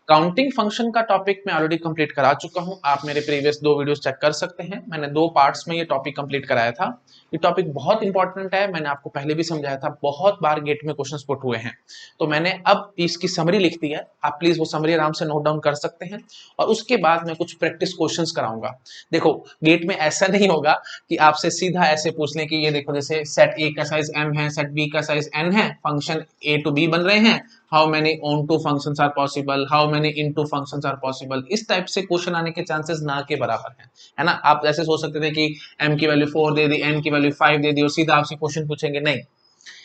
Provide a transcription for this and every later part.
Counting function का topic मैं already complete करा चुका हूं, आप मेरे प्रीवियस 2 वीडियोस चेक कर सकते हैं। मैंने 2 पार्ट्स में ये टॉपिक कंप्लीट कराया था। ये टॉपिक बहुत इंपॉर्टेंट है, मैंने आपको पहले भी समझाया था, बहुत बार गेट में क्वेश्चंस पुट हुए हैं। तो मैंने अब इसकी समरी लिख दी है, आप प्लीज वो समरी आराम से नोट डाउन कर सकते हैं और उसके बाद मैं कुछ प्रैक्टिस क्वेश्चंस कराऊंगा। देखो गेट में ऐसा नहीं होगा कि आपसे सीधा ऐसे पूछ लें कि ये देखो जैसे सेट ए का साइज m है, सेट b का साइज n है, फंक्शन a to b बन रहे हैं, how many onto functions are possible, how many into functions are possible, इस टाइप से क्वेश्चन आने के चांसेस ना के बराबर हैं, है ना। आप ऐसे सोच सकते थे कि m की वैल्यू 4 दे दी, n की वैल्यू 5 दे दी और सीधा आपसे क्वेश्चन पूछेंगे, नहीं।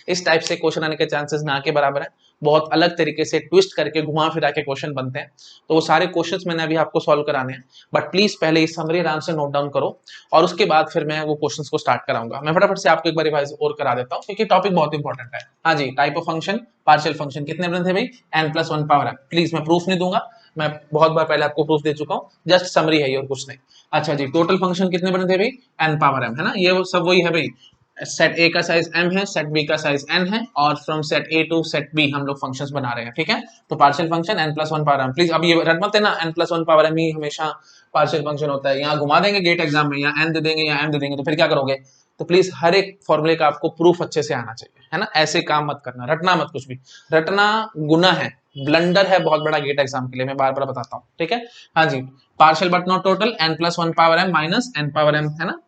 इस टाइप से क्वेश्चन आने के चांसेस ना के बराबर है। बहुत अलग तरीके से ट्विस्ट करके घुमा फिरा के क्वेश्चन बनते हैं। तो वो सारे क्वेश्चंस मैंने अभी आपको सॉल्व कराने हैं, बट प्लीज पहले इस समरी आराम से नोट डाउन करो और उसके बाद फिर मैं वो क्वेश्चंस को स्टार्ट कराऊंगा। मैं फटाफट से आपको एक बार रिवाइज और करा देता हूँ क्योंकि टॉपिक बहुत इंपॉर्टेंट है। हाँ जी, type of function, partial function कितने बने थे भाई, n+1 पावर m। प्लीज मैं प्रूफ नहीं दूंगा, मैं बहुत बार पहले आपको प्रूफ दे चुका हूँ, जस्ट समरी है ये और कुछ नहीं। अच्छा जी, टोटल फंक्शन कितने बने थे भाई, n पावर m, है ना। ये वो सब वही है भाई, सेट ए का साइज m है, सेट b का साइज n है और from set a to set b हम लोग फंक्शंस बना रहे हैं, ठीक है। तो partial function n+1 power m, please अब ये रट मत लेना n+1 पावर m ही हमेशा पार्शियल फंक्शन होता है। यहाँ घुमा देंगे गेट एग्जाम में, यहाँ n दे देंगे या m दे देंगे, तो फिर क्या करोगे। तो प्लीज हर एक फॉर्मूले का आपको प्रूफ अच्छे से आना चाहिए, है ना। ऐसे काम मत करना, रटना मत कुछ भी, रटना गुनाह है, ब्लंडर है बहुत बड़ा गेट एग्जाम के लिए, मैं बार बार बताता हूँ, ठीक है। हाँ जी, partial but not total, n+1 power m minus n power m, है ना।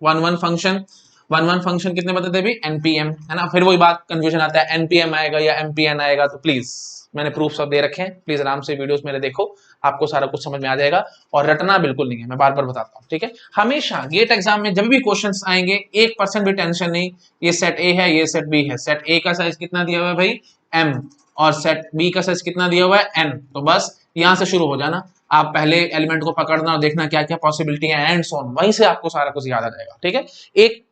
वन वन फंक्शन कितने बताते भी, npm, है ना। फिर वही बात कंफ्यूजन आता है, npm आएगा या mpn आएगा, तो प्लीज मैंने प्रूफ सब दे रखे हैं, प्लीज आराम से वीडियोस मेरे देखो, आपको सारा कुछ समझ में आ जाएगा। और रटना बिल्कुल नहीं है, मैं बार बार बताता हूँ, ठीक है। हमेशा गेट एग्जाम में जब भी क्वेश्चंस आएंगे 1% भी टेंशन नहीं, ये सेट ए है, ये सेट बी है, सेट ए का साइज कितना दिया हुआ है भाई m और सेट बी का साइज कितना दिया हुआ है n, तो बस यहां से शुरू हो जाना, आप पहले एलिमेंट को पकड़ना और देखना क्या क्या पॉसिबिलिटी है एंड सो ऑन, वहीं से आपको सारा कुछ याद आ जाएगा, ठीक है।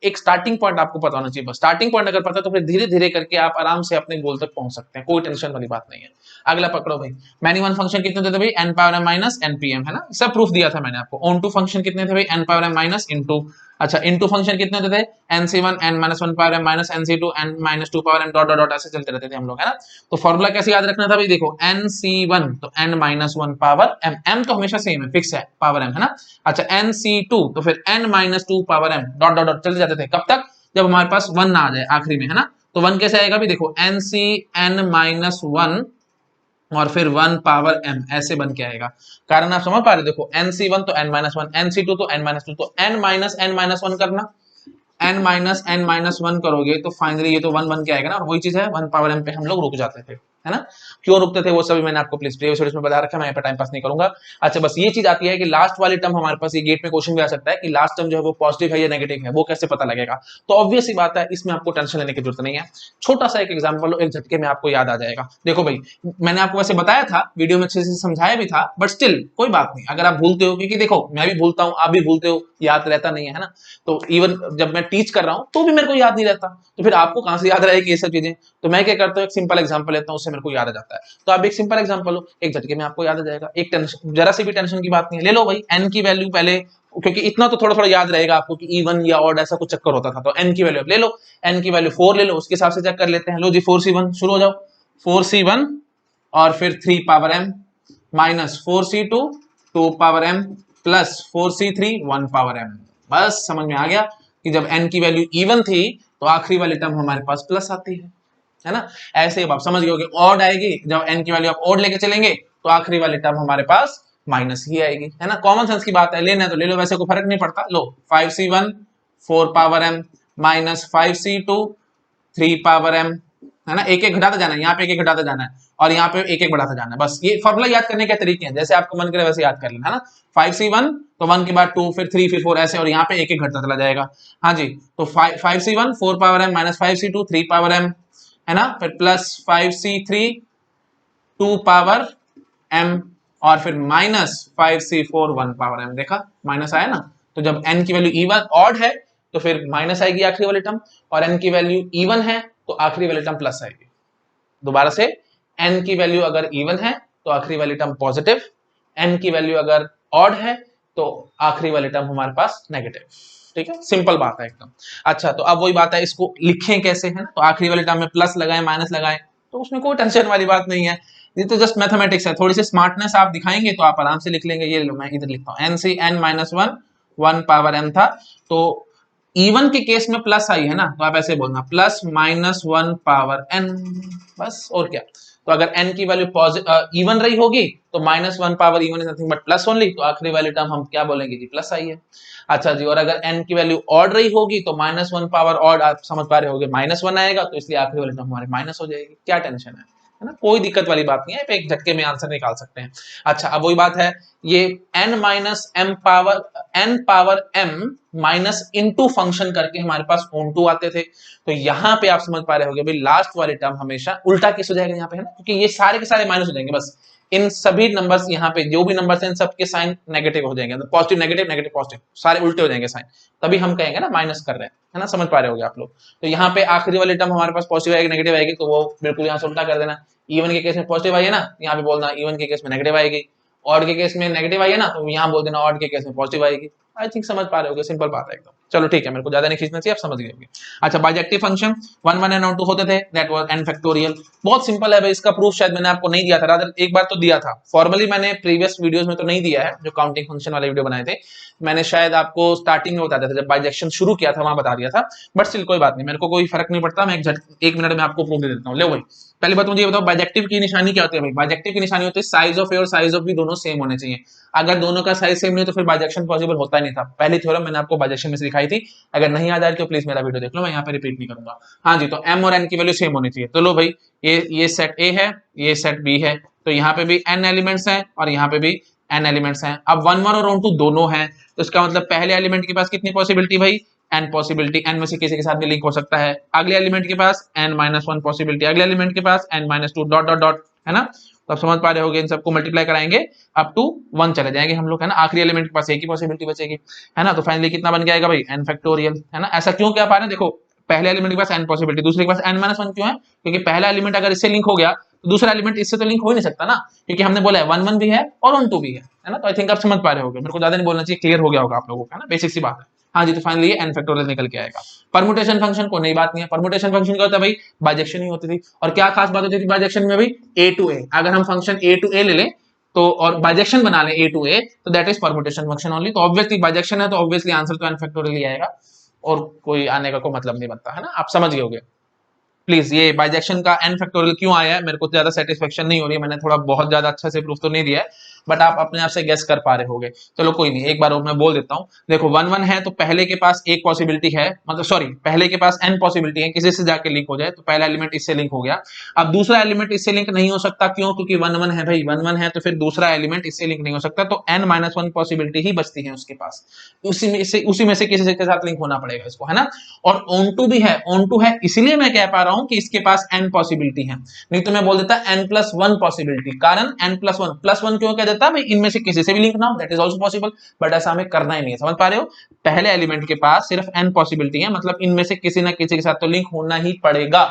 एक स्टार्टिंग पॉइंट आपको पता होना चाहिए, बस स्टार्टिंग पॉइंट अगर पता तो फिर धीरे धीरे करके आप आराम से अपने गोल तक पहुंच सकते हैं, कोई टेंशन वाली बात नहीं है। अगला पकड़ो भाई, मैनी वन फंक्शन कितने थे भाई, n power m minus npm, है ना, सब प्रूफ दिया था मैंने आपको। ऑन टू फंक्शन कितने थे भाई, n power m minus into, अच्छा इनटू फंक्शन कितने होते थे, nc1 n-1 power m minus nc2 n-2 power m dot dot dot ऐसे चलते रहते थे हम लोग, है ना। तो फॉर्मूला कैसे याद रखना था भाई, देखो nc1 तो n-1 पावर m, m तो हमेशा सेम है, फिक्स है पावर m, है ना। अच्छा nc2 तो फिर n-2 power m dot dot dot चलते जाते थे, कब तक, जब हमारे पास 1 ना आ जाए आखिरी में, है ना। तो 1 कैसे आएगा भी, देखो nc(n-1) और फिर 1 पावर m ऐसे बन के आएगा। कारण आप समझ पा रहे हो, देखो nc1 तो n-1, nc2 तो n-2, तो n-n-1 करना, n-n-1 करोगे तो फाइनली ये तो 1 बन के आएगा ना, और वही चीज है 1 पावर m पे हम लोग रुक जाते थे, है ना। क्यों रुकते थे वो सभी मैंने आपको प्लीज प्रीवियस वीडियोस में बता रखा है, मैं यहाँ पे टाइम पास नहीं करूंगा। अच्छा बस ये चीज आती है कि लास्ट वाली टर्म हमारे पास, ये गेट में क्वेश्चन भी आ सकता है कि लास्ट टर्म जो है वो पॉजिटिव है या नेगेटिव है, वो कैसे पता लगेगा। तो ऑब्वियस सी बात है, इसमें आपको टेंशन लेने की जरूरत नहीं है, छोटा सा एक एग्जाम्पल एक झटके में आपको याद आ जाएगा। देखो भाई, मैंने आपको वैसे बताया था, वीडियो में अच्छे से समझाया भी था, बट स्टिल कोई बात नहीं अगर आप भूलते हो, क्योंकि देखो मैं भी भूलता हूँ, आप भी भूलते हो, याद रहता नहीं है ना। तो इवन जब मैं टीच कर रहा हूँ तो भी मेरे को याद नहीं रहता, तो फिर आपको कहां से याद रहेगी ये सब चीजें। तो मैं क्या करता हूँ, एक सिंपल एग्जांपल लेता हूँ, उससे मेरे को याद आ जाता है। तो आप एक सिंपल एग्जांपल लो, एक झटके में आपको याद आ जाएगा, एक टेंशन, जरा सी भी टेंशन की बात नहीं है। ले लो भाई n की वैल्यू पहले, क्योंकि इतना तो थोड़ा थोड़ा याद रहेगा आपको कि इवन या ऑड ऐसा कुछ चक्कर होता था, तो n की वैल्यू ले लो, n की वैल्यू 4 ले लो, उसके हिसाब से चेक कर लेते हैं। लो जी 4c1 शुरू हो जाओ, 4c1 और फिर 3 power m minus 4c2 2 power m plus 4c3 1 power m। बस समझ में आ गया कि जब n की वैल्यू इवन थी तो आखिरी वाली टर्म हमारे पास प्लस आती है ना। ऐसे अब आप समझ गए, ऑड आएगी जब n की वैल्यू आप ऑड लेके चलेंगे तो आखिरी वाली टर्म हमारे पास माइनस ही आएगी, है ना। कॉमन सेंस की बात है, लेना है तो ले लो, वैसे कोई फर्क नहीं पड़ता। लो 5c1 4 power m minus 5c2 3 power m, है ना। एक एक घटाते जाना है, यहाँ पे एक एक घटाते जाना है और यहाँ पे एक एक बढ़ाते जाना है। बस ये फॉर्मूला याद करने के तरीके हैं, जैसे आपको मन करे वैसे याद कर लेना, है ना। 5c1 तो 1 के बाद 2 फिर 3 फिर 4 ऐसे, और यहाँ पे एक एक घटता चला जाएगा। हाँ जी, तो 5c1 4 power m minus 5c2 3 power m, है ना, फिर प्लस 5c3 2 पावर m और फिर माइनस 5c4 1 पावर m। देखा माइनस आया ना, तो जब n की वैल्यू इवन ऑड है तो फिर माइनस आएगी आखिरी वाली टर्म, और n की वैल्यू इवन है तो आखिरी वाली टर्म प्लस आएगी। दोबारा से, n की वैल्यू अगर इवन है तो आखिरी वाली टर्म पॉजिटिव, n की वैल्यू अगर ऑड है तो आखिरी वाली टर्म हमारे पास नेगेटिव, ठीक है। सिंपल बात है एकदम। अच्छा तो अब वही बात है, इसको लिखें कैसे, है ना। तो आखिरी वाली टर्म में प्लस लगाएं माइनस लगाएं, तो उसमें कोई टेंशन वाली बात नहीं है। ये तो जस्ट मैथमेटिक्स है, थोड़ी सी स्मार्टनेस आप दिखाएंगे तो आप आराम से लिख लेंगे। ये लो मैं इधर लिखता हूँ, n C n minus one, 1 power n था, तो इवन के केस में प्लस आई है ना, तो आप ऐसे बोलना प्लस माइनस 1 पावर एन, बस और क्या। तो अगर n की वैल्यू इवन रही होगी तो minus 1 power even is nothing but plus only, तो आखिरी वाली टर्म हम क्या बोलेंगे जी, प्लस आई है। अच्छा जी, और अगर n की वैल्यू ऑड रही होगी तो माइनस 1 पावर ऑड, आप समझ पा रहे होगे माइनस 1 आएगा, तो इसलिए आखिरी वाली टर्म हमारी माइनस हो जाएगी। क्या टेंशन है ना, कोई दिक्कत वाली बात नहीं है, एक झटके में आंसर निकाल सकते हैं। अच्छा, अब वही बात है, ये n minus m power n power m minus into function करके हमारे पास ऑन टू आते थे, तो यहां पे आप समझ पा रहे होगे भाई लास्ट वाली टर्म हमेशा उल्टा किस हो जाएगा यहाँ पे, है ना, क्योंकि ये सारे के सारे माइनस हो जाएंगे, बस इन सभी नंबर्स यहाँ पे जो भी नंबर्स हैं इन सबके साइन नेगेटिव हो जाएंगे, पॉजिटिव नेगेटिव नेगेटिव पॉजिटिव सारे उल्टे हो जाएंगे साइन, तभी हम कहेंगे ना माइनस कर रहे हैं, है ना, समझ पा रहे होगे आप लोग। तो यहाँ पे आखिरी वाली टर्म हमारे पास पॉजिटिव आएगी नेगेटिव आएगी, तो वो बिल्कुल यहाँ से उल्टा कर देना। इवन के केस में पॉजिटिव आई है ना, यहाँ पे बोलना इवन के केस में नेगेटिव आएगी, ऑड के केस में नेगेटिव आई है ना, तो यहाँ बोल देना ऑड के केस में पॉजिटिव आएगी। आई थिंक समझ पा रहे होगे, सिंपल बात है एकदम। चलो ठीक है, मेरे को ज्यादा नहीं खींचना चाहिए, आप समझ गए होंगे। अच्छा, बाइजेक्टिव फंक्शन 1 1 एंड 2 होते थे, दैट वाज n फैक्टोरियल। बहुत सिंपल है भाई, इसका प्रूफ शायद मैंने आपको नहीं दिया था, रादर एक बार तो दिया था फॉर्मली, मैंने प्रीवियस वीडियोस में तो नहीं दिया है, जो काउंटिंग फंक्शन वाले वीडियो बनाए थे मैंने शायद आपको स्टार्टिंग में बताया था, जब बाइजेक्शन शुरू किया था वहां बता दिया था, बट स्टिल कोई बात नहीं, मेरे को कोई फर्क नहीं पड़ता, मैं एक मिनट में आपको प्रूफ दे देता हूँ। ले भाई, पहली बात मुझे ये बताओ, बाइजेक्टिव की निशानी क्या होती है भाई? बाइजेक्टिव की निशानी होती है साइज ऑफ ए और साइज ऑफ बी दोनों सेम होने चाहिए। अगर दोनों का साइज सेम नहीं हो तो फिर बाइजेक्शन पॉसिबल होता ही नहीं था। पहली थ्योरम मैंने आपको बाइजेक्शन में सिखाई थी, अगर नहीं आ जाए तो प्लीज मेरा वीडियो देख लो, मैं यहाँ पे रिपीट नहीं करूंगा। हाँ जी, तो m और n की वैल्यू सेम होनी चाहिए। तो लो भाई, ये सेट A है, ये सेट B है, तो यहाँ पे भी n एलिमेंट्स हैं और यहाँ पे भी n एलिमेंट्स हैं। अब 1 1 और 2 दोनों हैं, तो इसका मतलब पहले एलिमेंट के पास कितनी पॉसिबिलिटी भाई, n पॉसिबिलिटी, n में से किसी के साथ भी लिंक हो सकता है। अगले एलिमेंट के पास n माइनस 1 पॉसिबिलिटी, अगले एलिमेंट के पास n minus 2 dot dot dot, है ना। तो आप समझ पा रहे होगे, इन सबको मल्टीप्लाई कराएंगे अप टू 1 चले जाएंगे हम लोग, है ना। आखिरी एलिमेंट के पास एक ही पॉसिबिलिटी बचेगी, है ना। तो फाइनली कितना बन गया भाई, n फैक्टोरियल, है ना। ऐसा क्यों क्या पा रहे हैं, देखो पहले एलिमेंट के पास n पॉसिबिलिटी, दूसरे के पास n माइनस 1 क्यों है, क्योंकि पहला एलिमेंट अगर इससे लिंक हो गया तो दूसरा एलिमेंट इससे तो लिंक हो ही नहीं सकता ना, क्योंकि हमने बोला है 1 1 भी है और 1 2 भी है ना। तो आई थिंक आप समझ पा रहे होगे, मेरे को ज्यादा नहीं बोलना चाहिए, क्लियर हो गया होगा आप लोगों का, है ना, बेसिक सी बात है। हाँ जी, तो फाइनली ये n फैक्टोरियल निकल के आएगा। परमुटेशन फंक्शन को नई बात नहीं है, परमुटेशन फंक्शन क्या होता है भाई, बाइजेक्शन ही होती थी। और क्या खास बात होती थी बाइजेक्शन में भाई, a टू a, अगर हम फंक्शन a टू a ले लें तो और बाइजेक्शन बना ले a टू a, तो that is permutation function only. तो ऑब्वियसली बाइजेक्शन है तो ऑब्वियसली आंसर तो n फैक्टोरियल ही आएगा, और कोई आने का कोई मतलब नहीं बनता, है ना, आप समझ गए होगे। प्लीज ये बाइजेक्शन का n फैक्टोरियल क्यों आया है, मेरे को ज्यादा सेटिस्फेक्शन नहीं हो रही है, मैंने थोड़ा बहुत ज्यादा अच्छा से प्रूफ तो नहीं दिया है, बट आप अपने आप से गेस कर पा रहे होगे। चलो कोई नहीं, एक बार और मैं बोल देता हूँ। देखो 1 1 है तो पहले के पास एक पॉसिबिलिटी है, मतलब सॉरी पहले के पास n पॉसिबिलिटी है, किसी से जाके लिंक हो जाए, तो पहला एलिमेंट इससे लिंक हो गया। अब दूसरा एलिमेंट इससे लिंक नहीं हो सकता, क्यों, क्योंकि 1 1 है भाई, 1 1 है तो फिर दूसरा एलिमेंट इससे लिंक नहीं हो सकता, तो n माइनस 1 पॉसिबिलिटी ही बचती है उसके पास, उसी में से किसी के साथ लिंक होना पड़ेगा इसको, है ना। और ऑन भी है, ऑन है इसलिए मैं कह पा रहा हूं कि इसके पास n पॉसिबिलिटी है, नहीं तो मैं बोल देता n प्लस 1 पॉसिबिलिटी। कारण n प्लस वन क्यों कह देता भाई, इनमें से किसी से भी लिंक ना हो, that is also possible, but ऐसा हमें करना ही नहीं है, समझ पा रहे हो। पहले एलिमेंट के पास सिर्फ n पॉसिबिलिटी है, मतलब इनमें से किसी ना किसी के साथ तो लिंक होना ही पड़ेगा।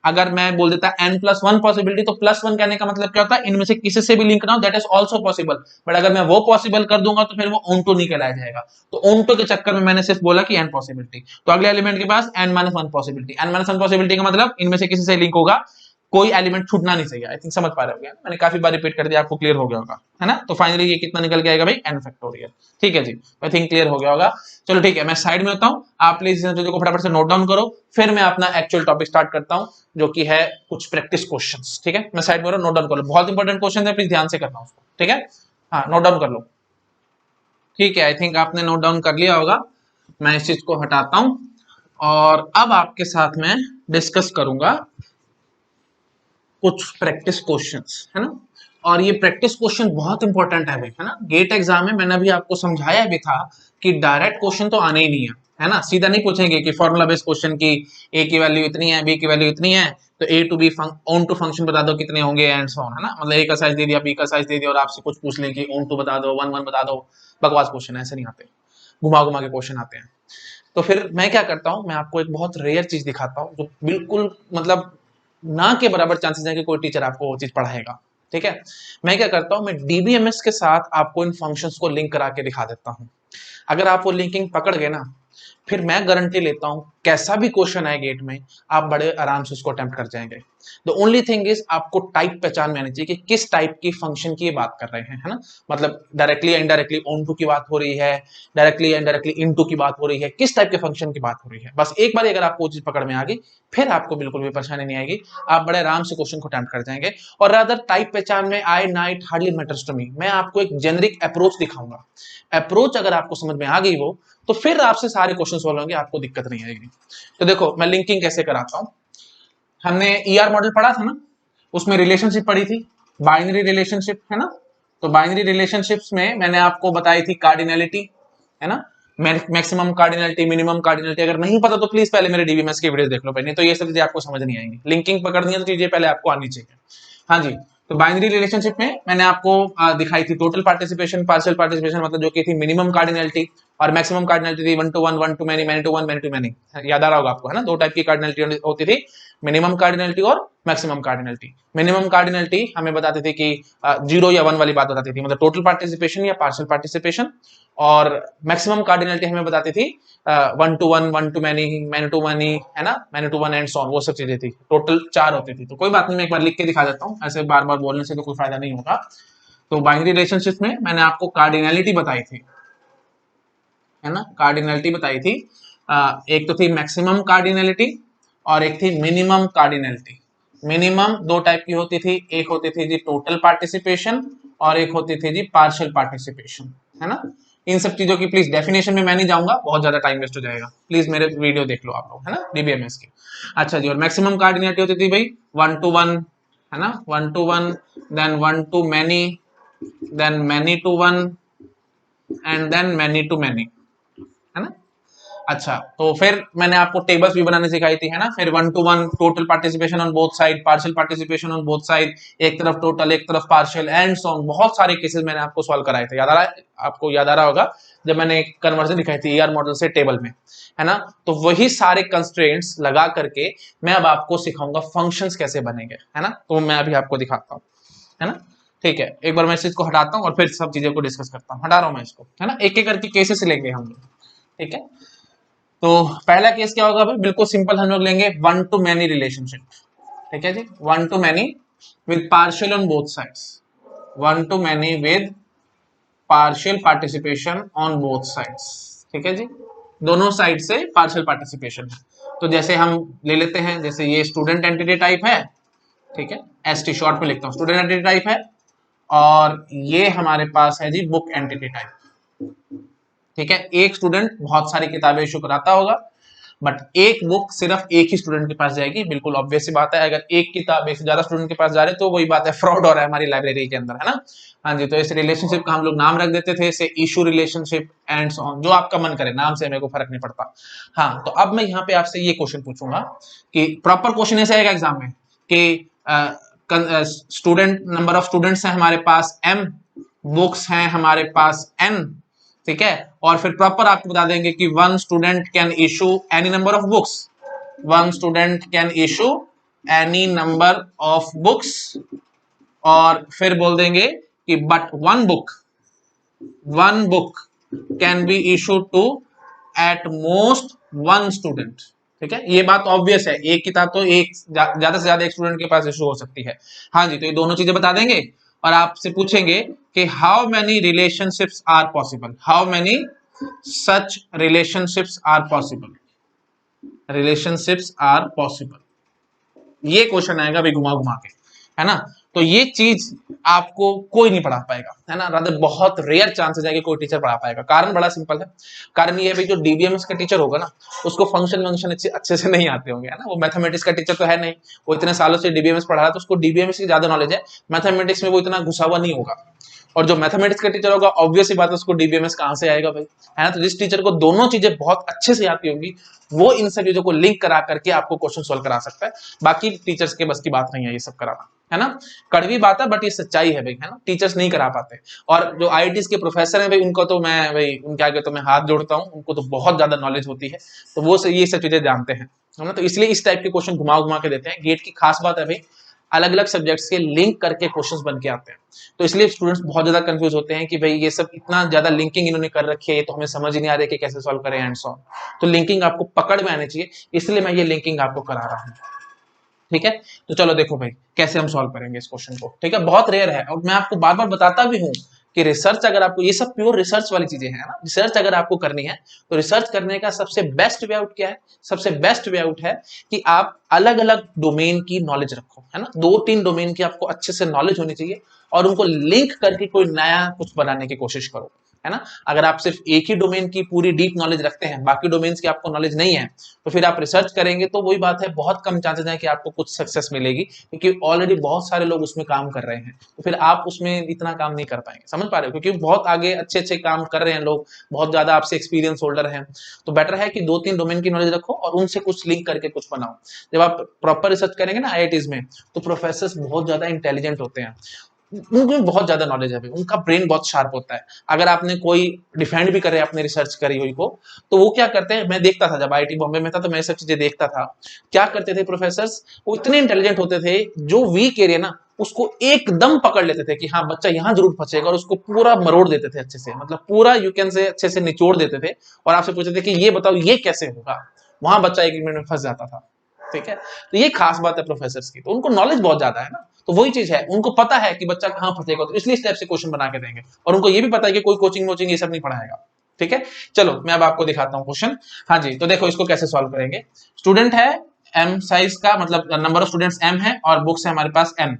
अगर मैं बोल देता n प्लस 1 पॉसिबिलिटी, तो प्लस 1 कहने का मतलब क्या होता है, इनमें से किसी से भी लिंक ना हो, that is also possible. But अगर मैं वो पॉसिबल कर दूंगा तो फिर वो ऑनटू नहीं कहलाया जाएगा, तो ऑनटू के चक्कर में मैंने सिर्फ बोला कि n पॉसिबिलिटी। तो अगले एलिमेंट के पास n minus 1 possibility, n minus 1 possibility का मतलब इनमें से किसी से लिंक होगा, कोई एलिमेंट छूटना नहीं चाहिए। आई थिंक समझ पा रहे होगे, मैंने काफी बार रिपीट कर दिया, आपको क्लियर हो गया होगा, है ना। तो फाइनली ये कितना निकल के आएगा भाई, n फैक्टोरियल, ठीक है जी, आई थिंक क्लियर हो गया होगा। चलो ठीक है, मैं साइड में होता हूँ, आप प्लीज इन चीजों को फटाफट से नोट डाउन करो, फिर मैं अपना एक्चुअल टॉपिक स्टार्ट करता हूँ, जो कि है कुछ प्रैक्टिस क्वेश्चंस, ठीक है। मैं साइड में नोट डाउन कर लो, बहुत इंपॉर्टेंट क्वेश्चन है, प्लीज ध्यान से करना उसको, ठीक है। हाँ, नोट डाउन कर लो, ठीक है। आई थिंक आपने नोट डाउन कर लिया होगा, मैं इस चीज को हटाता हूँ और अब आपके साथ में डिस्कस करूंगा कुछ प्रैक्टिस क्वेश्चंस, है ना। और ये प्रैक्टिस क्वेश्चन बहुत इंपॉर्टेंट है भाई, है ना। गेट एग्जाम में मैंने अभी आपको समझाया भी था कि डायरेक्ट क्वेश्चन तो आने ही नहीं है ना, सीधा नहीं पूछेंगे कि फॉर्मूला बेस्ड क्वेश्चन की ए की वैल्यू इतनी है, बी की वैल्यू इतनी है, तो A to B on to function बता दो कितने होंगे एंड सो ऑन, है ना। मतलब ए का साइज दे दिया, बी का साइज दे दिया और आपसे कुछ पूछ लें कि ऑन टू बता दो, 1 1 बता दो, बकवास क्वेश्चन ऐसे नहीं आते, घुमा घुमा के क्वेश्चन आते हैं। तो फिर मैं क्या करता हूँ, मैं आपको एक बहुत रेयर चीज दिखाता हूँ, जो बिल्कुल मतलब ना के बराबर चांसेस है कि कोई टीचर आपको वो चीज पढ़ाएगा, ठीक है। मैं क्या करता हूं, मैं डीबीएमएस के साथ आपको इन फंक्शंस को लिंक करा के दिखा देता हूं। अगर आप वो लिंकिंग पकड़ गए ना, फिर मैं गारंटी लेता हूं कैसा भी क्वेश्चन आए गेट में, आप बड़े आराम से उसको अटेम्प्ट कर जाएंगे। द ओनली थिंग इज आपको टाइप पहचान में आनी चाहिए कि किस टाइप की फंक्शन की ये बात कर रहे हैं, है ना। मतलब डायरेक्टली या इनडायरेक्टली ऑन टू की बात हो रही है, डायरेक्टली या इनडायरेक्टली इन टू की बात हो रही है, किस टाइप के फंक्शन की बात हो रही है। बस एक बार अगर आपको चीज पकड़ में आ गई, फिर आपको बिल्कुल भी परेशानी नहीं आएगी, आप बड़े आराम से क्वेश्चन को अटेम्प्ट कर जाएंगे। और रादर टाइप पहचान में आए ना, it hardly matters to me, मैं आपको एक जेनरिक अप्रोच दिखाऊंगा। अप्रोच अगर आपको समझ में आ गई वो, तो फिर आपसे सारे क्वेश्चन सॉल्व होंगे, आपको दिक्कत नहीं आएगी। तो देखो मैं लिंकिंग कैसे कराता हूं। हमने ईआर मॉडल पढ़ा था ना, उसमें रिलेशनशिप पढ़ी थी, बाइनरी रिलेशनशिप, है ना। तो बाइनरी रिलेशनशिप्स में मैंने आपको बताई थी कार्डिनलिटी, है ना, मैक्सिमम कार्डिनलिटी, मिनिमम कार्डिनलिटी। अगर नहीं पता तो प्लीज पहले मेरे डीबीएमएस की वीडियो देख लो भाई, नहीं तो ये सब चीजें आपको समझ नहीं आएंगी। लिंकिंग पकड़नी है तो चीजें पहले आपको आनी चाहिए। हाँ जी, तो बाइनरी रिलेशनशिप में मैंने आपको दिखाई थी टोटल पार्टिसिपेशन, पार्शियल पार्टिसिपेशन, मतलब जो कि थी मिनिमम कार्डिनलिटी, और मैक्सिमम कार्डिनलिटी थी 1 to 1, 1 to many, many to 1, many to many। याद आ रहा होगा आपको, है ना। दो टाइप की कार्डिनलिटी होती थी, मिनिमम कार्डिनलिटी और मैक्सिमम कार्डिनलिटी। मिनिमम कार्डिनलिटी हमें बताती थी कि 0 या 1 वाली बात बताती थी, मतलब टोटल पार्टिसिपेशन या पार्शियल पार्टिसिपेशन। और मैक्सिमम कार्डिनलिटी हमें बताती थी 1 to 1, 1 to many, many to many, है ना, many to 1 and so on, वो सब चीजें थी। टोटल 4 होती थी। तो कोई बात नहीं, मैं एक बार लिख के दिखा देता हूँ, ऐसे बार बार बोलने से तो कोई फायदा नहीं होगा। तो बाइनरी रिलेशनशिप में मैंने आपको कार्डिनलिटी बताई थी, है ना, कार्डिनलिटी बताई थी। एक तो थी मैक्सिमम कार्डिनलिटी और एक थी मिनिमम कार्डिनलिटी। मिनिमम दो टाइप की होती थी, एक होती थी जी टोटल पार्टिसिपेशन और एक होती थी जी पार्शियल पार्टिसिपेशन, है ना। इन सब चीजों की प्लीज डेफिनेशन में मैं नहीं जाऊंगा, बहुत ज्यादा टाइम वेस्ट हो जाएगा, प्लीज मेरे वीडियो देख लो आप लोग, है ना, डीबीएमएस की। अच्छा जी, और मैक्सिमम कार्डिनलिटी होती थी भाई 1 to 1, है ना, 1 to 1, then 1 to many, then many to 1 and then many to many, है ना। अच्छा, तो फिर मैंने आपको टेबल्स भी बनाने सिखाई थी, है ना। फिर 1 to 1 total participation on both side, partial participation on both side, एक तरफ टोटल एक तरफ पार्शियल एंड सो ऑन। बहुत सारे केसेस मैंने आपको सॉल्व कराए थे, याद आ रहा है आपको, याद आ रहा होगा जब मैंने कन्वर्जन दिखाई थी ईआर मॉडल से टेबल में, है ना। तो वही सारे कंस्ट्रेंट्स लगा करके मैं अब आपको सिखाऊंगा फंक्शंस कैसे बनेंगे, है ना। तो मैं अभी आपको दिखाता हूँ, है ना। ठीक है, एक बार मैं इस चीज को हटाता हूँ और फिर सब चीजों को डिस्कस करता हूँ। हटा रहा हूँ मैं इसको, है ना, एक एक करके केसेस लेंगे हम लोग, ठीक है। तो पहला केस क्या होगा भाई, बिल्कुल सिंपल, हम लोग लेंगे 1 to many रिलेशनशिप, ठीक है जी, 1 to many with partial on both sides, 1 to many with partial participation on both sides, ठीक है जी, दोनों साइड से पार्शियल पार्टिसिपेशन है। तो जैसे हम ले लेते हैं, जैसे ये स्टूडेंट एंटिटी टाइप है, ठीक है, एसटी शॉर्ट में लिखता हूँ, स्टूडेंट एंटिटी टाइप है, और ये हमारे पास है जी बुक एंटिटी टाइप, ठीक है। एक स्टूडेंट बहुत सारी किताबें इशू कराता होगा, बट एक बुक सिर्फ एक ही स्टूडेंट के पास जाएगी, बिल्कुल ऑब्वियस सी बात है। अगर एक किताब एक से ज्यादा स्टूडेंट के पास जा रहे तो वही बात है, फ्रॉड हो रहा है हमारी लाइब्रेरी के अंदर, है ना। हाँ जी, तो इस रिलेशनशिप का हम लोग नाम रख देते थे, इसे issue relationship and so on, जो आपका मन करे नाम से, मेरे को फर्क नहीं पड़ता। हाँ, तो अब मैं यहाँ पे आपसे ये क्वेश्चन पूछूंगा कि प्रॉपर क्वेश्चन ऐसे आएगा एग्जाम में कि स्टूडेंट, नंबर ऑफ स्टूडेंट्स हैं हमारे पास m, बुक्स हैं हमारे पास n, ठीक है। और फिर प्रॉपर आपको बता देंगे कि one student can issue any number of books, one student can issue any number of books, और फिर बोल देंगे कि but one book can be issue to at most one student, ठीक है। ये बात ऑब्वियस है, एक किताब तो एक ज्यादा से ज्यादा एक स्टूडेंट के पास इशू हो सकती है। हाँ जी, तो ये दोनों चीजें बता देंगे और आपसे पूछेंगे कि how many relationships are possible, how many such relationships are possible, relationships are possible, ये क्वेश्चन आएगा भाई घुमा घुमा के, है ना। तो ये चीज आपको कोई नहीं पढ़ा पाएगा, है ना, रादर बहुत रेयर चांसेस है कि कोई टीचर पढ़ा पाएगा। कारण बड़ा सिंपल है, कारण ये है भाई जो डीबीएमएस का टीचर होगा ना, उसको फंक्शन वंक्शन अच्छे से नहीं आते होंगे, है ना। वो मैथमेटिक्स का टीचर तो है नहीं, वो इतने सालों से डीबीएमएस पढ़ा रहा है, तो उसको डीबीएमएस की ज्यादा नॉलेज है, मैथमेटिक्स में वो इतना घुसा हुआ नहीं होगा। और जो मैथमेटिक्स का टीचर होगा ऑब्वियस ही बात है, उसको डीबीएमएस कहां से आएगा भाई, है ना। तो जिस टीचर को दोनों चीजें बहुत अच्छे से आती होंगी, वो इन सब चीजों को लिंक करा करके आपको क्वेश्चन सोल्व करा सकता है। बाकी टीचर्स के बस की बात नहीं है ये सब कराना, है ना। कड़वी बात है बट ये सच्चाई है भाई, है ना, टीचर्स नहीं करा पाते। और जो आईआईटीज के प्रोफेसर हैं भाई, उनको तो मैं भाई उनके आगे तो मैं हाथ जोड़ता हूँ, उनको तो बहुत ज्यादा नॉलेज होती है, तो वो ये सब चीजें जानते हैं, है ना। तो इसलिए इस टाइप के क्वेश्चन घुमा घुमा के देते हैं। गेट की खास बात है भाई, अलग अलग सब्जेक्ट्स के लिंक करके क्वेश्चंस बन के आते हैं, तो इसलिए स्टूडेंट्स बहुत ज्यादा कंफ्यूज होते हैं कि भाई ये सब इतना ज्यादा लिंकिंग इन्होंने कर रखी है, तो हमें समझ ही नहीं आ रहा है कि कैसे सॉल्व करें एंड सो ऑन। तो लिंकिंग आपको पकड़ में आनी चाहिए, इसलिए मैं ये लिंकिंग आपको करा रहा हूँ, ठीक है। तो चलो देखो भाई कैसे हम सॉल्व करेंगे इस क्वेश्चन को, ठीक है। बहुत रेयर है और मैं आपको बार बार बताता भी हूँ कि रिसर्च अगर आपको, ये सब प्योर रिसर्च वाली चीजें हैं ना, रिसर्च अगर आपको करनी है तो रिसर्च करने का सबसे बेस्ट वे आउट क्या है? सबसे बेस्ट वे आउट है कि आप अलग अलग डोमेन की नॉलेज रखो, है ना। 2-3 डोमेन की आपको अच्छे से नॉलेज होनी चाहिए और उनको लिंक करके कोई नया कुछ बनाने की कोशिश करो, है ना। अगर आप सिर्फ एक ही डोमेन की पूरी डीप नॉलेज रखते हैं, बाकी डोमेन्स की आपको नॉलेज नहीं है, तो फिर आप रिसर्च करेंगे तो वही बात है, बहुत कम चांसेस है कि आपको कुछ सक्सेस मिलेगी, क्योंकि ऑलरेडी बहुत सारे लोग उसमें काम कर रहे हैं। तो फिर आप उसमें इतना काम नहीं कर पाएंगे, समझ पा रहे हो, क्योंकि बहुत आगे अच्छे अच्छे काम कर रहे हैं लोग, बहुत ज्यादा आपसे एक्सपीरियंस होल्डर हैं। तो बेटर है कि 2-3 डोमेन की नॉलेज रखो और उनसे कुछ लिंक करके कुछ बनाओ। जब आप प्रॉपर रिसर्च करेंगे ना आईआईटीज में, तो प्रोफेसर बहुत ज्यादा इंटेलिजेंट होते हैं, उनको बहुत ज्यादा नॉलेज है, उनका ब्रेन बहुत शार्प होता है। अगर आपने कोई डिफेंड भी करे अपने रिसर्च करी हुई को, तो वो क्या करते हैं, मैं देखता था जब आईआईटी बॉम्बे में था तो मैं सब चीजें देखता था। क्या करते थे प्रोफेसर, वो इतने इंटेलिजेंट होते थे, जो वीक एरिया ना उसको एकदम पकड़ लेते थे कि हाँ बच्चा यहाँ जरूर फंसेगा, और उसको पूरा मरोड़ देते थे अच्छे से, मतलब पूरा यू कैन से अच्छे से निचोड़ देते थे, और आपसे पूछते थे कि ये बताओ ये कैसे होगा, वहां बच्चा 1 मिनट में फंस जाता था, ठीक है। तो ये खास बात है प्रोफेसर की, तो उनको नॉलेज बहुत ज्यादा है ना, तो वही चीज है, उनको पता है कि बच्चा कहाँ फंसेगा, तो इसलिए इस टाइप से क्वेश्चन बना के देंगे, और उनको ये भी पता है कि कोई कोचिंग वोचिंग ये सब नहीं पढ़ाएगा, ठीक है। चलो मैं अब आपको दिखाता हूँ क्वेश्चन। हाँ जी, तो देखो इसको कैसे सॉल्व करेंगे। स्टूडेंट है एम साइज का, मतलब नंबर ऑफ स्टूडेंट्स एम है और बुक्स है हमारे पास एम।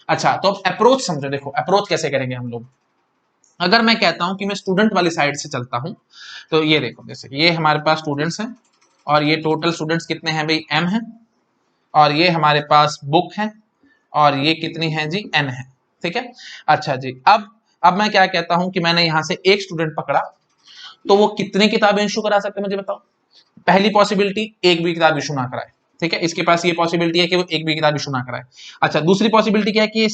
अच्छा, तो अब अप्रोच समझो, देखो अप्रोच कैसे करेंगे हम लोग। अगर मैं कहता हूं कि मैं स्टूडेंट वाली साइड से चलता हूं, तो ये देखो, जैसे ये हमारे पास स्टूडेंट्स हैं, और ये टोटल स्टूडेंट्स कितने हैं भाई, एम है, और ये हमारे पास बुक है, और ये कितनी है जी, एन है, ठीक है। अच्छा जी, अब मैं क्या कहता हूं कि मैंने यहां से एक स्टूडेंट पकड़ा, तो वो कितनी किताबें इशू करा सकते हैं मुझे बताओ। पहली पॉसिबिलिटी, एक भी किताब इशू ना कराए, ठीक है, इसके पास ये पॉसिबिलिटी है कि वो एक भी किताब इशू ना कराए। अच्छा, दूसरी पॉसिबिलिटी क्या है कि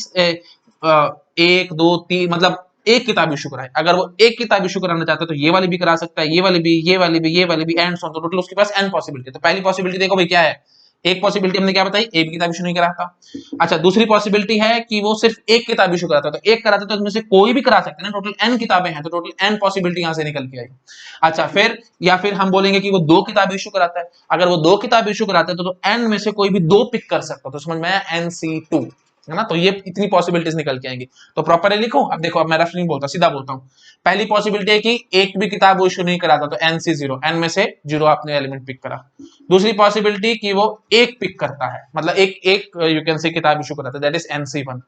एक दो तीन, मतलब एक किताब इशू कराए। अगर वो एक किताब इशू कराना चाहता है तो ये वाली भी करा सकता है, ये वाली भी, ये वाली भी, ये वाली भी, एंड सो ऑन। तो टोटल उसके पास एन पॉसिबिलिटी। तो पहली पॉसिबिलिटी देखो भाई क्या है, एक पॉसिबिलिटी हमने क्या बताई, एक भी किताब इशू नहीं कराता। अच्छा, दूसरी पॉसिबिलिटी है कि वो सिर्फ एक किताब इशू कराता है, तो एक कराता है तो उसमें से कोई भी करा सकते हैं ना, टोटल एन किताबें हैं, तो टोटल एन पॉसिबिलिटी यहां से निकल के आएगी। अच्छा, फिर या फिर हम बोलेंगे कि वो दो किताब इशू कराता है। अगर वो दो किताब इशू कराता है तो एन में से कोई भी दो पिक कर सकता है, तो समझ में आया, NC2, है ना। तो ये इतनी पॉसिबिलिटीज निकल के आएंगी। तो प्रॉपरली लिखो। अब देखो, अब मैं रफ नहीं बोलता, सीधा बोलता हूँ। पहली पॉसिबिलिटी है कि एक भी किताब वो इशू नहीं कराता, तो NC0, एन में से जीरो आपने एलिमेंट पिक करा। दूसरी पॉसिबिलिटी कि वो एक पिक करता है, मतलब एक एक यू कैन से किताब इशू कराता है, दैट इज NC1।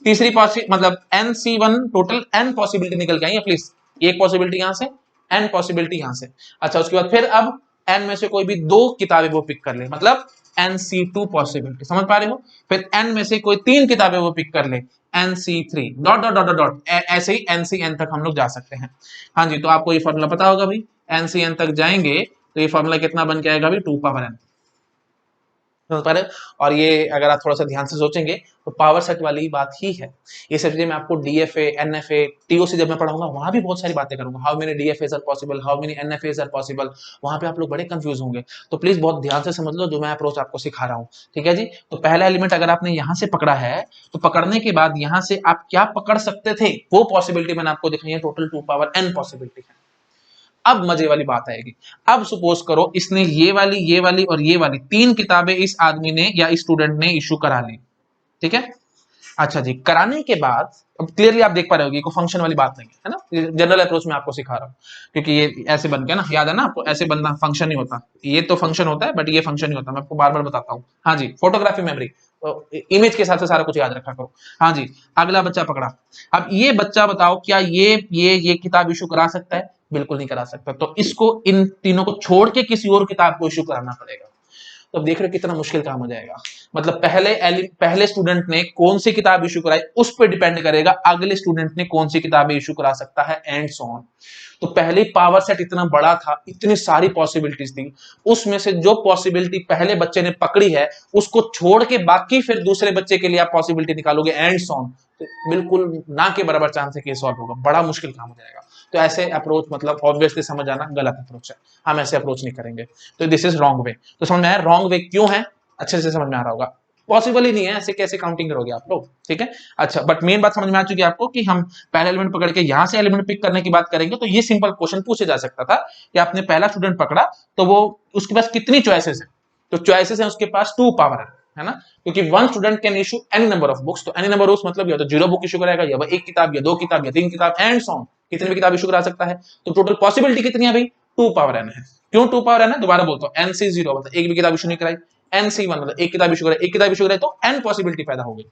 तीसरी मतलब NC1, टोटल एन पॉसिबिलिटी निकल के आई है प्लीज, एक पॉसिबिलिटी यहां से, एन पॉसिबिलिटी यहां से। अच्छा, उसके बाद फिर अब एन में से कोई भी दो किताबें वो पिक कर ले, मतलब NC2 पॉसिबिलिटी, समझ पा रहे हो। फिर एन में से कोई तीन किताबें वो पिक कर ले, NC3, dot dot dot dot, ऐसे ही NCN तक हम लोग जा सकते हैं। हाँ जी, तो आपको ये फॉर्मूला पता होगा भाई, NCN तक जाएंगे तो ये फॉर्मूला कितना बन के आएगा भाई, 2 पावर n पर। और ये अगर आप थोड़ा सा ध्यान से सोचेंगे तो पावर सेट वाली बात ही है। ये सब चीजें मैं आपको DFA, NFA, TOC जब मैं पढ़ाऊंगा वहां भी बहुत सारी बातें करूंगा, how many DFAs are possible, how many NFAs are possible, वहां पे आप लोग बड़े कंफ्यूज होंगे। तो प्लीज बहुत ध्यान से समझ लो जो मैं अप्रोच आपको सिखा रहा हूँ, ठीक है जी। तो पहला एलिमेंट अगर आपने यहाँ से पकड़ा है, तो पकड़ने के बाद यहाँ से आप क्या पकड़ सकते थे, वो पॉसिबिलिटी मैंने आपको दिखाई है, टोटल 2 पावर n पॉसिबिलिटी है। अब मजे वाली बात आएगी। अब सपोज करो इसने ये वाली और ये वाली तीन किताबें इस आदमी ने या इस स्टूडेंट ने इशू करा ली, ठीक है। अच्छा जी, कराने के बाद अब क्लियरली आप देख पा रहे होगी को फंक्शन वाली बात नहीं है ना, जनरल अप्रोच में आपको सिखा रहा हूं, क्योंकि ये ऐसे बन गया ना, याद है ना आपको, ऐसे बनना फंक्शन नहीं होता, ये तो फंक्शन होता है बट ये फंक्शन नहीं होता, मैं आपको बार बार बताता हूँ। हाँ जी, फोटोग्राफी मेमोरी, तो इमेज के हिसाब से सारा कुछ याद रखा करो। हाँ जी, अगला बच्चा पकड़ा। अब ये बच्चा बताओ क्या ये किताब इशू करा सकता है, बिल्कुल नहीं करा सकता, तो इसको इन तीनों को छोड़ के किसी और किताब को इशू कराना पड़ेगा। तो अब देख रहे हो कितना मुश्किल काम हो जाएगा। मतलब पहले स्टूडेंट ने कौन सी किताब इशू कराई उस पर डिपेंड करेगा अगले स्टूडेंट ने कौन सी किताबें इशू करा सकता है, एंड सो ऑन। तो पहले पावर सेट इतना बड़ा था, इतनी सारी पॉसिबिलिटीज थी, उसमें से जो पॉसिबिलिटी पहले बच्चे ने पकड़ी है उसको छोड़ के बाकी फिर दूसरे बच्चे के लिए आप पॉसिबिलिटी निकालोगे, एंड सो ऑन। तो बिल्कुल ना के बराबर चांस है कि सॉल्व होगा, बड़ा मुश्किल काम हो जाएगा। तो ऐसे अप्रोच मतलब ऑब्वियसली समझ आना गलत अप्रोच है, हम ऐसे अप्रोच नहीं करेंगे। तो दिस इज रॉन्ग वे। तो समझ में आया रॉन्ग वे क्यों है, अच्छे से समझ में आ रहा होगा। पॉसिबल ही नहीं है, ऐसे कैसे काउंटिंग करोगे आप लोग, ठीक है। अच्छा, बट मेन बात समझ में आ चुकी है आपको कि हम पहला एलिमेंट पकड़ के यहां से एलिमेंट पिक करने की बात करेंगे, तो ये सिंपल क्वेश्चन पूछा जा सकता था कि आपने पहला स्टूडेंट पकड़ा तो वो उसके पास कितनी चॉइसेस है, तो चॉइसेस है उसके पास 2 पावर है ना, क्योंकि one student can issue any number of books, तो एनी नंबर ऑफ मतलब या तो 0 बुक इशू कराएगा, या एक किताब, या 2 किताब, या 3 किताब, एंड सो ऑन, कितने भी किताब इशू करा सकता है। तो टोटल पॉसिबिलिटी कितनी है भाई, 2 पावर n है। क्यों 2 पावर n है, दोबारा बोलता हूं, nc0 मतलब एक भी किताब इशू नहीं कराई, nc1 मतलब एक किताब इशू कराई, एक किताब इशू कराई तो n पॉसिबिलिटी पैदा हो गई,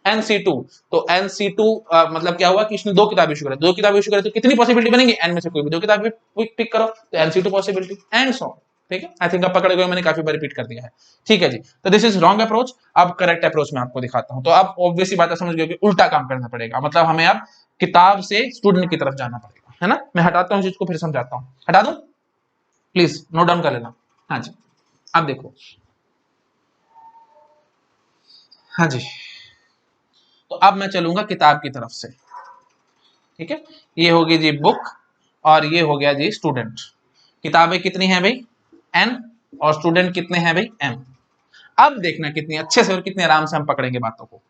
nc2 तो nc2 मतलब क्या हुआ कि इसने 2 किताब इशू कराई, 2 किताब इशू कराई तो कितनी पॉसिबिलिटी बनेगी, n में से कोई भी 2 किताब पिक करो तो nc2 possibility, and so on. ठीक है, आई थिंक आप पकड़ गए, मैंने काफी बार रिपीट कर दिया है। ठीक है जी, तो दिस इज रॉन्ग अप्रोच। अब करेक्ट अप्रोच में आपको दिखाता हूं, तो आप ऑब्वियसली बात समझ गए कि उल्टा काम करना पड़ेगा, मतलब हमें अब किताब से स्टूडेंट की तरफ जाना पड़ेगा, है ना। मैं हटाता हूं चीज को, फिर समझाता हूं, हटा दूं, प्लीज नोट डाउन कर लेना। हाँ जी, अब देखो, हाँ जी, तो अब मैं चलूंगा किताब की तरफ से। ठीक है, ये होगी जी बुक और ये हो गया जी स्टूडेंट। किताबें कितनी है भाई, n, और स्टूडेंट कितने हैं भाई, m। अब देखना कितनी अच्छे से और कितने आराम से हम पकड़ेंगे बातों को।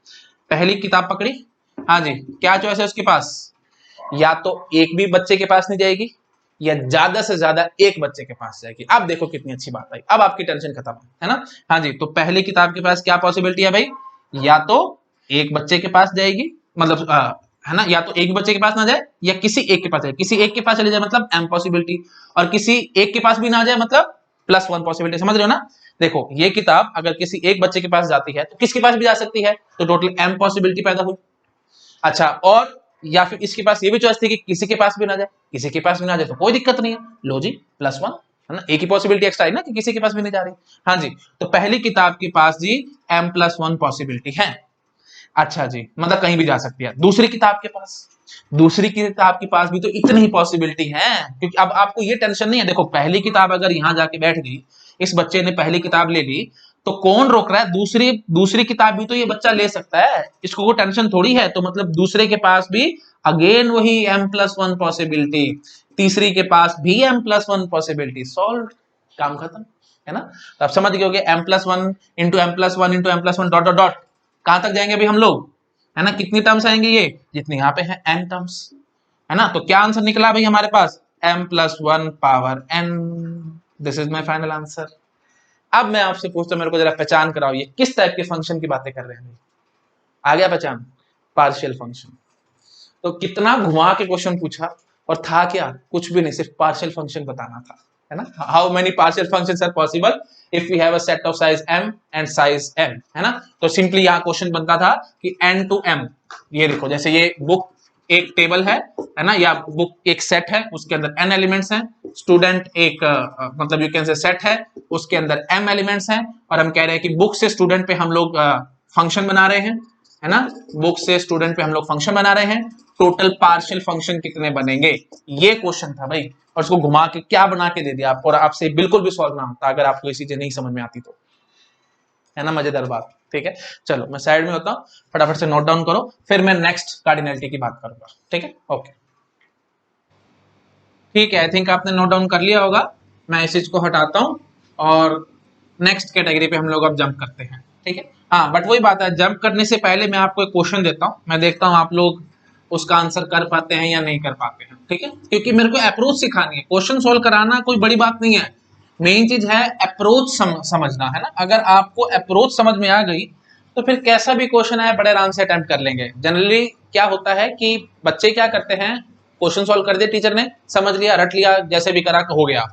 पहली किताब पकड़ी, हाँ जी, क्या चॉइस है उसके पास, या तो एक भी बच्चे के पास नहीं जाएगी, या ज्यादा से ज्यादा एक बच्चे के पास जाएगी। अब देखो कितनी अच्छी बात आई, अब आपकी टेंशन खत्म है ना। हाँ जी, तो पहली किताब के पास क्या पॉसिबिलिटी है भाई, या तो एक बच्चे के पास जाएगी, मतलब है ना, या तो एक बच्चे के पास ना जाए या किसी एक के पास जाए, किसी एक के पास चले जाए मतलब m पॉसिबिलिटी, और किसी एक के पास भी ना जाए मतलब +1 पॉसिबिलिटी, समझ रहे हो ना। देखो ये किताब अगर किसी एक बच्चे के पास जाती है तो किसके पास भी जा सकती है, तो टोटल m पॉसिबिलिटी पैदा हुई। अच्छा, और या फिर इसके पास ये भी चॉइस थी कि किसी के पास भी ना जाए, किसी के पास भी ना जाए तो कोई दिक्कत नहीं है, लो जी +1, है ना, एक ही पॉसिबिलिटी एक्स्ट्रा है ना कि किसी के पास भी नहीं जा रही। हाँ जी, तो पहली किताब के पास जी m+1 पॉसिबिलिटी है। अच्छा जी, मतलब कहीं भी जा सकती है। दूसरी किताब के पास, दूसरी किताब के पास भी तो इतनी ही पॉसिबिलिटी है, क्योंकि अब आपको ये टेंशन नहीं है। देखो पहली किताब अगर यहां जाके बैठ गई, इस बच्चे ने पहली किताब ले ली, तो कौन रोक रहा है, दूसरी दूसरी किताब भी तो ये बच्चा ले सकता है, इसको कोई टेंशन थोड़ी है। तो मतलब दूसरे के पास भी अगेन वही m+1 पॉसिबिलिटी, तीसरी के पास भी m+1 पॉसिबिलिटी, सॉल्व, काम खत्म, है ना। तो आप समझ गए होंगे m+1 into m+1 into m+1 dot dot dot, कहां तक जाएंगे अभी हम लोग, है ना, कितनी टर्म्स आएंगे ये, जितनी यहाँ पे है n टर्म्स, है ना। तो क्या आंसर निकला भाई हमारे पास, m+1 power n, this is my final answer. अब मैं आपसे पूछता हूं, मेरे को जरा पहचान कराओ ये किस टाइप के फंक्शन की बातें कर रहे हैं। आ गया पहचान, पार्शियल फंक्शन। तो कितना घुमा के क्वेश्चन पूछा, और था क्या, कुछ भी नहीं, सिर्फ पार्शियल फंक्शन बताना था, है ना। How many partial functions are possible if we have a set of size m and size n, है ना। तो सिंपली यहाँ क्वेश्चन बनता था कि n to m, ये देखो जैसे ये बुक एक टेबल है ना, या बुक एक सेट है, उसके अंदर n एलिमेंट्स हैं, स्टूडेंट एक मतलब यू कैन से सेट है, उसके अंदर m एलिमेंट्स हैं, और हम कह रहे हैं कि बुक से स्टूडेंट पे हम लोग फंक्शन बना रहे हैं, है ना, बुक से स्टूडेंट पे हम लोग फंक्शन बना रहे हैं, टोटल पार्शियल फंक्शन कितने बनेंगे, ये क्वेश्चन था भाई। और उसको घुमा के क्या बना के दे दिया आपको, और आपसे बिल्कुल भी सॉल्व ना होता अगर आपको ये चीजें नहीं समझ में आती तो, है ना, मजेदार बात। ठीक है, चलो मैं साइड में होता हूँ, फटाफट से नोट डाउन करो, फिर मैं नेक्स्ट कार्डिनलिटी की बात करूंगा। ठीक है, ओके, ठीक है, आई थिंक आपने नोट डाउन कर लिया होगा। मैं इस चीज को हटाता हूँ और नेक्स्ट कैटेगरी पे हम लोग अब जंप करते हैं। ठीक है, हाँ, बट वही बात है, जंप करने से पहले मैं आपको एक क्वेश्चन देता हूँ, मैं देखता हूँ आप लोग उसका आंसर कर पाते हैं या नहीं कर पाते हैं। ठीक है, क्योंकि मेरे को अप्रोच सिखानी है, क्वेश्चन सोल्व कराना कोई बड़ी बात नहीं है, मेन चीज है अप्रोच समझना, है ना। अगर आपको अप्रोच समझ में आ गई तो फिर कैसा भी क्वेश्चन आए बड़े आराम से अटेम्प्ट कर लेंगे। जनरली क्या होता है कि बच्चे क्या करते हैं, क्वेश्चन सॉल्व कर दिया टीचर ने, समझ लिया, रट लिया, जैसे भी करा हो गया,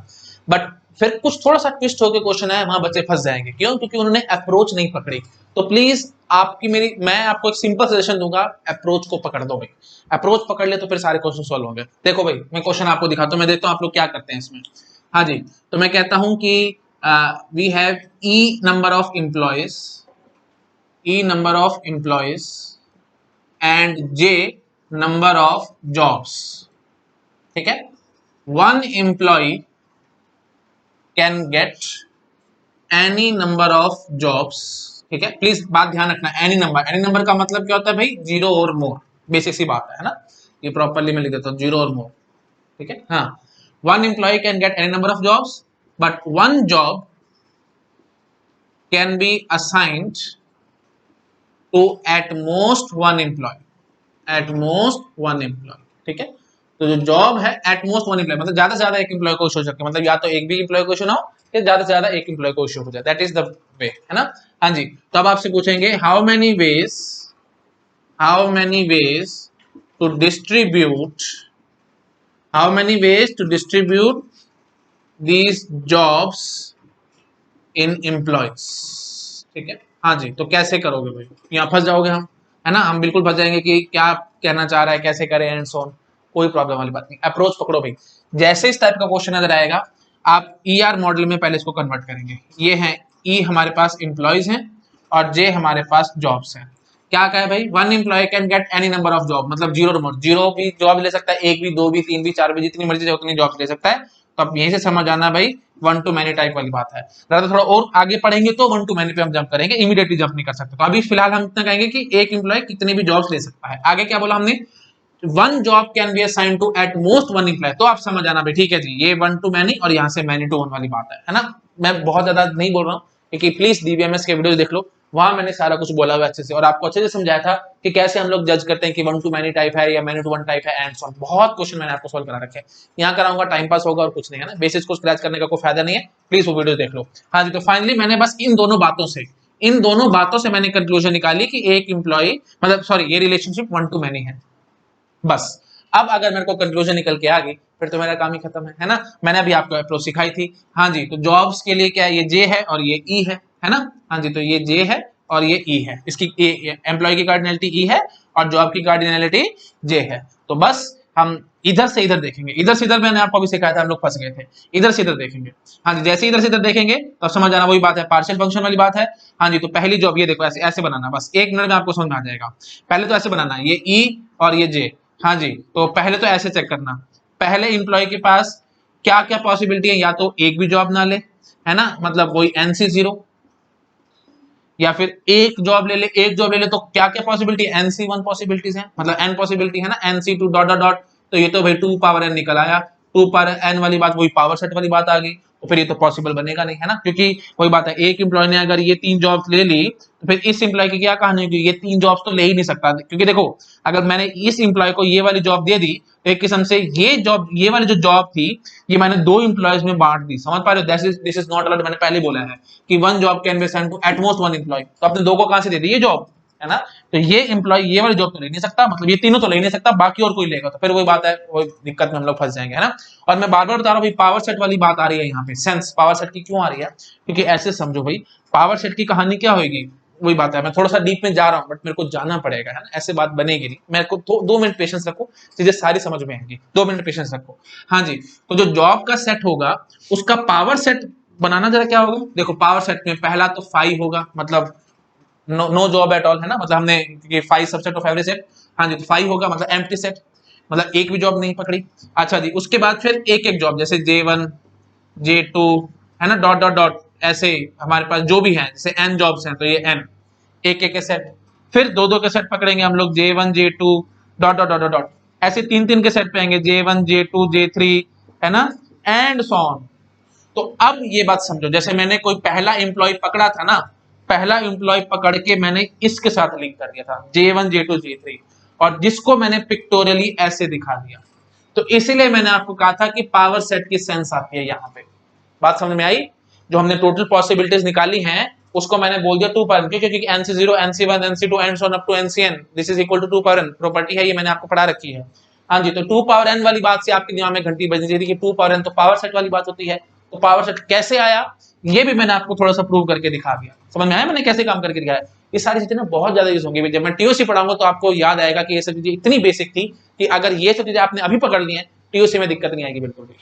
बट फिर कुछ थोड़ा सा ट्विस्ट होकर क्वेश्चन है, वहां बच्चे फंस जाएंगे। क्यों, क्योंकि उन्होंने अप्रोच नहीं पकड़ी। तो प्लीज मैं आपको एक सिंपल सजेशन दूंगा, अप्रोच को पकड़ दो भाई, अप्रोच पकड़ ले तो फिर सारे क्वेश्चन सॉल्व होंगे। देखो भाई, मैं क्वेश्चन आपको दिखाता हूँ, मैं देखता हूँ आप लोग क्या करते हैं इसमें। हाँ जी, तो मैं कहता हूं कि we have E number of employees, and J number of jobs. ठीक है, one employee can get any number of jobs. ठीक है, प्लीज बात ध्यान रखना, एनी नंबर का मतलब क्या होता है भाई, 0 और मोर, बेसिक सी बात है ना, ये प्रॉपरली मैं लिख देता हूँ 0 और मोर। ठीक है, हाँ, one employee can get any number of jobs, but one job can be assigned to at most one employee, at most one employee. ठीक है, तो जो जॉब है एट मोस्ट वन एम्प्लॉय, मतलब ज्यादा से ज्यादा एक एम्प्लॉय को इशू हो सकता है, मतलब या तो एक भी एम्प्लॉय को इशू ना हो, या ज्यादा से ज्यादा एक एम्प्लॉय को इशू हो जाए, दैट इज द वे, है ना। हाँ जी, तो अब आपसे पूछेंगे how many ways to distribute these jobs in employees. ठीक है, हाँ जी, तो कैसे करोगे भाई, यहाँ फंस जाओगे हम, है ना, हम बिल्कुल फंस जाएंगे कि क्या कहना चाह रहा है, कैसे करें एंड सो ऑन। कोई प्रॉब्लम वाली बात नहीं, अप्रोच पकड़ो भाई। जैसे इस टाइप का क्वेश्चन नजर आएगा, आप ईआर मॉडल में पहले इसको कन्वर्ट करेंगे। ये है ई हमारे पास एम्प्लॉयज हैं और जे हमारे पास जॉब्स हैं। क्या कहा है भाई, one employee can get any number of job, मतलब जीरो नंबर, जीरो भी जॉब ले सकता है, एक भी, दो भी, तीन भी, चार भी, जितनी मर्जी उतनी जॉब ले सकता है। तो अब यहीं से समझ आना भाई, वन टू मैनी टाइप वाली बात है। ज्यादा थोड़ा और आगे पढ़ेंगे तो वन टू मैनी पे हम जंप करेंगे, इमीडिएटली जंप नहीं कर सकते। तो अभी फिलहाल हम इतना कहेंगे कि एक एम्प्लॉय कितनी भी जॉब्स ले सकता है। आगे क्या बोला हमने, one job can be assign to at most one employee. तो आप समझ आना भाई, ठीक है जी, ये वन टू मैनी और यहाँ से मैनी टू वन वाली बात है ना। मैं बहुत ज्यादा नहीं बोल रहा हूँ, क्योंकि प्लीज डीबीएमएस के वीडियो देख लो, वहां मैंने सारा कुछ बोला हुआ अच्छे से, और आपको अच्छे से समझाया था कि कैसे हम लोग जज करते हैं कि वन टू मैनी टाइप है या मैनी टू वन टाइप है एंड सो ऑन। बहुत क्वेश्चन मैंने आपको सॉल्व करा रखे हैं, यहाँ कराऊंगा टाइम पास होगा और कुछ नहीं, है ना, बेसिस को स्क्रैच करने का कोई फायदा नहीं है, प्लीज वो वीडियो देख लो। हाँ जी, तो फाइनली मैंने बस इन दोनों बातों से मैंने कंक्लूजन निकाली कि एक इंप्लॉय, मतलब सॉरी, ये रिलेशनशिप वन टू मैनी है बस। अब अगर मेरे को कंक्लूजन निकल के आ गई, फिर तो मेरा काम ही खत्म है ना। मैंने अभी आपको अप्रोच सिखाई थी। हाँ जी, तो जॉब्स के लिए क्या है, ये जे है और ये ई है ना। हाँ जी, तो ये जे है और ये ई है, इसकी एम्प्लॉय की कार्डिनलिटी ई है और जॉब की कार्डिनलिटी जे है। तो बस हम इधर से इधर देखेंगे, इधर से इधर मैंने आपको अभी सिखाया था, हम लोग फंस गए थे, इधर से इधर देखेंगे। हाँ जी, जैसे इधर से इधर देखेंगे तो समझ आना, वही बात है, पार्शियल फंक्शन वाली बात है। हाँ जी, तो पहली जॉब ये देखो, ऐसे ऐसे बनाना, बस एक मिनट में आपको समझ में आ जाएगा। पहले तो ऐसे बनाना, ये ई और ये जे। हाँ जी, तो पहले तो ऐसे चेक करना, पहले इंप्लॉय के पास क्या क्या पॉसिबिलिटी है, या तो एक भी जॉब ना ले, है ना, मतलब वही एनसी जीरो, या फिर एक जॉब ले ले, एक जॉब ले ले तो क्या क्या पॉसिबिलिटी, एनसी वन पॉसिबिलिटीज है, मतलब एन पॉसिबिलिटी है ना, NC to dot dot dot. तो ये तो भाई टू पावर एन निकल आया, टू पावर एन वाली बात वही पावर सेट वाली बात आ गई। तो फिर ये तो पॉसिबल बनेगा नहीं, है ना, क्योंकि वही बात है, एक एम्प्लॉय ने अगर ये तीन जॉब्स ले ली तो फिर इस एम्प्लॉय की क्या कहानी होगी, ये तीन जॉब्स तो ले ही नहीं सकता। क्योंकि देखो, अगर मैंने इस एम्प्लॉय को ये वाली जॉब दे दी तो एक किस्म से ये जॉब, ये वाली जो जॉब थी, ये मैंने दो एम्प्लॉयज में बांट दी, समझ पा रहे हो, दिस इज नॉट अलाउड। मैंने पहले बोला है कि one job can be assigned to at most one employee, तो आपने दो को कहां से दे दी, ये जॉब, है ना। तो ये एम्प्लॉय ये वाली जॉब तो ले नहीं सकता, मतलब ये तीनों तो ले नहीं सकता, बाकी और कोई लेगा तो फिर वही बात है, वही दिक्कत में हम लोग फंस जाएंगे, है ना। और मैं बार बार बता रहा हूँ, पावर सेट वाली बात आ रही है यहाँ पे, सेंस पावर सेट की क्यों आ रही है, क्योंकि ऐसे समझो भाई, पावर सेट की कहानी क्या होगी, वही बात है, मैं थोड़ा सा डीप में जा रहा हूँ बट मेरे को जाना पड़ेगा, है ना, ऐसे बात बनेगी नहीं। मेरे को तो 2 मिनट पेशेंस रखो, चीजें सारी समझ में आएंगी, 2 मिनट पेशेंस रखो। हाँ जी, तो जो जॉब का सेट होगा उसका पावर सेट बनाना जरा क्या होगा, देखो पावर सेट में पहला तो 5 होगा, मतलब नो जॉब एट ऑल, है ना, मतलब हमने ये 5 सबसेट ऑफ एवरी सेट। हाँ जी, तो 5 होगा मतलब एम्प्टी सेट, मतलब एक भी जॉब नहीं पकड़ी। अच्छा जी, उसके बाद फिर एक एक जॉब, जैसे J1 J2, है ना, डॉट डॉट डॉट, ऐसे हमारे पास जो भी है, जैसे n जॉब्स हैं तो ये n, एक एक के सेट। फिर दो दो के सेट पकड़ेंगे हम लोग, J1 J2 dot dot dot dot, ऐसे तीन तीन के सेट पे आएंगे, J1 J2 J3, है ना, एंड सो ऑन। तो अब ये बात समझो, जैसे मैंने कोई पहला एम्प्लॉय पकड़ा था ना, पहला एम्प्लॉय पकड़ के मैंने इसके साथ लिंक कर दिया था, J1 J2 J3, और जिसको मैंने पिक्टोरियली ऐसे दिखा दिया। तो इसीलिए मैंने आपको कहा था कि पावर सेट की सेंस आती है यहाँ पे। बात समझ में आई, जो हमने टोटल पॉसिबिलिटीज निकाली हैं उसको मैंने बोल दिया टू पावर, क्योंकि NC0 NC1 NC2 and so on up to NCN, this is equal to two power n, property है ये, मैंने आपको पढ़ा रखी है। हाँ जी, तो टू पावर n वाली बात से आपके दिमाग में घंटी बजनी चाहिए कि टू पावर n तो पावर सेट वाली बात होती है। तो पावर सेट कैसे आया, ये भी मैंने आपको थोड़ा सा प्रूव करके दिखा दिया, समझ में आया मैंने कैसे काम करके दिखाया। ये सारी चीजें ना बहुत ज्यादा यूज होंगी, जब मैं टीओसी पढ़ाऊंगा तो आपको याद आएगा कि ये सब चीजें इतनी बेसिक थी कि अगर ये सब चीजें आपने अभी पकड़ ली है, टीओसी में दिक्कत नहीं आएगी बिल्कुल भी।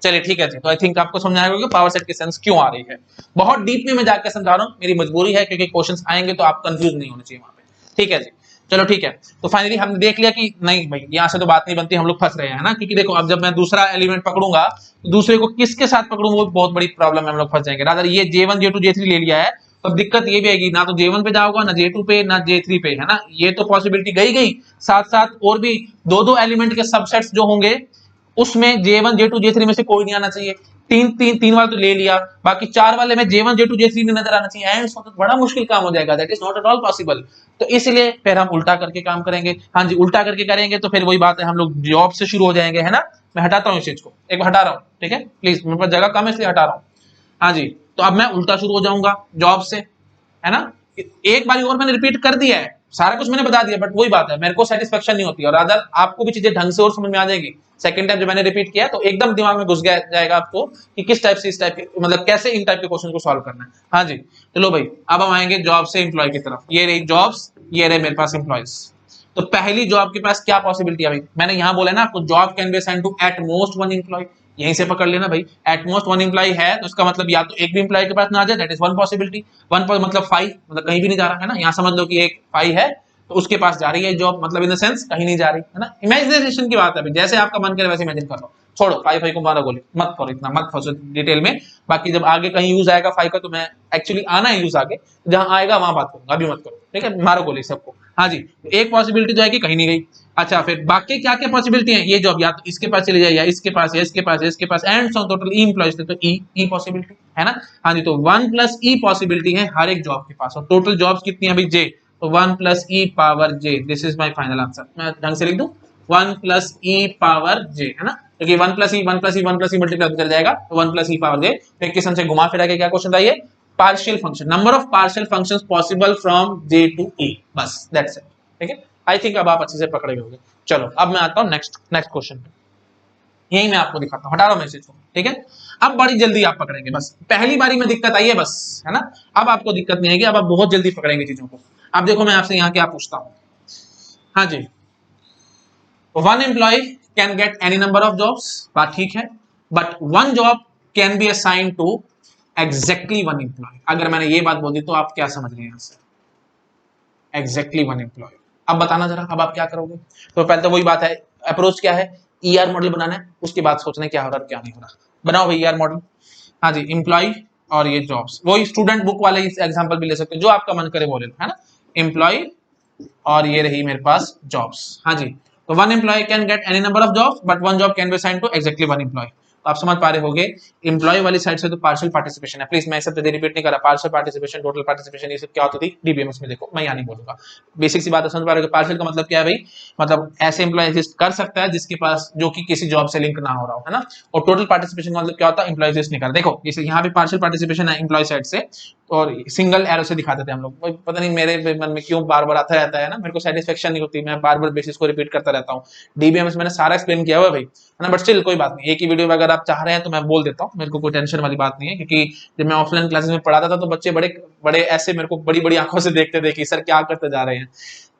चलिए ठीक है जी, तो आई थिंक आपको समझ आएगा कि पावर सेट की सेंस क्यों आ रही है। बहुत डीप में मैं जाकर समझा रहा हूँ, मेरी मजबूरी है, क्योंकि क्वेश्चंस आएंगे तो आप कंफ्यूज नहीं होने चाहिए वहां पे। ठीक है जी, चलो ठीक है। तो फाइनली हमने देख लिया कि नहीं भाई, यहाँ से तो बात नहीं बनती, हम लोग फंस रहे हैं ना, क्योंकि देखो अब जब मैं दूसरा एलिमेंट पकड़ूंगा तो दूसरे को किसके साथ पकड़ूंगा, वो बहुत बड़ी प्रॉब्लम है, हम लोग फंस जाएंगे। रादर ये J1 J2 J3 ले लिया है तो अब दिक्कत ये भी आएगी, ना तो J1 पे जाओगा, ना J2 पे, ना J3 पे, है ना, ये तो पॉसिबिलिटी गई, साथ साथ और भी दो दो एलिमेंट के सबसेट्स जो होंगे उसमें J1 J2 J3 में से कोई नहीं आना चाहिए। तीन वाला तो ले लिया, बाकी चार वाले में J1 J2 J3 नहीं नजर आना चाहिए, एंड तो बड़ा मुश्किल काम हो जाएगा, that is not at all possible. तो इसलिए फिर हम उल्टा करके काम करेंगे। हाँ जी, उल्टा करके करेंगे तो फिर वही बात है, हम लोग जॉब से शुरू हो जाएंगे, है ना। मैं हटाता हूँ इस चीज को, एक बार हटा रहा हूँ, ठीक है, प्लीज, मेरे पास जगह कम है इसलिए हटा रहा हूँ। हाँ जी, तो अब मैं उल्टा शुरू हो जाऊंगा जॉब से, है ना। एक बार और मैंने रिपीट कर दिया है, सारा कुछ मैंने बता दिया, बट वही बात है मेरे को सेटिस्फेक्शन नहीं होती, और अगर आपको भी चीजें ढंग से और समझ में आ जाएगी सेकंड टाइम जब मैंने रिपीट किया तो एकदम दिमाग में घुस गया जाएगा आपको कि किस टाइप से इस टाइप के मतलब कैसे इन टाइप के क्वेश्चन को सॉल्व करना है। हाँ जी, चलो भाई अब हम आएंगे जॉब से एम्प्लॉय की तरफ। ये रही जॉब्स, ये रहे मेरे पास एम्प्लॉयज। तो पहली जॉब के पास क्या पॉसिबिलिटी है भाई, मैंने यहां बोला ना आपको job can be assigned to at most one employee, यहीं से पकड़ लेना भाई। एट मोस्ट वन एम्प्लॉय है तो इसका मतलब या तो एक भी एम्प्लॉय के पास ना आ जाए, that is one possibility. One मतलब 5 मतलब कहीं भी नहीं जा रहा है ना, यहां समझ लो कि एक 5 है तो उसके पास जा रही है जॉब, मतलब इन द सेंस कहीं नहीं जा रही है ना। इमेजिनेशन की बात है भाई, जैसे आपका मन करे वैसे इमेजिन कर लो, छोड़ो 5 को मारा गोली मत करो, इतना मत फंसो डिटेल में। बाकी जब आगे कहीं यूज आएगा 5 का तो मैं एक्चुअली आना है यूज आगे, जहां आएगा वहां बात करूंगा, अभी मत करो ठीक है, मारो गोली सबको। हाँ जी, एक पॉसिबिलिटी जो है कि कहीं नहीं गई। अच्छा फिर बाकी क्या क्या पॉसिबिलिटी है, ये जॉब या तो इसके पास चली जाए या इसके पास या इसके पास या इसके पास, and so total E employees थे तो ई पॉसिबिलिटी है ना। हाँ जी, तो 1 प्लस ई पॉसिबिलिटी है हर एक जॉब के पास, और टोटल जॉब्स कितनी है भाई जे, तो 1 plus E power J, this is my final answer. मैं ढंग से लिख दूं 1 प्लस ई पावर जे है ना, क्योंकि 1 प्लस ई 1 प्लस ई 1 प्लस ई मल्टीप्लाई चल जाएगा तो 1 प्लस ई पावर जे। तो एक किस्म से घुमा फिरा के क्या क्वेश्चन था ये, partial function, number of partial functions possible from J to E, बस दैट्स इट। ठीक है, आई थिंक अब आप अच्छे से पकड़े होंगे। चलो अब मैं आता हूं नेक्स्ट क्वेश्चन पे, यही मैं आपको दिखाता हूं, हटा रहा हूं मैसेज को। ठीक है, अब बड़ी जल्दी आप पकड़ेंगे, बस पहली बारी में दिक्कत आई है बस, है ना। अब आपको दिक्कत नहीं आएगी, अब आप बहुत जल्दी पकड़ेंगे चीजों को। अब देखो मैं आपसे यहाँ क्या पूछता हूँ। हाँ जी, one employee can get any number of jobs, बात ठीक है, but one job can be assign to exactly one employee. अगर मैंने ये बात बोल दी तो आप क्या समझ रहे हैं यहाँ से, एग्जैक्टली वन एम्प्लॉय। अब बताना जरा, अब आप क्या करोगे। तो पहले तो वही बात है, अप्रोच क्या है, ईआर मॉडल बनाना है, उसके बाद सोचना है क्या हो रहा है क्या नहीं हो रहा। बनाओ भाई ईआर मॉडल। हाँ जी, एम्प्लॉय और ये जॉब्स, वही स्टूडेंट बुक वाले एग्जांपल भी ले सकते हो, जो आपका मन करे वो ले लो, है ना। एम्प्लॉय और ये रही मेरे पास जॉब्स। हाँ जी, तो one employee can get any number of jobs but one job can be assigned to exactly one employee. तो आप समझ पा रहे होंगे एम्प्लॉय वाली साइड से तो पार्शियल पार्टिसिपेशन है, प्लीज मैं सब रिपीट नहीं कर रहा, पार्शियल पार्टिसिपेशन टोटल पार्टिसिपेशन ये सब क्या होती थी डीबीएमएस में, देखो मैं यहाँ नहीं बोलूंगा, बेसिक सी बात है समझ पा रहे हो। पार्शियल का मतलब क्या है भाई, मतलब ऐसे एम्प्लॉय एग्जिस्ट कर सकता है जिसके पास जो कि किसी जॉब से लिंक ना हो रहा हो, है ना। और टोटल पार्टिसिपेशन का मतलब क्या होता है, एम्प्लॉय एग्जिस्ट नहीं कर, देखो जैसे यहाँ पे पार्शियल पार्टिसिपेशन है एम्प्लॉय साइड से, और सिंगल एरो से दिखाते थे हम लोग, पता नहीं मेरे मन में क्यों बार बार आता रहता है ना, मेरे को सेटिस्फेक्शन नहीं होती, मैं बार बार बेसिस को रिपीट करता रहता हूँ। डीबीएमएस मैंने सारा एक्सप्लेन किया हुआ है भाई, है ना, बट स्टिल कोई बात नहीं, एक ही वीडियो में अगर आप चाह रहे हैं तो मैं बोल देता हूँ, मेरे को कोई टेंशन वाली बात नहीं है, क्योंकि जब मैं ऑफलाइन क्लासेस में पढ़ाता था तो बच्चे बड़े बड़े ऐसे मेरे को बड़ी बड़ी आंखों से देखते थे कि सर क्या करते जा रहे हैं,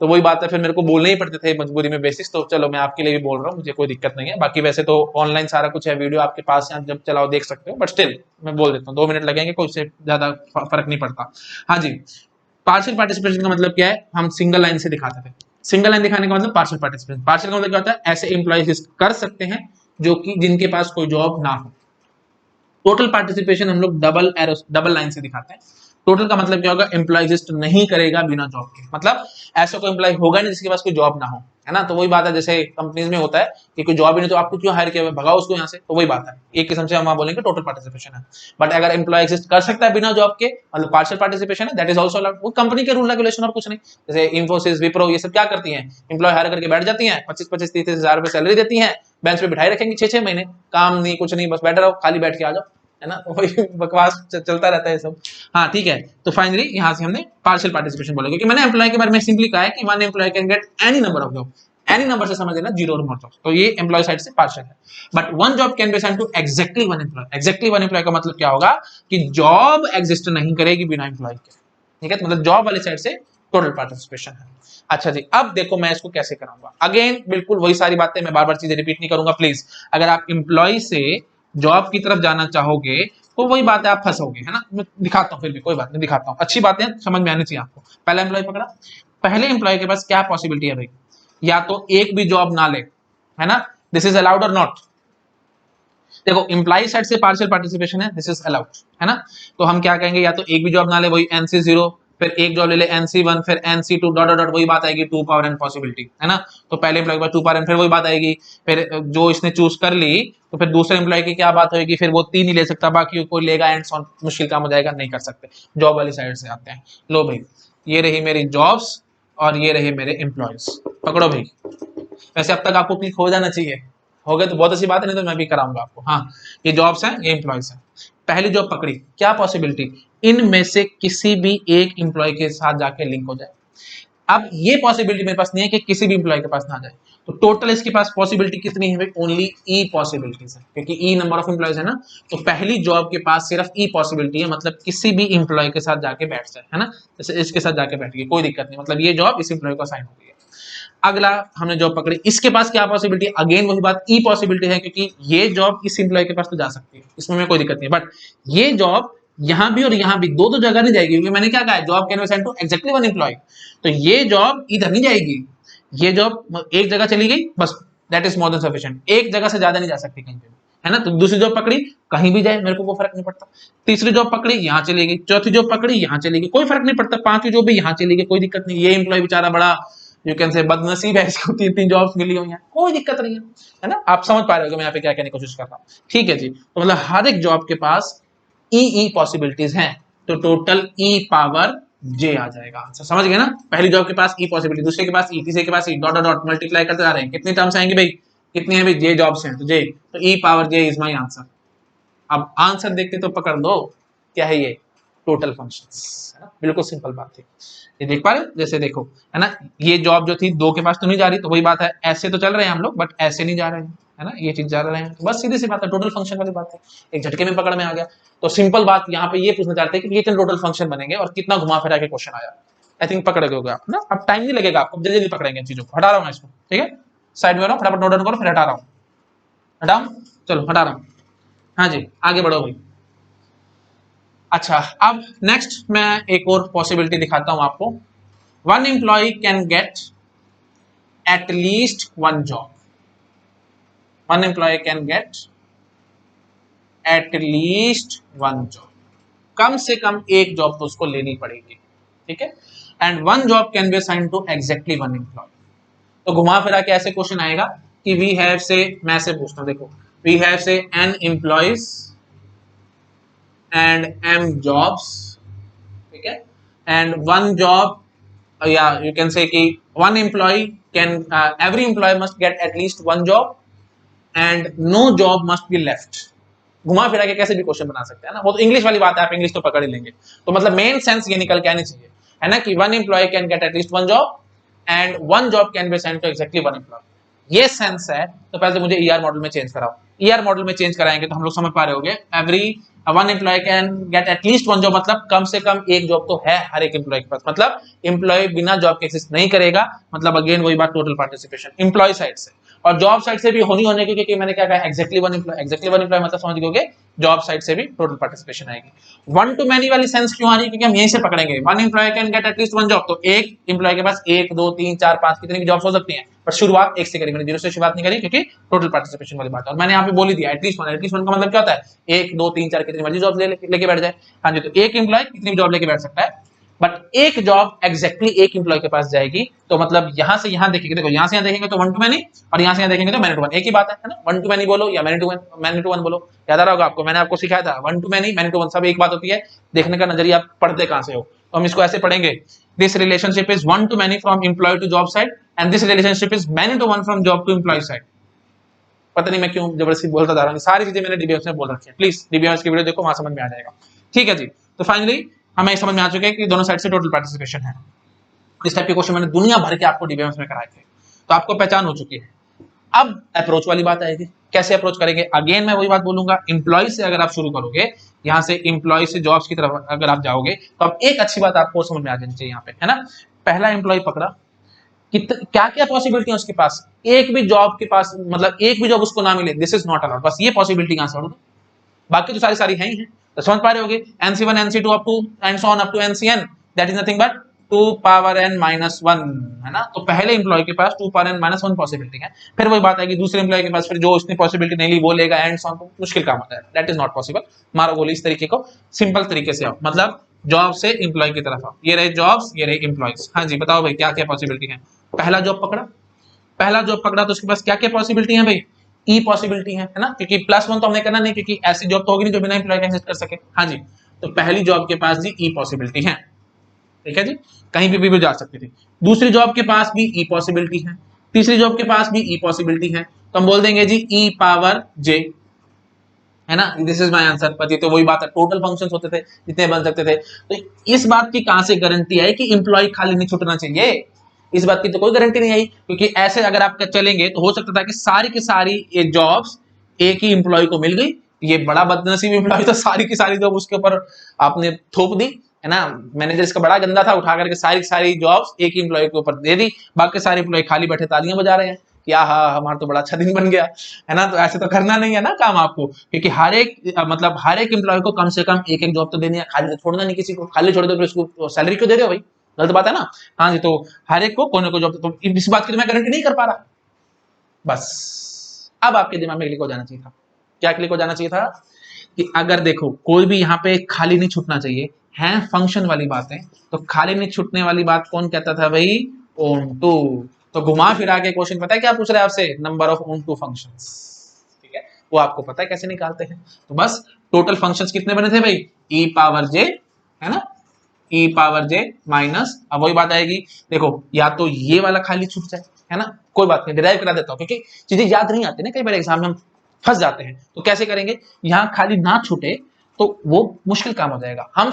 तो वही बात है फिर मेरे को बोलने ही पड़ते थे मजबूरी में बेसिक्स। तो चलो मैं आपके लिए भी बोल रहा हूँ, मुझे कोई दिक्कत नहीं है, बाकी वैसे तो ऑनलाइन सारा कुछ है, वीडियो आपके पास है, जब चलाओ देख सकते हो, बट स्टिल मैं बोल देता हूँ, 2 मिनट लगेंगे, कोई से ज्यादा फर्क नहीं पड़ता। हाँ जी, पार्शियल पार्टिसिपेशन का मतलब क्या है, हम सिंगल लाइन से दिखाते थे, सिंगल लाइन दिखाने का मतलब पार्शियल पार्टिसिपेशन। पार्शियल का मतलब क्या होता है, ऐसे एम्प्लॉयज कर सकते हैं जो कि जिनके पास कोई जॉब ना हो। टोटल पार्टिसिपेशन हम लोग डबल लाइन से दिखाते हैं। टोटल का मतलब क्या होगा, एम्प्लॉय एग्जिस्ट नहीं करेगा बिना जॉब के, मतलब ऐसा कोई एम्प्लॉय होगा नहीं जिसके पास कोई जॉब ना हो, है ना। तो वही बात है जैसे कंपनीज में होता है कि कोई जॉब ही नहीं तो आपको क्यों हायर किया, भगाओ उसको यहाँ से, तो वही बात है, एक किस्म से हम वहां बोलेंगे टोटल पार्टिसिपेशन है। बट अगर एम्प्लॉय एग्जिस्ट कर सकता है बिना जॉब के, मतलब पार्शियल पार्टिसिपेशन है, दैट इज ऑल्सो अलाउड, वो कंपनी के रूल रेगुलेशन और कुछ नहीं। जैसे इन्फोसिस विप्रो ये सब क्या करती है, एम्प्लॉय हायर करके बैठ जाती है, 25-25-30 हजार रुपए सैलरी देती है, बेंच पे बिठाई रखेंगे 6-6 महीने, काम नहीं कुछ नहीं, बस बैठे रहो, खाली बैठ के आ जाओ, है ना, वही बकवास चलता रहता है सब। हाँ ठीक है, तो फाइनली यहाँ से हमने पार्शियल पार्टिसिपेशन बोला, क्योंकि मैंने एम्प्लॉय के बारे में सिंपली कहा है कि one employee can get any number of job, any number से समझ लेना, 0 और मोर जॉब, तो ये एम्प्लॉय साइड से पार्शियल है। But one job can be assigned to exactly one employee. Exactly one employee का मतलब क्या होगा कि जॉब एग्जिस्ट नहीं करेगी बिना एम्प्लॉय के, ठीक है, तो मतलब जॉब वाली साइड से टोटल पार्टिसिपेशन है। अच्छा जी, अब देखो मैं इसको कैसे कराऊंगा, अगेन बिल्कुल वही सारी बातें, मैं बार बार चीजें रिपीट नहीं करूंगा प्लीज। अगर आप एम्प्लॉय से जॉब की तरफ जाना चाहोगे तो वही बात है, आप फंसोगे, है ना। मैं दिखाता हूँ, फिर भी कोई बात नहीं, दिखाता हूँ, अच्छी बातें समझ में आनी चाहिए आपको। पहला एम्प्लॉय पकड़ा, पहले एम्प्लॉय के पास क्या पॉसिबिलिटी है भाई, या तो एक भी जॉब ना ले, है ना, दिस इज अलाउड और नॉट। देखो एम्प्लॉय साइड से पार्शियल पार्टिसिपेशन है, दिस इज अलाउड, है ना। तो हम क्या कहेंगे, या तो एक भी जॉब ना ले, वही NC0, फिर एक जॉब ले ले NC1, फिर NC2 डॉट डॉट, वही बात आएगी 2 पावर n पॉसिबिलिटी, है ना। तो पहले एम्प्लॉय के पास 2 पावर n, फिर वही बात आएगी, फिर जो इसने चूज कर ली तो फिर दूसरे एम्प्लॉय की क्या बात होगी, फिर वो 3 ही ले सकता, बाकी कोई लेगा एंड सॉन, मुश्किल काम हो जाएगा, नहीं कर सकते। जॉब वाली साइड से आते हैं, लो भाई ये रही मेरी जॉब्स और ये रहे मेरे एम्प्लॉयज, पकड़ो भाई। वैसे अब तक आपको क्लिक हो जाना चाहिए, हो गए तो बहुत अच्छी बात है, नहीं तो मैं भी कराऊंगा आपको। हाँ, ये जॉब्स हैं, ये एम्प्लॉयज हैं। पहली जॉब पकड़ी, क्या पॉसिबिलिटी, इनमें से किसी भी एक इंप्लॉय के साथ जाके लिंक हो जाए। अब ये पॉसिबिलिटी मेरे पास नहीं है कि किसी भी इंप्लॉय के पास ना जाए, तो टोटल इसके पास पॉसिबिलिटी कितनी है भाई? ओनली ई पॉसिबिलिटीज है, क्योंकि ई नंबर ऑफ इंप्लॉयज है ना। तो पहली जॉब के पास सिर्फ ई पॉसिबिलिटी है, मतलब किसी भी इंप्लॉय के साथ जाके बैठ जाए, है ना। जैसे इसके साथ जाके बैठ गई, कोई दिक्कत नहीं, मतलब ये जॉब इस इंप्लॉय को असाइन हो गई है। अगला हमने जॉब पकड़ी, इसके पास क्या पॉसिबिलिटी? अगेन वही बात, ई पॉसिबिलिटी है, क्योंकि ये जॉब इस इंप्लॉय के पास तो जा सकती है, इसमें कोई दिक्कत नहीं है। बट ये जॉब यहां भी और यहां भी दो जगह नहीं जाएगी, क्योंकि मैंने क्या कहा है, job can be assigned to exactly one employee. तो ये जॉब इधर नहीं जाएगी, ये जॉब एक जगह चली गई बस, that is more than sufficient. एक जगह से ज्यादा नहीं जा सकती कहीं पे, है ना। तो दूसरी जॉब पकड़ी, कहीं भी जाए मेरे को कोई फर्क नहीं पड़ता। तीसरी जॉब पकड़ी, यहाँ चली गई। चौथी जॉब पकड़ी, यहाँ चली गई, कोई फर्क नहीं पड़ता। पांचवी जॉब भी यहाँ चली गई, कोई दिक्कत नहीं। ये एम्प्लॉय बेचारा बड़ा यू कैन से बदनसीब है, इसको 3-3 जॉब्स मिली हुई हैं, कोई दिक्कत नहीं है ना। आप समझ पा रहे हो मैं यहाँ पे क्या कहने की कोशिश कर रहा हूँ, ठीक है जी। तो मतलब हर एक जॉब के पास ई पॉसिबिलिटीज हैं, तो टोटल ई पावर जे आ जाएगा आंसर, समझ गए ना। पहली जॉब के पास ई पॉसिबिलिटी, दूसरे के पास ई, तीसरे के पास ई, डॉट डॉट मल्टीप्लाई करते जा रहे हैं। कितनी टर्म्स आएंगे भाई? कितनी है भाई? जे जॉब्स हैं, तो जे, तो E power J is my answer. अब आंसर देख के तो पकड़ दो, क्या है ये? टोटल फंक्शंस, है ना। बिल्कुल सिंपल बात थी, ये देख पा रहे, जैसे देखो, है ना। ये जॉब जो थी दो के पास तो नहीं जा रही, तो वही बात है, ऐसे तो चल रहे हैं हम लोग, बट ऐसे नहीं जा रहे हैं, है ना। ये चीज जा रहे हैं, तो बस सीधी सी बात है, टोटल फंक्शन वाली बात है, एक झटके में पकड़ में आ गया। तो सिंपल बात यहाँ पे ये पूछना चाहते हैं कि कितने टोटल फंक्शन बनेंगे और कितना घुमा फिरा के क्वेश्चन आया। आई थिंक पकड़ गए आप ना, अब टाइम नहीं लगेगा आपको, जल्दी जल्दी पकड़ेंगे चीजों को। हटा रहा हूँ मैं इसको, ठीक है, साइड में रहो, फटाफट नोट डाउन करो, फिर हटा रहा हूँ, हटाऊं, चलो हटा रहा हूँ। हाँ जी, आगे बढ़ो भाई। अच्छा, अब नेक्स्ट मैं एक और पॉसिबिलिटी दिखाता हूं आपको। One employee can get at least one job. One employee can get at least one job, कम से कम एक जॉब तो उसको लेनी पड़ेगी, ठीक है। And one job can be assigned to exactly one employee. तो घुमा फिरा के ऐसे क्वेश्चन आएगा कि वी हैव से, मैं से पूछता हूं, देखो, we have say n employees and m jobs, ठीक है, and one job, या you can say कि one employee can every employee must get at least one job and no job must be left। घुमा फिरा के कैसे भी question बना सकते हैं ना, वो तो इंग्लिश वाली बात है, आप इंग्लिश तो पकड़ ही लेंगे। तो मतलब मेन सेंस ये निकल के आनी चाहिए, है ना, कि one employee can get at least one job and one job can be assigned to exactly one employee. ये सेंस है। तो पहले तो मुझे ईआर मॉडल में चेंज कराओ। ईआर मॉडल में चेंज कराएंगे तो हम लोग समझ पा रहे होंगे, every one employee can get at least one job, मतलब कम से कम एक जॉब तो है हर एक एम्प्लॉय के पास, मतलब एम्प्लॉय बिना जॉब के एग्जिस्ट नहीं करेगा। मतलब अगेन वही बात, टोटल पार्टिसिपेशन एम्प्लॉय साइड से और जॉब साइड से भी होने की, क्योंकि मैंने क्या कहा, एग्जैक्टली वन एम्प्लॉय मतलब समझ गए, जॉब साइड से भी टोटल पार्टिसिपेशन आएगी। वन टू मैनी वाली सेंस क्यों आ रही है? क्योंकि हम यहीं से पकड़ेंगे, one employee can get at least one job, तो एक एम्प्लॉय के पास 1 2 3 4 5 कितनी भी जॉब्स हो सकती हैं, पर शुरुआत एक से करी, मैंने जीरो से शुरुआत नहीं करी, क्योंकि टोटल पार्टिसिपेशन वाली बात है। और मैंने यहाँ पे बोल ही दिया एटलीस्ट वन का मतलब क्या होता है, 1 2 3 4 कितनी मर्जी जॉब लेके बैठ जाए। हाँ जी, तो एक एम्प्लॉय कितनी भी जॉब लेके बैठ सकता है, बट एक जॉब एग्जैक्टली एक एम्प्लॉय के पास जाएगी। तो मतलब यहां से यहां देखेंगे, देखो यहां से यहां देखेंगे तो वन टू मैनी, और यहां से यहां देखेंगे तो मैनी टू वन, एक ही बात है ना। वन टू मैनी बोलो या मैनी टू वन बोलो, याद आ रहा होगा आपको, मैंने आपको सिखाया था one to many, many to one सब एक बात होती है। देखने का नजरिया आप पढ़ते कहां से हो, तो हम इसको ऐसे पढ़ेंगे, this relationship is one to many from employee to job side and this relationship is many to one from job to employee side. पता नहीं मैं क्यों जबरदस्ती बोलता जा रहा हूँ, सारी चीजें मैंने डीबीएमएस में बोल रखी है, प्लीज डीबीएमएस की वीडियो देखो, वहां समझ में आ जाएगा, ठीक है जी। तो फाइनली हमें समझ में आ चुके हैं कि दोनों साइड से टोटल पार्टिसिपेशन है। इस टाइप के क्वेश्चन मैंने दुनिया भर के आपको डीबीएमएस में कराए थे, तो आपको पहचान हो चुकी है। अब अप्रोच वाली बात आएगी, कैसे अप्रोच करेंगे। अगेन मैं वही बात बोलूंगा, एम्प्लॉय से अगर आप शुरू करोगे, यहाँ से एम्प्लॉय से जॉब्स की तरफ अगर आप जाओगे, तो अब एक अच्छी बात आपको समझ में आ जानी चाहिए यहाँ पे, है ना। पहला एम्प्लॉय पकड़ा, क्या क्या पॉसिबिलिटी है उसके पास, एक भी जॉब के पास, मतलब एक भी जॉब उसको ना मिले, दिस इज नॉट अलाउड, बस ये पॉसिबिलिटी कहां से छोड़ दो, बाकी तो सारी सारी है ही है। तो समझ पा रहे होगे, NC1 NC2 up to and so on up to NCN, that is nothing but 2 power n minus 1, है ना। तो पहले एम्प्लॉय के पास 2 पावर n माइनस 1 पॉसिबिलिटी है। फिर वही बात आएगी दूसरे एम्प्लॉय के पास, फिर जो उसने पॉसिबिलिटी नहीं ली वो लेगा एंड सो ऑन, तो मुश्किल काम होता है, दैट इज नॉट पॉसिबल। मारो गोली इस तरीके को सिंपल तरीके से आओ, मतलब जॉब से एम्प्लॉय की तरफ आओ, ये रहे जॉब्स, ये रहे एम्प्लॉयज। हाँ जी, बताओ भाई क्या क्या पॉसिबिलिटी है। पहला जॉब पकड़ा तो उसके पास क्या क्या पॉसिबिलिटी है भाई, ई पॉसिबिलिटी है ना, क्योंकि +1 तो हमने करना नहीं, क्योंकि ऐसी जॉब तो होगी नहीं जो बिना एम्प्लॉय के एग्जिस्ट कर सके। हाँ जी, तो पहली जॉब के पास जी ई पॉसिबिलिटी है, ठीक है जी, कहीं भी जा सकती थी। दूसरी जॉब के पास भी ई पॉसिबिलिटी है, तीसरी जॉब के पास भी ई पॉसिबिलिटी है, तो हम बोल देंगे जी ई पावर जे, है ना, दिस इज माय आंसर। पर ये तो वही बात है, टोटल फंक्शंस होते थे जितने बन सकते थे। तो इस बात की कहां से गारंटी है कि एम्प्लॉय खाली नहीं छूटना चाहिए? इस बात की तो कोई गारंटी नहीं आई, क्योंकि ऐसे अगर आप चलेंगे तो हो सकता था कि सारी की सारी ये जॉब्स एक ही एम्प्लॉय को मिल गई, ये बड़ा बदनसीब एम्प्लॉय था, सारी की सारी जॉब उसके ऊपर आपने थोप दी, है ना। मैनेजर इसका बड़ा गंदा था, उठा करके सारी की सारी जॉब्स एक ही एम्प्लॉय के ऊपर दे दी, बाकी सारे एम्प्लॉय खाली बैठे तालियां बजा रहे हैं कि हाँ हमारा तो बड़ा अच्छा दिन बन गया, है ना। तो ऐसे तो करना नहीं है ना काम आपको, क्योंकि हर एक मतलब हर एक एम्प्लॉय को कम से कम एक एक जॉब तो देनी है, खाली तो छोड़ना नहीं किसी को, खाली छोड़ दो फिर उसको सैलरी क्यों दे रहे हो भाई, गलत बात है ना। हाँ जी, तो हर एक को कोने को जॉब, तो इस बात की तो मैं गारंटी नहीं कर पा रहा। बस अब आपके दिमाग में क्लिक हो जाना चाहिए था, क्या क्लिक हो जाना चाहिए था कि अगर देखो कोई भी यहाँ पे खाली नहीं छूटना चाहिए, है फंक्शन वाली बात है, तो खाली नहीं छूटने वाली बात कौन कहता था भाई, ओन टू। तो घुमा फिरा के क्वेश्चन पता है क्या पूछ रहा है आपसे, number of onto functions, ठीक है, वो आपको पता है कैसे निकालते हैं। तो बस टोटल फंक्शंस कितने बने थे भाई, ई पावर जे, है ना, ई पावर जे माइनस, अब वही बात आएगी, देखो या तो ये वाला खाली छूट जाए, है ना, कोई बात नहीं डिराइव करा देता हूं, क्योंकि चीजें याद नहीं आती ना, कई बार एग्जाम में हम फंस जाते हैं। तो कैसे करेंगे, यहाँ खाली ना छूटे तो वो मुश्किल काम हो जाएगा। हम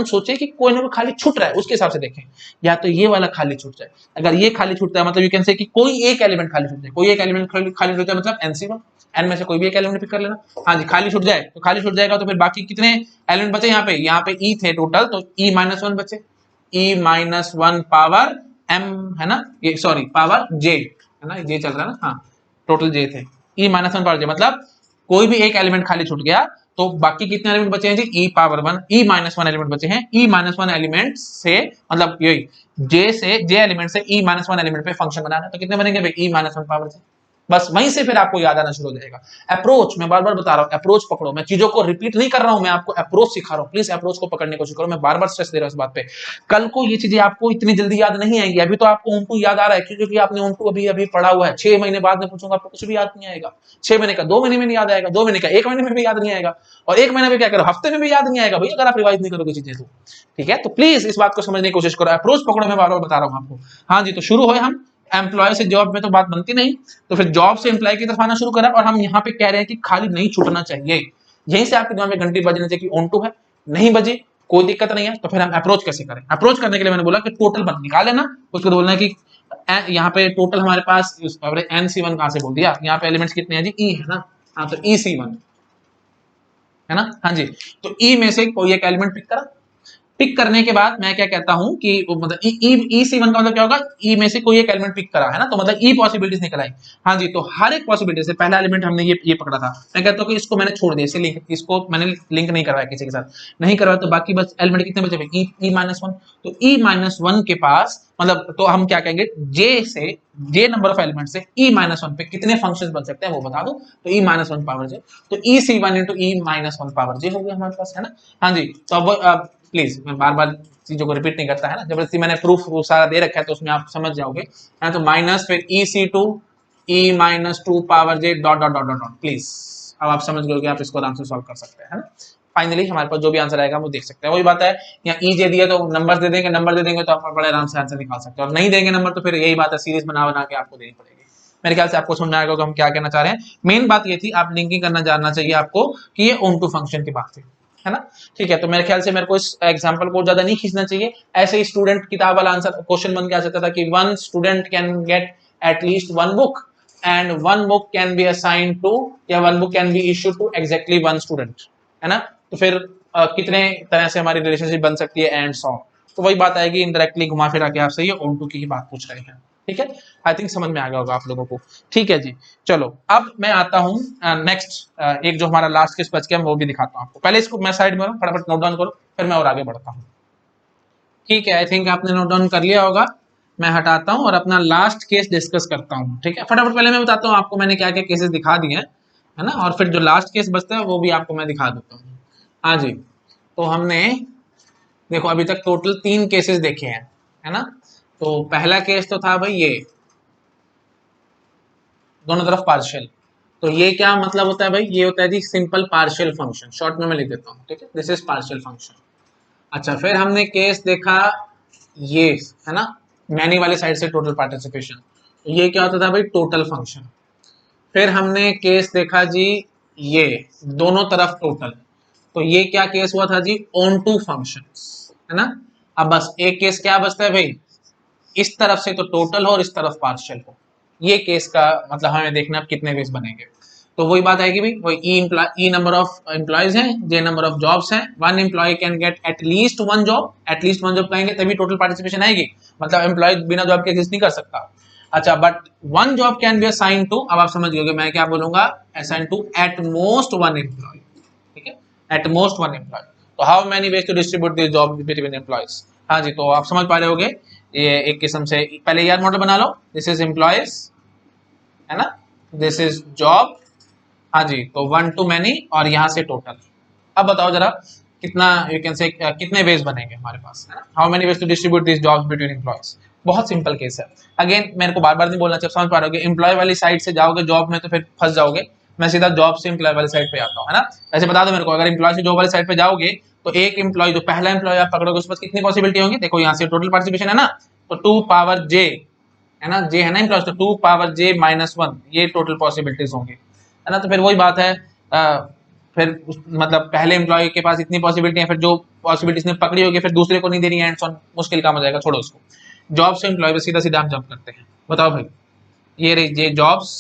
सोचे कि कोई ना कोई खाली छूट रहा है, उसके हिसाब से देखें, या तो ये वाला खाली छूट जाए, अगर ये खाली छूटता है मतलब यू कैन से कि कोई एक एलिमेंट खाली छूट जाए, कोई एक एलिमेंट खाली छूट जाए मतलब एनसी1, एन में से कोई भी एक एलिमेंट पिक कर लेना। हाँ जी, खाली छूट जाए तो खाली छूट जाएगा, तो फिर बाकी कितने एलिमेंट बचे यहाँ पे ई थे टोटल, तो ई माइनस वन बचे, ई माइनस वन पावर एम, है ना, ये सॉरी पावर जे, है ना, ये चल रहा है ना, हाँ टोटल जे थे, ई माइनस वन पावर जे, मतलब कोई भी एक एलिमेंट खाली छूट गया तो बाकी कितने एलिमेंट बचे हैं जी, ई पावर वन, ई माइनस वन एलिमेंट बचे हैं, ई माइनस वन एलिमेंट से मतलब यही जे एलिमेंट से ई माइनस वन एलिमेंट पे फंक्शन बनाना है, तो कितने बनेंगे भाई, ई माइनस वन पावर जे। बस वहीं से फिर आपको याद आना शुरू हो जाएगा। अप्रोच, मैं बार बार बता रहा हूं, अप्रोच पकड़ो, मैं चीजों को रिपीट नहीं कर रहा हूं, मैं आपको अप्रोच सिखा रहा हूं, प्लीज अप्रोच को पकड़ने की कोशिश करो, मैं बार बार स्ट्रेस दे रहा हूं इस बात पे। कल को ये चीजें आपको इतनी जल्दी याद नहीं आएंगी, अभी तो आपको उनको याद आ रहा है क्योंकि आपने उनको अभी अभी पढ़ा हुआ है, 6 महीने बाद में पूछूंगा आपको कुछ भी याद नहीं आएगा, 6 महीने का 2 महीने में नहीं याद आएगा, 2 महीने का 1 महीने में भी याद नहीं आएगा, और 1 महीने में क्या करो, हफ्ते में भी याद नहीं आएगा भाई, अगर आप रिवाइज नहीं करोगे चीजें तो, ठीक है। तो प्लीज इस बात को समझने की कोशिश करो, अप्रोच पकड़ो, मैं बार बार बता रहा हूं आपको। हाँ जी, तो शुरू हुए हम एम्प्लॉय से जॉब में, तो बात बनती नहीं, तो फिर जॉब से एम्प्लॉय की तरफ आना शुरू करा, और हम यहाँ पे कह रहे हैं कि खाली नहीं छूटना चाहिए। यहीं से आपके दिमाग में घंटी बजनी चाहिए कि ऑन टू है, नहीं बजी कोई दिक्कत नहीं है, तो फिर हम अप्रोच कैसे करें। अप्रोच करने के लिए मैंने बोला कि टोटल निकाले ना, उसको बोलना है कि यहाँ पे टोटल हमारे पास एन सी वन कहां से बोल दिया, यहाँ पे एलिमेंट्स कितने हैं जी, ई है ना, हाँ तो ई सी वन है ना, हाँ जी, तो ई में से कोई एक एलिमेंट पिक करा, पिक करने के बाद मैं क्या कहता हूं कि मतलब ई सी वन का मतलब क्या होगा, ई में से कोई एक एलिमेंट पिक करा, है ना, तो मतलब ई पॉसिबिलिटीज निकल आई। हाँ जी, तो हर एक पॉसिबिलिटी से पहला एलिमेंट हमने ये पकड़ा था, मैं कहता हूं कि इसको मैंने छोड़ दिया, इसे लिंक, इसको मैंने लिंक नहीं करवाया किसी के साथ, नहीं करवाया, तो बाकी बस एलिमेंट कितने बचे, ई माइनस वन, तो ई माइनस वन के पास मतलब, तो हम क्या कहेंगे, जे नंबर ऑफ एलिमेंट से ई माइनस वन पे कितने फंक्शंस बन सकते हैं वो बता दो, तो ई माइनस वन पावर जे, तो ई सी वन इंटू ई माइनस वन पावर जे हो गया हमारे पास, है ना। हाँ जी, तो अब प्लीज मैं बार बार चीजों को रिपीट नहीं करता, है ना, जबरदस्ती मैंने प्रूफ सारा दे रखा है तो उसमें आप समझ जाओगे, है तो माइनस फिर E C two E minus two power J dot dot dot dot dot, please अब आप समझ गए, आप इसको आराम से सॉल्व कर सकते हैं, है ना। फाइनली हमारे पास जो भी आंसर आएगा वो देख सकते हैं, वही बात है, यहाँ ई जे दिया तो नंबर दे देंगे, नंबर दे देंगे तो आप बड़े आराम से आंसर निकाल सकते हैं, और नहीं देंगे नंबर तो फिर यही बात है, सीरीज बना बना के आपको देनी पड़ेगी। मेरे ख्याल से आपको समझ आएगा कि हम क्या कहना चाह रहे हैं। मेन बात ये थी, आप लिंकिंग करना जानना चाहिए आपको कि ये ऑन टू फंक्शन की बात थी, है ना, ठीक है। तो मेरे ख्याल से मेरे को इस एग्जांपल को ज्यादा नहीं खींचना चाहिए, ऐसे ही स्टूडेंट किताब वाला आंसर क्वेश्चन बन के आ सकता था कि one student can get at least one book and one book can be assign to, या one book can be issue to exactly one student, है ना। तो फिर कितने तरह से हमारी रिलेशनशिप बन सकती है एंड सो, तो वही बात आएगी, इनडायरेक्टली घुमा फिरा के आपसे ये ऑन टू की ही बात पूछ रहे हैं, ठीक है। आई थिंक समझ में आ गया होगा आप लोगों को, ठीक है जी। चलो अब मैं आता हूँ नेक्स्ट, एक जो हमारा लास्ट केस बच गया वो भी दिखाता हूँ आपको, पहले इसको मैं साइड में हूँ, फटाफट नोट डाउन करो, फिर मैं और आगे बढ़ता हूँ, ठीक है। आई थिंक आपने नोट डाउन कर लिया होगा, मैं हटाता हूँ और अपना लास्ट केस डिस्कस करता हूँ, ठीक है। फटाफट पहले मैं बताता हूँ आपको मैंने क्या क्या केसेस दिखा दिए हैं, है ना, और फिर जो लास्ट केस बचता है वो भी आपको मैं दिखा देता हूँ। हाँ जी, तो हमने देखो अभी तक टोटल 3 केसेस देखे हैं, है ना। तो पहला केस तो था भाई ये दोनों तरफ पार्शियल, तो ये क्या मतलब होता है भाई, ये होता है जी सिंपल पार्शियल फंक्शन, शॉर्ट में मैं लिख देता हूँ, ठीक है, दिस इज पार्शियल फंक्शन। अच्छा, फिर हमने केस देखा ये, है ना, मैनी वाले साइड से टोटल पार्टिसिपेशन, तो ये क्या होता था भाई, टोटल फंक्शन। फिर हमने केस देखा जी ये दोनों तरफ टोटल। तो ये क्या केस हुआ था जी, ऑन टू फंक्शन, है ना। अब बस एक केस क्या बचता है भाई, इस तरफ से तो टोटल हो और इस तरफ पार्शियल हो। ये केस का मतलब हमें देखना अब कितने वेज बनेंगे। तो वही बात आएगी भाई, वही ई नंबर ऑफ एम्प्लॉयज हैं, जे नंबर ऑफ जॉब्स हैं, one employee can get at least one job, at least one job कहेंगे तभी टोटल पार्टिसिपेशन आएगी, मतलब एम्प्लॉय बिना जॉब के एग्जिस्ट नहीं कर सकता। अच्छा, but one job can be assign to, अब आप समझ गए मैं क्या बोलूंगा, assign to at most one employee, ठीक है, एट मोस्ट वन एम्प्लॉय। तो how many ways to distribute this job between employees. हाँ जी, तो आप समझ पा रहे होगे, ये एक किस्म से पहले यार मॉडल बना लो, दिस इज एम्प्लॉयज, है ना, दिस इज जॉब, हाँ जी, तो वन टू मैनी और यहाँ से टोटल। अब बताओ जरा कितना, यू कैन से कितने वेज बनेंगे हमारे पास, है ना, how many ways to distribute this jobs between employees. बहुत सिंपल केस है। अगेन मेरे को बार बार नहीं बोलना चाहिए, समझ पा रहे हो, एम्प्लॉय वाली साइड से जाओगे जॉब में तो फिर फंस जाओगे। मैं सीधा जॉब से एम्प्लॉय वाली साइड पे आता हूँ, है ना। ऐसे बता दो मेरे को, अगर एम्प्लॉय से जॉब वाली साइड पे जाओगे तो एक एम्प्लॉय, जो पहला एम्प्लॉय आप पकड़ोगे उसके पास कितनी पॉसिबिलिटी होंगी, देखो यहाँ से टोटल पार्टिसिपेशन है ना, तो 2 पावर जे, है ना, जे है ना एम्प्लॉय, तो 2 पावर जे माइनस 1, ये टोटल पॉसिबिलिटीज होंगी, है ना। तो फिर वही बात है, फिर मतलब पहले एम्प्लॉय के पास इतनी पॉसिबिलिटी है, फिर जो पॉसिबिलिटीज ने पकड़ी होगी फिर दूसरे को नहीं देनी है, एंड ऑन, मुश्किल काम हो जाएगा, छोड़ो उसको। जॉब से एम्प्लॉय पे सीधा सीधा हम जंप करते हैं। बताओ भाई, ये रही जे जॉब्स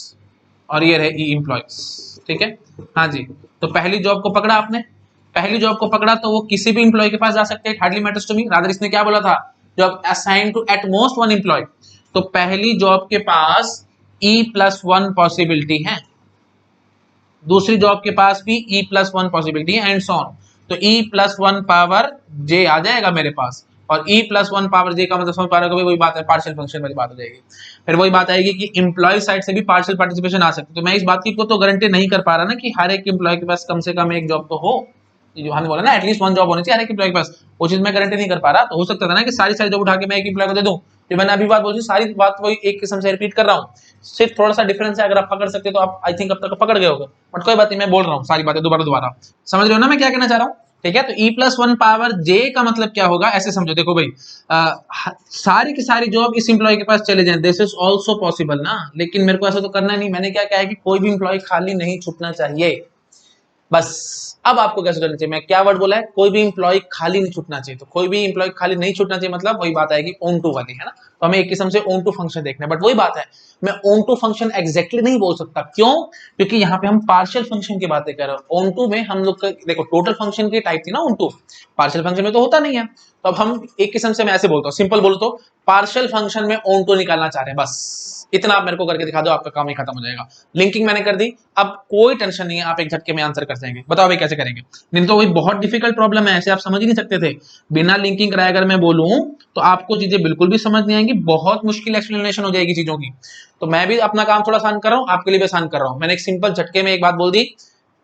और ये रहे ई एम्प्लॉयज, ठीक है। हाँ जी, तो पहली जॉब को पकड़ा आपने, पहली जॉब को पकड़ा तो वो किसी भी एम्प्लॉय के पास जा सकते हैं, hardly matters to me, rather इसने क्या बोला था, job assign to at most one employee, तो पहली जॉब के पास ई प्लस वन पॉसिबिलिटी है, दूसरी जॉब के पास भी ई प्लस वन पॉसिबिलिटी है, एंड सो ऑन। तो E plus one power J आ जाएगा मेरे पास, और E plus one power J का मतलब समझ पा रहे हो, वही बात है, पार्शियल फंक्शन वाली बात हो जाएगी। फिर वही बात आएगी कि एम्प्लॉय साइड से भी पार्शियल पार्टिसिपेशन आ सकती है। तो मैं इस बात की को तो गारंटी नहीं कर पा रहा ना कि हर एक एम्प्लॉय के पास कम से कम एक जॉब तो हो, जो हमने बोला ना एटलीस्ट वन जॉब होनी चाहिए हर एक एम्प्लॉय के पास, वो चीज मैं गारंटी नहीं कर पा रहा। तो हो सकता था ना कि सारी सारी जॉब उठा के मैं एक एम्प्लॉय को दे दूं, जो मैंने अभी बात बोली सारी बात वही एक किस्म से रिपीट कर रहा हूँ, सिर्फ थोड़ा सा डिफरेंस है, अगर आप पकड़ सकते तो आप आई थिंक अब तक पकड़ गए होगे, बट कोई बात नहीं, मैं बोल रहा हूँ सारी बातें दोबारा दोबारा, समझ रहे हो ना मैं क्या कहना चाह रहा हूँ, ठीक है। तो E plus one power J का मतलब क्या होगा, ऐसे समझो, देखो भाई, सारी की सारी जॉब इस एम्प्लॉय के पास चले जाएं, दिस इज ऑल्सो पॉसिबल ना, लेकिन मेरे को ऐसा तो करना नहीं, मैंने क्या कहा है कि कोई भी एम्प्लॉय खाली नहीं छूटना चाहिए, बस। अब आपको कैसे करना चाहिए, मैं क्या वर्ड बोला है, कोई भी इंप्लॉय खाली नहीं छूटना चाहिए, तो कोई भी इंप्लॉय खाली नहीं छूटना चाहिए, मतलब वही बात आएगी ऑन टू वाली, है ना। तो हमें एक किस्म से ऑन टू फंक्शन देखना है, बट वही बात है, मैं ऑन टू फंक्शन एग्जैक्टली नहीं बोल सकता, क्यों, क्योंकि यहाँ पे हम पार्शियल फंक्शन की बातें कर रहे हैं। ऑन टू में हम लोग देखो टोटल फंक्शन की टाइप थी ना ऑन टू, पार्शियल फंक्शन में तो होता नहीं है, तो अब हम एक किस्म से, मैं ऐसे बोलता हूँ, सिंपल बोलो तो पार्शियल फंक्शन में ऑन टू निकालना चाह रहे हैं, बस इतना आप मेरे को करके दिखा दो, आपका काम ही खत्म हो जाएगा। लिंकिंग मैंने कर दी, अब कोई टेंशन नहीं है, आप एक झटके में आंसर कर जाएंगे। बताओ भाई कैसे करेंगे, नहीं तो वही बहुत डिफिकल्ट प्रॉब्लम है, ऐसे आप समझ ही नहीं सकते थे, बिना लिंकिंग कराए अगर मैं बोलूं तो आपको चीजें बिल्कुल भी समझ नहीं आएंगी, बहुत मुश्किल एक्सप्लेनेशन हो जाएगी चीजों की। तो मैं भी अपना काम थोड़ा आसान कर रहा हूं, आपके लिए भी आसान कर रहा हूं, मैंने एक सिंपल झटके में एक बात बोल दी,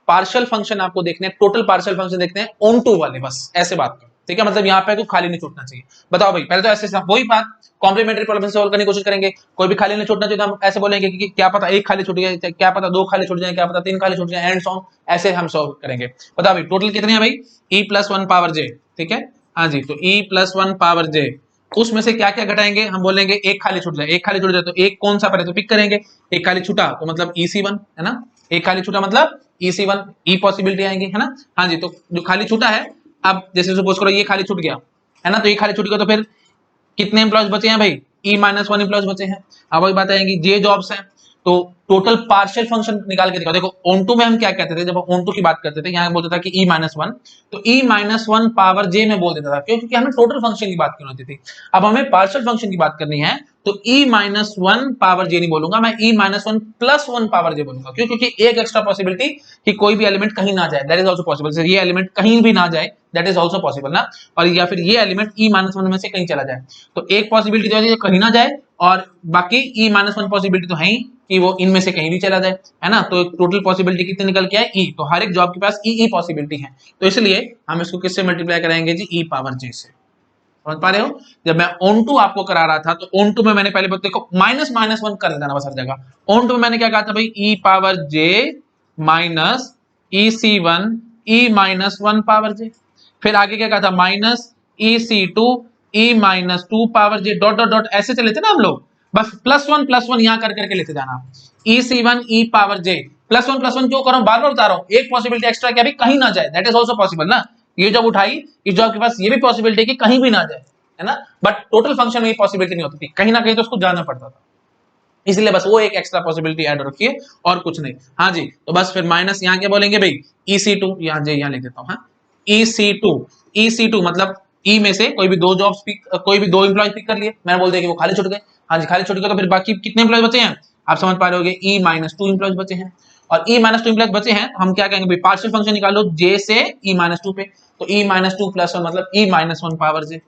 पार्शियल फंक्शन आपको देखने हैं, टोटल पार्शियल फंक्शन देखते हैं ऑन टू वाले, बस ऐसे बात करो, ठीक है, मतलब यहाँ पे तो खाली नहीं छूटना चाहिए। बताओ भाई, पहले तो ऐसे वही बात कॉम्प्लीमेंट्री प्रॉब्लम सॉल्व करने की कोशिश करेंगे, कोई भी खाली नहीं छूटना चाहिए, तो हम ऐसे बोलेंगे कि क्या पता एक खाली छूट जाए, क्या पता दो खाली छूट जाए, क्या पता तीन खाली छूट जाए, एंड सॉन्ग, ऐसे हम सॉल्व करेंगे। बताओ भाई टोटल कितने हैं भाई, ई प्लस वन पावर जे, ठीक है, हाँ जी, तो ई प्लस वन पावर जे, उसमें से क्या क्या घटाएंगे, हम बोलेंगे एक खाली छूट जाए, एक खाली छूट जाए तो एक कौन सा पहले तो पिक करेंगे, एक खाली छूटा तो मतलब EC1, है ना, एक खाली छूटा मतलब EC1, ई पॉसिबिलिटी आएंगी, है ना। हाँ जी, तो जो खाली छूटा है, अब जैसे सपोज करो ये खाली छूट गया, है ना, तो ये खाली छूट गया, तो फिर कितने एम्प्लॉयज बचे हैं भाई, ई माइनस वन एम्प्लॉयज बचे हैं। अब वही बात आएंगी, जे जॉब्स हैं, तो टोटल पार्शियल फंक्शन निकाल के दिखाओ। देखो ऑन टू में हम क्या कहते थे, जब ऑन टू की बात करते थे, यहाँ बोलता था कि ई माइनस वन, तो ई माइनस वन पावर जे में बोल देता था, क्यों, क्योंकि हमें टोटल फंक्शन की बात करनी होती थी। अब हमें पार्शियल फंक्शन की बात करनी है, तो E minus one power J नहीं बोलूंगा मैं, E minus one plus one power J बोलूंगा, क्यों, क्योंकि एक एक्स्ट्रा पॉसिबिलिटी कि कोई भी एलिमेंट कहीं ना जाए, दैट इज ऑल्सो पॉसिबल, ये एलिमेंट कहीं भी ना जाए, दैट इज ऑल्सो पॉसिबल ना, और या फिर ये एलिमेंट ई माइनस वन में से कहीं चला जाए, तो एक पॉसिबिलिटी जो है कहीं ना जाए, और बाकी ई माइनस वन पॉसिबिलिटी तो है ही कि वो इनमें से कहीं भी चला जाए, है ना। तो टोटल पॉसिबिलिटी कितनी निकल के आए, ई, तो हर एक जॉब के पास ई पॉसिबिलिटी है, तो इसलिए हम इसको किससे मल्टीप्लाई करेंगे जी, ई पावर जे से। समझ पा रहे हो, जब मैं ऑन टू आपको करा रहा था, तो ऑन टू में मैंने पहले देखो माइनस माइनस वन कर देना बस हर जगह, ऑन टू में मैंने क्या कहा था भाई, ई पावर जे माइनस EC1 ई माइनस वन पावर जे, फिर आगे क्या कहा था, माइनस EC2 ई minus two power J, dot dot dot ऐसे चले थे ना हम लोग, बस प्लस वन यहाँ कर करके लेते जाना, EC1 ई पावर जे प्लस वन क्यों कर रहा हूं, बार बार बता रहा हूं, एक पॉसिबिलिटी एक्स्ट्रा क्या भी कहीं ना जाए, दैट इज ऑल्सो पॉसिबल ना। ये जब उठाई, इस जॉब के पास ये भी पॉसिबिलिटी है कि कहीं भी ना जाए, है ना, बट टोटल फंक्शन में ये पॉसिबिलिटी नहीं होती थी, कहीं ना कहीं तो उसको जाना पड़ता था, इसलिए बस वो एक एक्स्ट्रा पॉसिबिलिटी ऐड रखिए और कुछ नहीं। हाँ जी, तो बस फिर माइनस यहाँ क्या बोलेंगे भाई, EC2, यहाँ लिख देता हूँ, हाँ EC2 मतलब ई में से कोई भी दो जॉब्स पिक, कोई भी दो एम्प्लॉय पिक कर लिए, मैंने बोल दिया कि वो खाली छूट गए। हाँ जी, खाली छूट गए तो फिर बाकी कितने एम्प्लॉय बचे हैं, आप समझ पा रहे होगे, E-2 एम्प्लॉय बचे हैं, और E-2 एम्प्लॉय बचे हैं तो हम क्या कहेंगे भाई, पार्शियल फंक्शन निकालो J से E-2 पे, तो E-2 प्लस 1 मतलब E-1 power J,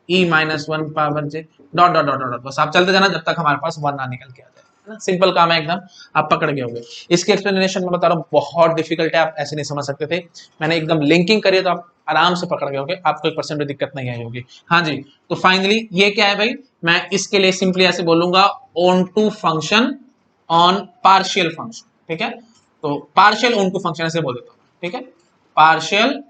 E-1 power J dot dot dot dot, बस आप चलते जाना जब तक हमारे पास 1 ना निकल के आ जाए, है ना, सिंपल काम है एकदम, आप पकड़ गए होंगे। इसकी एक्सप्लेनेशन मैं बता रहा हूँ बहुत डिफिकल्ट है, आप ऐसे नहीं समझ सकते थे, मैंने एकदम लिंकिंग करी तो आप आराम से पकड़ गए होंगे, आपको 1% भी दिक्कत नहीं आई होगी। हाँ जी, तो फाइनली ये क्या है भाई, मैं इसके लिए सिंपली ऐसे बोलूंगा, on to function on partial function, ठीक है, तो पार्शियल ऑन टू फंक्शन ऐसे बोल देता हूँ, ठीक है, पार्शियल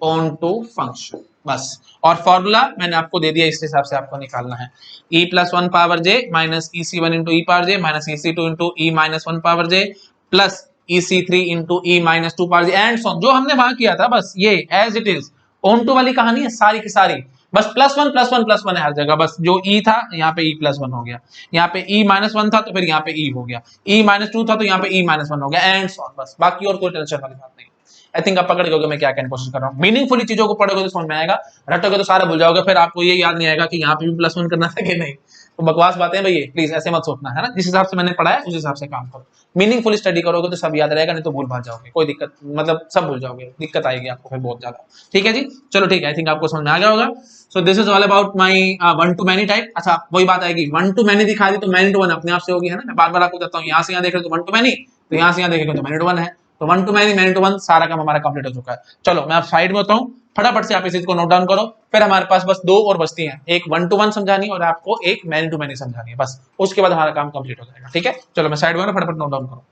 ऑन टू फंक्शन बस। और फॉर्मूला मैंने आपको दे दिया, इस हिसाब से आपको निकालना है, E+1 power J minus EC1 into E power J minus EC2 into E-1 power J plus EC3 into E-2 power J and so, जो हमने वहां किया था बस ये as it is, onto वाली कहानी है सारी की सारी, बस +1 है हर जगह, बस जो E था यहाँ पे E+1 हो गया, यहाँ पे E-1 था तो फिर यहाँ पे E हो गया, E-2 था तो यहाँ पे E-1 हो गया एंड सो, बस बाकी और कोई टेंशन वाली बात नहीं। आई थिंक आप पकड़ गए मैं क्या कहने की कोशिश कर रहा हूँ, मीनिंगफुली चीजों को पढ़ोगे तो समझ में आएगा, रटोगे तो सारा भूल जाओगे, फिर आपको ये याद नहीं आएगा कि यहाँ पे भी +1 करना था कि नहीं, तो बकवास बातें भैया, प्लीज ऐसे मत सोचना, है ना, जिस हिसाब से मैंने पढ़ा है उस हिसाब से काम करो, मीनिंगफुल स्टडी करोगे तो सब याद रहेगा, नहीं तो भूल भाग जाओगे, कोई दिक्कत, मतलब सब भूल जाओगे, दिक्कत आएगी आपको फिर बहुत ज्यादा। ठीक है जी, चलो ठीक है, आई थिंक आपको समझ में आ गया होगा। So this is all about my 1 to many type. अच्छा वही बात आएगी, 1 to many दिखा दी तो many to 1 अपने आप से होगी, है ना, मैं बार बार आपको बताता हूँ, यहाँ से यहाँ देख रहे हो तो 1 to many, तो यहाँ से यहाँ देखेंगे तो many to 1 है, तो 1 to many to 1 सारा काम हमारा कंप्लीट हो चुका है। चलो मैं आप साइड में होता हूँ, फटाफट से आप इस चीज को नोट डाउन करो, फिर हमारे पास बस दो और बचती हैं, एक 1 to 1 समझानी और आपको एक मैनी टू मैनी समझानी है, बस उसके बाद हमारा काम कंप्लीट हो जाएगा। ठीक है, चलो मैं साइड में हूं, फटाफट नोट डाउन करो।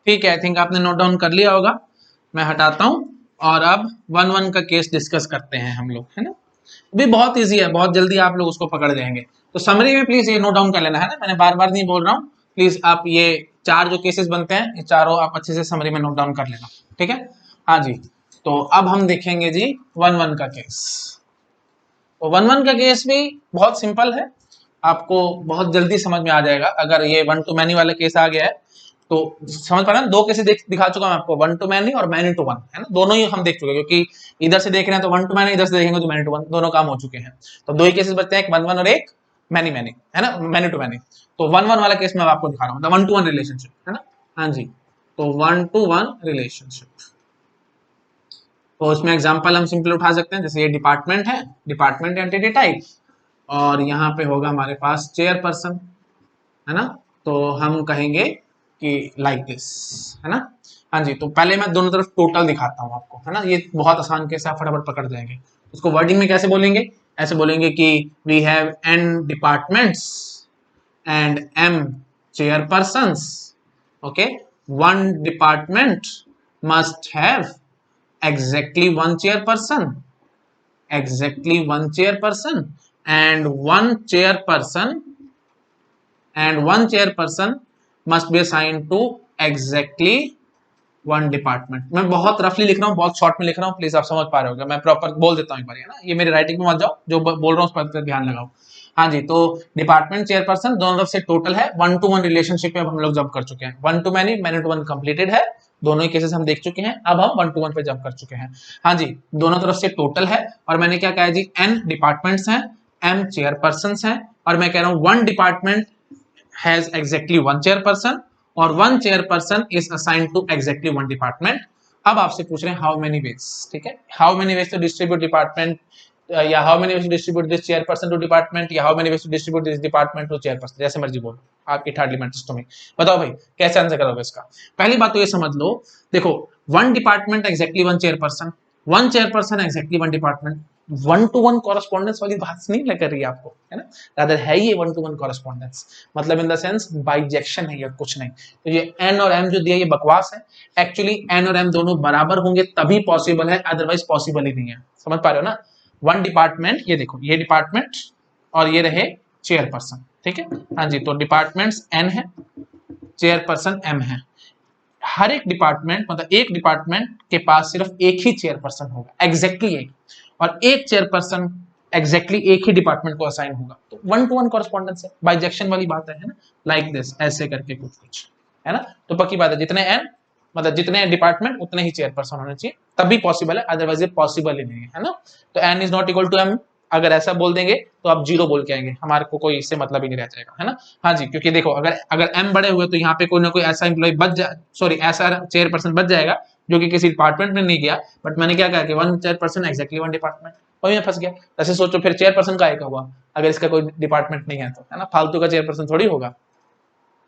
ठीक है, आई थिंक आपने नोट डाउन कर लिया होगा, मैं हटाता हूं और अब 1-1 का केस डिस्कस करते हैं हम लोग, है ना, भी बहुत इजी है, बहुत जल्दी आप लोग उसको पकड़ जाएंगे। तो समरी में प्लीज ये नोट डाउन कर लेना, है ना, मैंने बार बार नहीं बोल रहा हूँ, प्लीज आप ये चार जो केसेस बनते हैं ये चारों आप अच्छे से समरी में नोट डाउन कर लेना। ठीक है, हाँ जी, तो अब हम देखेंगे जी 1-1 का केस। तो 1-1 का केस भी बहुत सिंपल है, आपको बहुत जल्दी समझ में आ जाएगा, अगर ये 1 to many वाला केस आ गया है तो समझ पा रहे हैं, दो केसेस दिखा चुका मैं आपको, 1 to many और many to 1, है ना, दोनों ही हम देख चुके हैं, क्योंकि इधर से देख रहे हैं तो 1 to many, इधर से देखेंगे तो many to 1, दोनों काम हो चुके हैं। तो दो ही केसेस बचते हैं, एक 1-1 और एक many many, है ना, many to many। तो 1-1 वाला केस मैं आपको दिखा रहा हूँ, मतलब 1 to 1 रिलेशनशिप, है ना, हाँ जी, तो 1 to 1 रिलेशनशिप। तो इसमें एग्जांपल हम सिंपल उठा सकते हैं, जैसे ये डिपार्टमेंट है, डिपार्टमेंट एंटिटी टाइप, और यहाँ पे होगा हमारे पास चेयरपर्सन, है ना, तो हम कहेंगे कि लाइक दिस, है ना, हाँ जी, तो पहले मैं दोनों तरफ टोटल दिखाता हूँ आपको, है ना, ये बहुत आसान केस आप फटाफट पकड़ जाएंगे। उसको वर्डिंग में कैसे बोलेंगे, ऐसे बोलेंगे कि we have n departments and m chairpersons, okay, one department must have exactly one chairperson, exactly one chairperson, and one chairperson must be assigned to exactly one department. मैं बहुत रफली लिख रहा हूँ, बहुत शॉर्ट में लिख रहा हूँ, प्लीज आप समझ पा रहे होगे, मैं प्रॉपर बोल देता हूँ एक बार, है ना, ये मेरी राइटिंग में मत जाओ, जो बोल रहा हूँ उस पर ध्यान लगाओ। हाँ जी, तो डिपार्टमेंट चेयरपर्सन दोनों तरफ से टोटल है, 1 to 1 रिलेशनशिप में हम लोग जंप कर चुके हैं, 1 to many, many to 1 completed है, दोनों ही केसेस हम देख चुके हैं, अब हम 1 to 1 पे जंप कर चुके हैं। हाँ जी, दोनों तरफ से टोटल है, और मैंने क्या कहा जी, n डिपार्टमेंट्स हैं, m चेयरपर्सन्स हैं, और मैं कह रहा हूँ one department has exactly one chairperson और one chairperson is assigned to exactly one department. अब आपसे पूछ रहे हैं हाउ मेनी वेज, ठीक है, how many ways to distribute department, या how many ways to distribute this chairperson to department, या how many ways to distribute this department to chairperson, जैसे मर्जी बोलो, आपकी थर्ड लिमिट सिस्टम में। बताओ भाई कैसे आंसर करोगे इसका। पहली बात तो ये समझ लो, देखो one department exactly one chairperson, one chairperson exactly one department, 1 to 1 correspondence वाली बात नहीं लग रही है आपको, है ना, रादर है ये 1 to 1 कॉरेस्पॉन्डेंस, मतलब इन द सेंस बाइजेक्शन है या कुछ नहीं। तो ये n और m जो दिया ये बकवास है, एक्चुअली n और m दोनों बराबर होंगे तभी पॉसिबल है, अदरवाइज पॉसिबल ही नहीं है। समझ पा रहे हो ना, वन डिपार्टमेंट, ये देखो ये डिपार्टमेंट और ये रहे चेयरपर्सन, ठीक है, हाँ जी। तो डिपार्टमेंट्स n है, चेयरपर्सन m है। हर एक डिपार्टमेंट मतलब एक डिपार्टमेंट के पास सिर्फ एक ही चेयरपर्सन होगा, एग्जैक्टली एक, और एक चेयरपर्सन एग्जैक्टली एक ही डिपार्टमेंट को असाइन होगा। तो 1-to-1 कॉरेस्पॉन्डेंस है, बाइजेक्शन वाली बात है ना, लाइक दिस, ऐसे करके कुछ कुछ है ना। तो पक्की बात है, जितने n मतलब जितने डिपार्टमेंट उतने ही चेयरपर्सन होने चाहिए, तभी पॉसिबल है, अदरवाइज ये पॉसिबल ही नहीं है ना। तो n is not equal to m, अगर ऐसा बोल देंगे तो आप 0 बोल के आएंगे, हमारे को कोई इससे मतलब ही नहीं रह जाएगा, है ना। हाँ जी, क्योंकि देखो अगर अगर m बड़े हुए तो यहाँ पे कोई ना कोई ऐसा एम्प्लॉय बच जाए, सॉरी ऐसा चेयरपर्सन बच जाएगा जो कि किसी डिपार्टमेंट में नहीं गया, बट मैंने क्या कहा कि 1 चेयरपर्सन एग्जैक्टली 1 डिपार्टमेंट, वही में फंस गया। ऐसे सोचो फिर चेयरपर्सन का एक हुआ अगर इसका कोई डिपार्टमेंट नहीं है तो, है ना, फालतू का चेयरपर्सन थोड़ी होगा,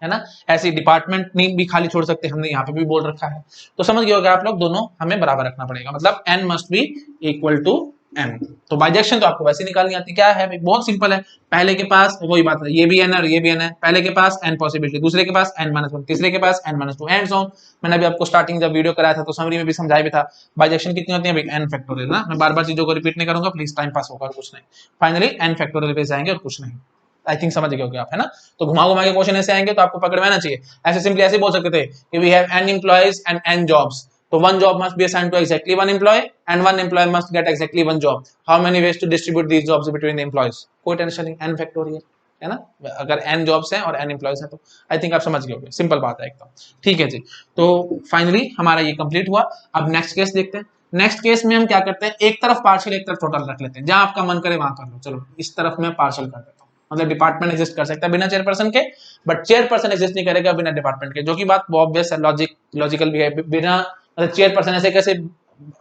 है ना। ऐसी डिपार्टमेंट नहीं भी खाली छोड़ सकते, हमने यहाँ पे भी बोल रखा है। तो समझ गए होगा आप लोग, दोनों हमें बराबर रखना पड़ेगा, मतलब n must be equal to m। तो बाइजेक्शन तो आपको वैसे निकालनी आती, क्या है भाई, बहुत सिंपल है। पहले के पास वही बात है, ये भी n है और ये भी n है, पहले के पास n पॉसिबिलिटी, दूसरे के पास n-1, तीसरे के पास n-2 एंड सो ऑन। मैंने अभी आपको स्टार्टिंग जब वीडियो कराया था तो समरी में भी समझाया भी था, बाइजेक्शन कितनी होती है भाई, n फैक्टोरियल ना। मैं बार बार चीजों को रिपीट नहीं करूंगा, प्लीज टाइम पास होगा और कुछ नहीं। फाइनली n फैक्टोरियल पे जाएंगे और कुछ नहीं। आई थिंक समझ गए होगे आप, है ना। तो घुमा घुमा के क्वेश्चन ऐसे आएंगे तो आपको पकड़ में आना चाहिए। ऐसे सिंपली ऐसे बोल सकते थे कि we have n employees and n jobs, तो one job must be assigned to exactly one employee and one employee must get exactly one job. How many ways to distribute these jobs between the employees? कोई tension नहीं, n factorial, है ना। अगर n jobs हैं और n employees हैं तो I think आप समझ गए होंगे, सिंपल बात है एकदम, ठीक है जी। तो फाइनली हमारा ये कंप्लीट हुआ। अब नेक्स्ट केस देखते हैं। नेक्स्ट केस में हम क्या करते हैं, एक तरफ पार्शियल एक तरफ टोटल रख लेते हैं, जहां आपका मन करे वहां कर लो। चलो इस तरफ में पार्शियल कर देता हूं, मतलब डिपार्टमेंट एग्जिस्ट कर सकता है बिना चेयरपर्सन के, बट चेयरपर्सन एग्जिस्ट नहीं करेगा बिना डिपार्टमेंट के, जो कि बात ऑब्वियस है, लॉजिकल भी है। बिना मतलब चेयरपर्सन ऐसे कैसे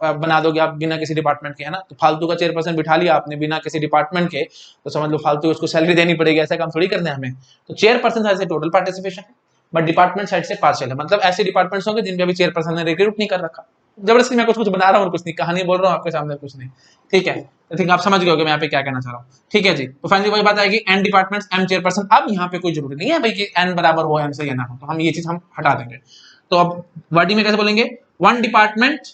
बना दोगे आप बिना किसी डिपार्टमेंट के, है ना। तो फालतू का चेयरपर्सन बिठा लिया आपने बिना किसी डिपार्टमेंट के, तो समझ लो फालतू उसको सैलरी देनी पड़ेगी, ऐसा काम थोड़ी करना है हमें। तो चेयरपर्सन साइड से टोटल पार्टिसिपेशन है, बट डिपार्टमेंट साइड से पार्शियल है, मतलब ऐसे डिपार्टमेंट्स होंगे जिनके अभी चेयरपर्सन ने रिक्रूट नहीं कर रखा। जबरदस्ती मैं कुछ कुछ बना रहा हूँ और कुछ नहीं, कहानी बोल रहा हूँ आपके सामने, कुछ नहीं, ठीक है। आई थिंक आप समझ गए होंगे मैं यहाँ पे क्या कहना चाह रहा हूँ, ठीक है जी। तो फाइनली वही बात आएगी, एन डिपार्टमेंट्स एम चेयरपर्सन। अब यहाँ पे कोई जरूरी नहीं है भाई कि एन बराबर हो एम से या ना हो, तो हम ये चीज हम हटा देंगे। तो अब वर्डिंग में कैसे बोलेंगे, one department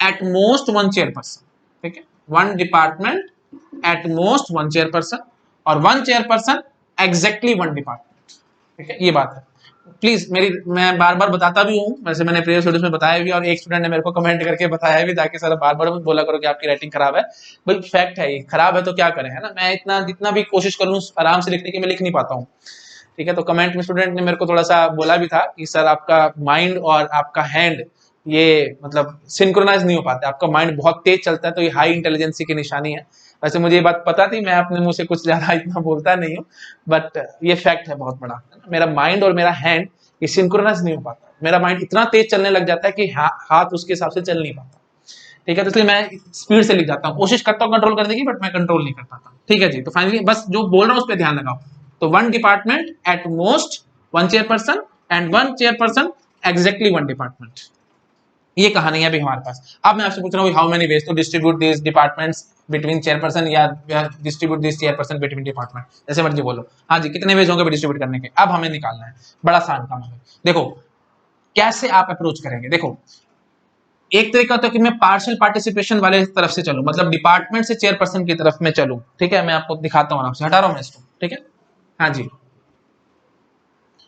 at most one chairperson, ठीक है, one department at most one chairperson और one chairperson exactly one department, ठीक है, ये बात है। प्लीज मेरी, मैं बार बार बताता भी हूँ, वैसे मैंने प्रीवियस वीडियोस में बताया भी, और एक स्टूडेंट ने मेरे को कमेंट करके बताया भी, ताकि सर बार बार बोला करो कि आपकी राइटिंग खराब है। भाई फैक्ट है, ये खराब है तो क्या करें, है ना। मैं इतना जितना भी कोशिश करूँ आराम से लिखने की, मैं लिख नहीं पाता हूँ, ठीक है। तो कमेंट में स्टूडेंट ने मेरे को थोड़ा सा बोला भी था कि सर आपका माइंड और आपका हैंड ये मतलब सिंक्रोनाइज नहीं हो पाता, आपका माइंड बहुत तेज चलता है, तो ये हाई इंटेलिजेंसी की निशानी है। वैसे मुझे ये बात पता थी, मैं अपने मुंह से कुछ ज्यादा इतना बोलता नहीं हूँ, बट ये फैक्ट है बहुत बड़ा, मेरा माइंड और मेरा हैंड ये सिंक्रोनाइज नहीं हो पाता। मेरा माइंड इतना तेज चलने लग जाता है कि हाथ उसके हिसाब से चल नहीं पाता, ठीक है। तो इसलिए मैं स्पीड से लिख जाता हूँ, कोशिश करता हूँ कंट्रोल करने की, बट मैं कंट्रोल नहीं कर पाता, ठीक है जी। तो फाइनली बस जो बोल रहा हूँ उस पर ध्यान लगाओ। तो one department at most one chairperson and one chairperson exactly one department, ये कहानी है अभी हमारे पास। अब मैं आपसे पूछ रहा हूँ how many ways to distribute this departments between chairperson या distribute this chairperson between department, जैसे मर्जी बोलो। हाँ जी, कितने वेज होंगे डिस्ट्रीब्यूट करने के, अब हमें निकालना है, बड़ा आसान काम है। देखो कैसे आप अप्रोच करेंगे, देखो एक तरीका होता है कि मैं पार्शियल पार्टिसिपेशन वाले तरफ से चलूं, मतलब डिपार्टमेंट से चेयरपर्सन की तरफ में चलूं, ठीक है। मैं आपको दिखाता हूं, आपसे हटा रहा हूं मैं इसको, ठीक है। हाँ जी,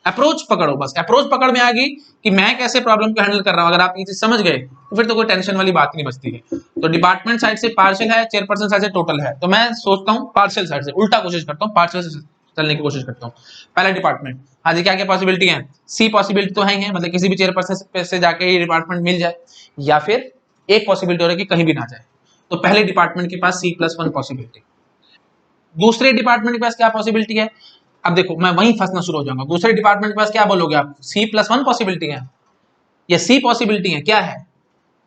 अप्रोच पकड़ो, बस अप्रोच पकड़ में आ गई कि मैं कैसे प्रॉब्लम को हैंडल कर रहा हूं। अगर आप ये चीज समझ गए तो फिर तो कोई टेंशन वाली बात नहीं बचती है। तो डिपार्टमेंट साइड से पार्शियल है, चेयरपर्सन साइड से टोटल है, तो मैं सोचता हूं पार्शियल साइड से, उल्टा कोशिश करता हूं, पार्शियल से चलने की कोशिश करता हूं। पहला डिपार्टमेंट, हाँ जी, क्या क्या पॉसिबिलिटी है, सी पॉसिबिलिटी तो है ही है, मतलब किसी भी चेयरपर्सन से जाके ही डिपार्टमेंट मिल जाए, या फिर एक पॉसिबिलिटी हो रही है कि कहीं भी ना जाए। तो पहले डिपार्टमेंट के पास C+1 पॉसिबिलिटी, दूसरे डिपार्टमेंट के पास क्या पॉसिबिलिटी है। अब देखो मैं वहीं फंसना शुरू हो जाऊंगा, दूसरे डिपार्टमेंट के पास क्या बोलोगे आप, C+1 पॉसिबिलिटी है या C पॉसिबिलिटी है, क्या है,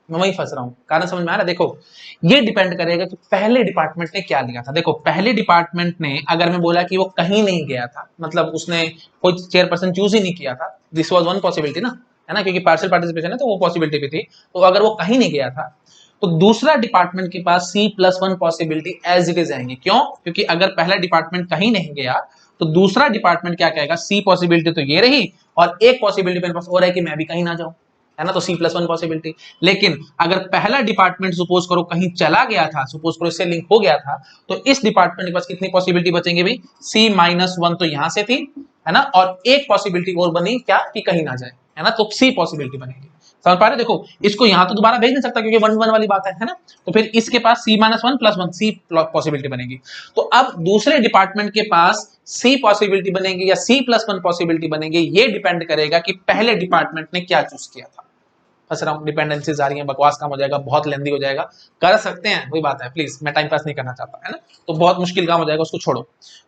मैं वहीं फंस रहा हूं। कारण समझ में आ रहा है, देखो ये डिपेंड करेगा कि पहले डिपार्टमेंट ने क्या लिया था। देखो पहले डिपार्टमेंट ने अगर मैं बोला कि वो कहीं नहीं गया था, मतलब उसने कोई चेयरपर्सन चूज ही नहीं किया था, दिस वाज वन पॉसिबिलिटी ना, है ना, क्योंकि पार्शियल पार्टिसिपेशन है तो वो पॉसिबिलिटी भी थी। तो अगर वो कहीं नहीं गया था तो दूसरा डिपार्टमेंट के पास C+1 possibility as it is आएंगे। क्यों, क्योंकि अगर पहला डिपार्टमेंट कहीं नहीं गया तो दूसरा डिपार्टमेंट क्या कहेगा, C पॉसिबिलिटी तो ये रही और एक पॉसिबिलिटी मेरे पास और है कि मैं भी कहीं ना जाऊं, है ना, तो C+1 पॉसिबिलिटी। लेकिन अगर पहला डिपार्टमेंट सपोज करो कहीं चला गया था, सपोज करो इससे लिंक हो गया था, तो इस डिपार्टमेंट के पास कितनी पॉसिबिलिटी बचेंगे भाई, C-1 तो यहां से थी, है ना, और एक पॉसिबिलिटी और बनी क्या कि कहीं ना जाए, है ना, तो C पॉसिबिलिटी बनेगी। समझ पा रहे, देखो इसको यहां तो दोबारा भेज नहीं सकता क्योंकि 1 1 वाली बात है ना, तो फिर इसके पास C-1 + 1 C पॉसिबिलिटी बनेगी। तो अब दूसरे डिपार्टमेंट के पास C पॉसिबिलिटी बनेगी या C+1 पॉसिबिलिटी बनेगी, ये डिपेंड करेगा कि पहले डिपार्टमेंट ने क्या चूज किया था। फंस रहा हूं, डिपेंडेंसीज आ रही हैं, बकवास काम हो जाएगा, बहुत लेंदी हो जाएगा, कर सकते हैं वही बात है, प्लीज मैं टाइम पास नहीं करना चाहता, है ना, तो बहुत मुश्किल काम हो जाएगा, उसको छोड़ो।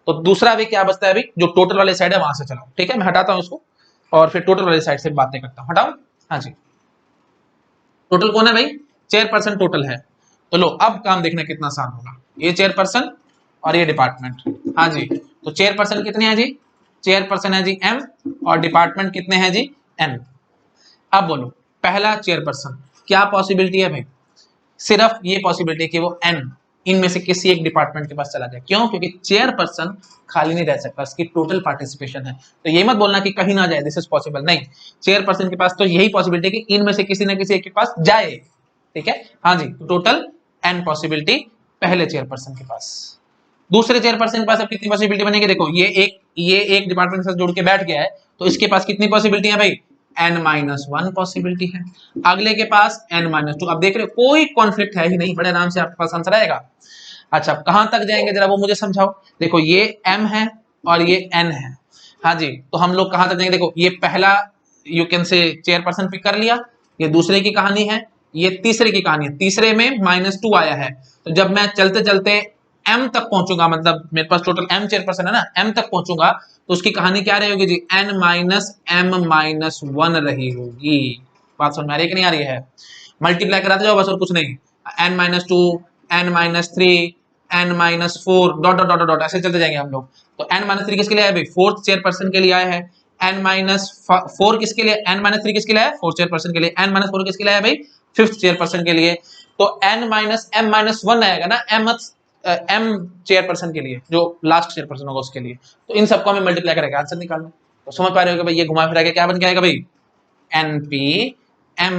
तो दूसरा अभी क्या बचता है, अभी जो टोटल वाले साइड है वहां से चलाओ, ठीक है, मैं हटाता हूं उसको और फिर टोटल वाले साइड से बातें करता हूं, हटाओ। हाँ जी, टोटल कौन है भाई, चेयरपर्सन टोटल है। तो लो अब काम देखना कितना आसान होगा, ये चेयरपर्सन और ये डिपार्टमेंट। हाँ जी, तो चेयरपर्सन कितने हैं जी, चेयरपर्सन है जी M और डिपार्टमेंट कितने हैं जी N। अब बोलो पहला चेयरपर्सन क्या पॉसिबिलिटी है भाई, सिर्फ ये पॉसिबिलिटी कि वो N इनमें से किसी एक डिपार्टमेंट के पास चला जाए, क्यों, क्योंकि चेयरपर्सन खाली नहीं रह सकता, उसकी टोटल पार्टिसिपेशन है। तो ये मत बोलना कि कहीं ना जाए, दिस इज पॉसिबल, नहीं, चेयरपर्सन के पास तो यही पॉसिबिलिटी है कि इनमें से किसी ना किसी एक के पास जाए, ठीक है। हाँ जी, टोटल N पॉसिबिलिटी पहले चेयरपर्सन के पास। दूसरे चेयरपर्सन के पास अब कितनी पॉसिबिलिटी बनेगी, देखो ये एक डिपार्टमेंट के साथ जुड़ के बैठ गया है, तो इसके पास कितनी पॉसिबिलिटी है भाई, N-1 पॉसिबिलिटी है। अगले के पास N-2। अब देख रहे हो कोई कॉन्फ्लिक्ट है ही नहीं, बड़े आराम से आपके पास आंसर आएगा। अच्छा कहां तक जाएंगे जरा वो मुझे समझाओ, देखो ये M है और ये N है। हाँ जी, तो हम लोग कहां तक जाएंगे, देखो ये पहला you can say chairperson pick कर लिया, ये दूसरे की कहानी है, ये तीसरे की कहानी है, तीसरे में -2 आया है, तो जब मैं चलते चलते M तक पहुंचूंगा, मतलब मेरे पास टोटल M चेयरपर्सन है ना, M तक पहुंचूंगा तो उसकी कहानी क्या रही होगी जी, N-M-1 रही होगी। बात समझ में आ रही है कि नहीं आ रही है, मल्टीप्लाई कराते जाओ बस और कुछ नहीं, N-2 N-3 N-4 dot dot dot dot ऐसे चलते जाएंगे हम लोग। तो N-3 किसके लिए आया भाई, फोर्थ चेयरपर्सन के लिए आया है। N-4 किसके लिए, N-3 किसके लिए आया, फोर्थ चेयरपर्सन के लिए। N-4 किसके लिए आया भाई, फिफ्थ चेयरपर्सन के लिए। तो N-M-1 आएगा ना M चेयरपर्सन के लिए, जो लास्ट चेयरपर्सन होगा उसके लिए। तो इन सबको हमें मल्टीप्लाई करके आंसर निकालना। तो समझ पा रहे हो कि भाई ये घुमा फिरा के क्या बन के आएगा भाई, NP-M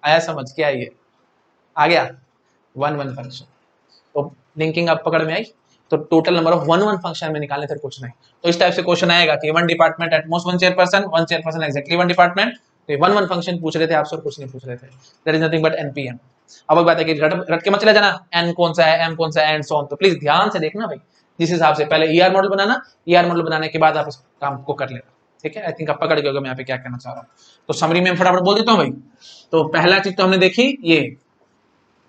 आया समझ, क्या ये आ गया 1 1 फंक्शन। तो लिंकिंग अब पकड़ में आई, तो टोटल नंबर ऑफ 1 1 फंक्शन में निकालने फिर कुछ नहीं। तो इस टाइप से क्वेश्चन आएगा कि 1 department at most 1 chairperson exactly 1 department. तो 1 1 फंक्शन पूछ रहे थे आपसे और कुछ नहीं पूछ रहे थे, that is nothing but NP-M। अब एक बात है कि रट के मत चले जाना, N कौन सा है M कौन सा है एंड सो ऑन, तो प्लीज ध्यान से देखना भाई, जिस हिसाब से पहले ER मॉडल बनाना, ER मॉडल बनाने के बाद आप इस काम को कर लेना, ठीक है। आई थिंक आप पकड़ गए होगे मैं यहाँ पे क्या कहना चाह रहा हूँ। तो समरी में फटाफट बोल देता हूँ भाई। तो पहला चीज तो हमने देखी, ये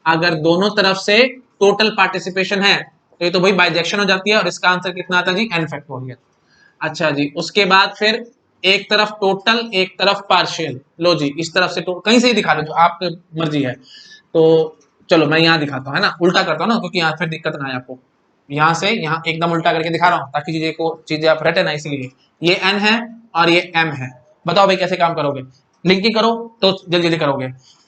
अगर दोनों तरफ से टोटल पार्टिसिपेशन है तो ये तो भाई बाइजेक्शन हो जाती है, और इसका आंसर कितना आता है जी, n फैक्टोरियल। अच्छा जी, उसके बाद फिर एक तरफ टोटल एक तरफ पार्शियल, लो जी इस तरफ से कहीं से ही दिखा लो जो आपकी मर्जी है। तो चलो मैं यहाँ दिखाता हूँ, है ना, उल्टा करता हूँ ना, क्योंकि यहाँ फिर दिक्कत ना आए आपको। यहाँ से यहाँ एकदम उल्टा करके दिखा रहा हूँ ताकि चीजें आप रटे ना, इसलिए ये n है और ये m है। बताओ भाई कैसे काम करोगे, लिंकिंग करो तो जल्दी जल्दी करोगे।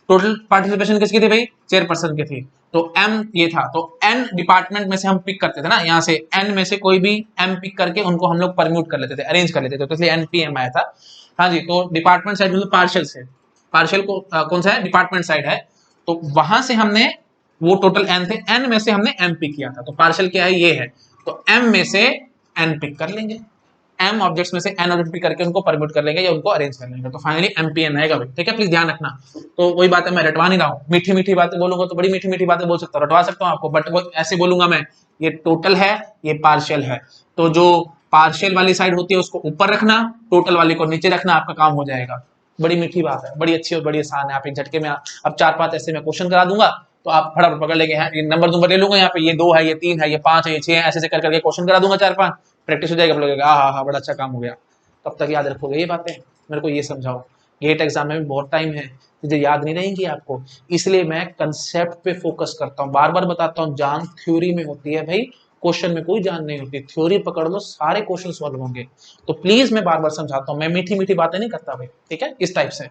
टोटल पार्टिसिपेशन किसकी थी भाई, चेयरपर्सन की थी, तो M ये था, तो N डिपार्टमेंट में से हम पिक करते थे ना, यहाँ से N में से कोई भी M पिक करके उनको हम लोग परम्यूट कर लेते थे, अरेंज कर लेते थे, तो इसलिए NP-M आया था। हाँ जी, तो डिपार्टमेंट साइड मतलब पार्शियल से, पार्शियल को कौन सा है, डिपार्टमेंट साइड है, तो वहां से हमने वो टोटल N थे, N में से हमने M पिक किया था, तो पार्शियल क्या है ये है, तो M में से N पिक कर लेंगे, M ऑब्जेक्ट्स में से N ऑब्जेक्ट पिक करके उनको परम्यूट कर लेंगे या उनको अरेंज कर लेंगे, तो फाइनली NP-M आएगा भाई, ठीक है, प्लीज ध्यान रखना। तो वही बात है, मैं रटवा नहीं रहा हूँ, मीठी मीठी बातें बोलूंगा तो बड़ी मीठी मीठी बातें बोल सकता हूँ, रटवा सकता हूँ आपको, बट वो ऐसे बोलूंगा मैं, ये टोटल है ये पार्शियल है, तो जो पार्शियल वाली साइड होती है उसको ऊपर रखना, टोटल वाली को नीचे रखना, आपका काम हो जाएगा। बड़ी मीठी बात है, बड़ी अच्छी और बड़ी आसान है, आप एक झटके में अब 4-5 ऐसे मैं क्वेश्चन करा दूंगा तो आप फटाफट पकड़ लेंगे, ये नंबर ले लूंगा, यहाँ पे ये 2 है, ये 3 है, ये 5 है, ये 6 है, ऐसे कर करके क्वेश्चन करा दूंगा 4-5, प्रैक्टिस हो जाएगा, आप लोग हाँ बड़ा अच्छा काम हो गया। कब तक याद रखोगे ये बातें, मेरे को ये समझाओ। गेट एग्जाम में बहुत टाइम है, चीजें याद नहीं रहेंगी आपको, इसलिए मैं कंसेप्ट पे फोकस करता हूँ, बार बार बताता हूँ, जान थ्योरी में होती है भाई, क्वेश्चन में कोई जान नहीं होती, थ्योरी पकड़ लो सारे क्वेश्चन सॉल्व होंगे। तो प्लीज मैं बार बार समझाता हूँ, मैं मीठी मीठी बातें नहीं करता भाई, ठीक है, इस टाइप से।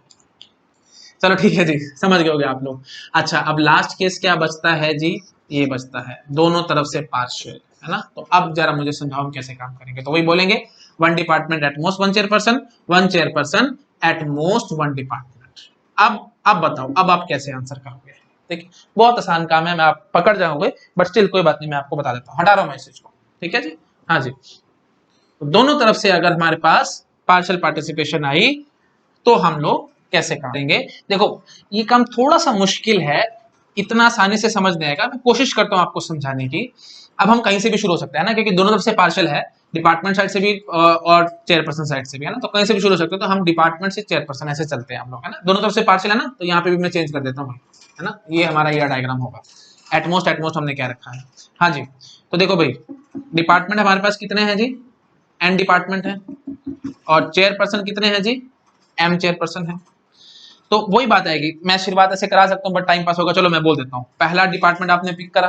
चलो ठीक है जी, समझ गए होगे आप लोग। अच्छा अब लास्ट केस क्या बचता है जी, ये बचता है दोनों तरफ से पार्शियल, है ना। तो अब जरा मुझे समझाओ हम कैसे काम करेंगे, तो वही बोलेंगे 1 department at most 1 chairperson eight most one department. अब बताओ, अब आप कैसे आंसर करोगे? ठीक, बहुत आसान काम है, मैं आप पकड़ जाओगे, बट स्टिल कोई बात नहीं, मैं आपको बता देता हूँ, हटा रहा हूँ मैसेज को। ठीक है जी, हाँ जी। तो दोनों तरफ से अगर हमारे पास पार्शियल पार्टिसिपेशन आई तो हम लोग कैसे करेंगे? देखो ये काम थोड़ा सा मुश्किल है, इतना आसानी से समझ नहीं आएगा, मैं कोशिश करता हूँ आपको समझाने की। अब हम कहीं से भी शुरू हो सकते हैं ना, क्योंकि दोनों तरफ से पार्शियल है, डिपार्टमेंट साइड से भी और चेयरपर्सन साइड से भी है ना, तो कहीं से भी शुरू हो सकते हैं। तो हम डिपार्टमेंट से चेयरपर्सन ऐसे चलते हैं हम लोग, है ना, दोनों तरफ से पार्शियल है ना, तो यहाँ पे भी मैं चेंज कर देता हूँ, है ना, ये हमारा ये डायग्राम होगा। एटमोस्ट हमने क्या रखा है? हाँ जी, तो देखो भाई, डिपार्टमेंट हमारे पास कितने हैं जी? एन डिपार्टमेंट है, और चेयरपर्सन कितने हैं जी? एम चेयरपर्सन है। तो वही बात आएगी, मैं शुरुआत ऐसे करा सकता हूँ बट टाइम पास होगा, चलो मैं बोल देता हूँ। पहला डिपार्टमेंट आपने पिक करा,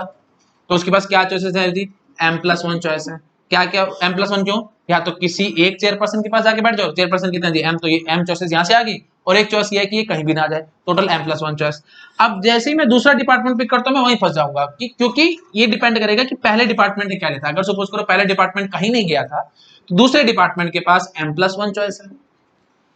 तो उसके पास क्या चॉइसेस है जी? M+1 चॉइस है। क्या क्या M+1 क्यों? या तो किसी एक चेयरपर्सन के पास जाके बैठ जाओ, चेयरपर्सन कितने जी? एम, तो ये एम चॉइसेस यहाँ से आ गई, और एक चॉइस ये है कि ये कहीं भी ना जाए, टोटल M+1 चॉइस। अब जैसे ही मैं दूसरा डिपार्टमेंट पिक करता हूँ, मैं वहीं फंस जाऊंगा, क्योंकि ये डिपेंड करेगा कि पहले डिपार्टमेंट ने क्या लिया था। अगर सपोज करो पहले डिपार्टमेंट कहीं नहीं गया था, तो दूसरे डिपार्टमेंट के पास M+1 चॉइस है।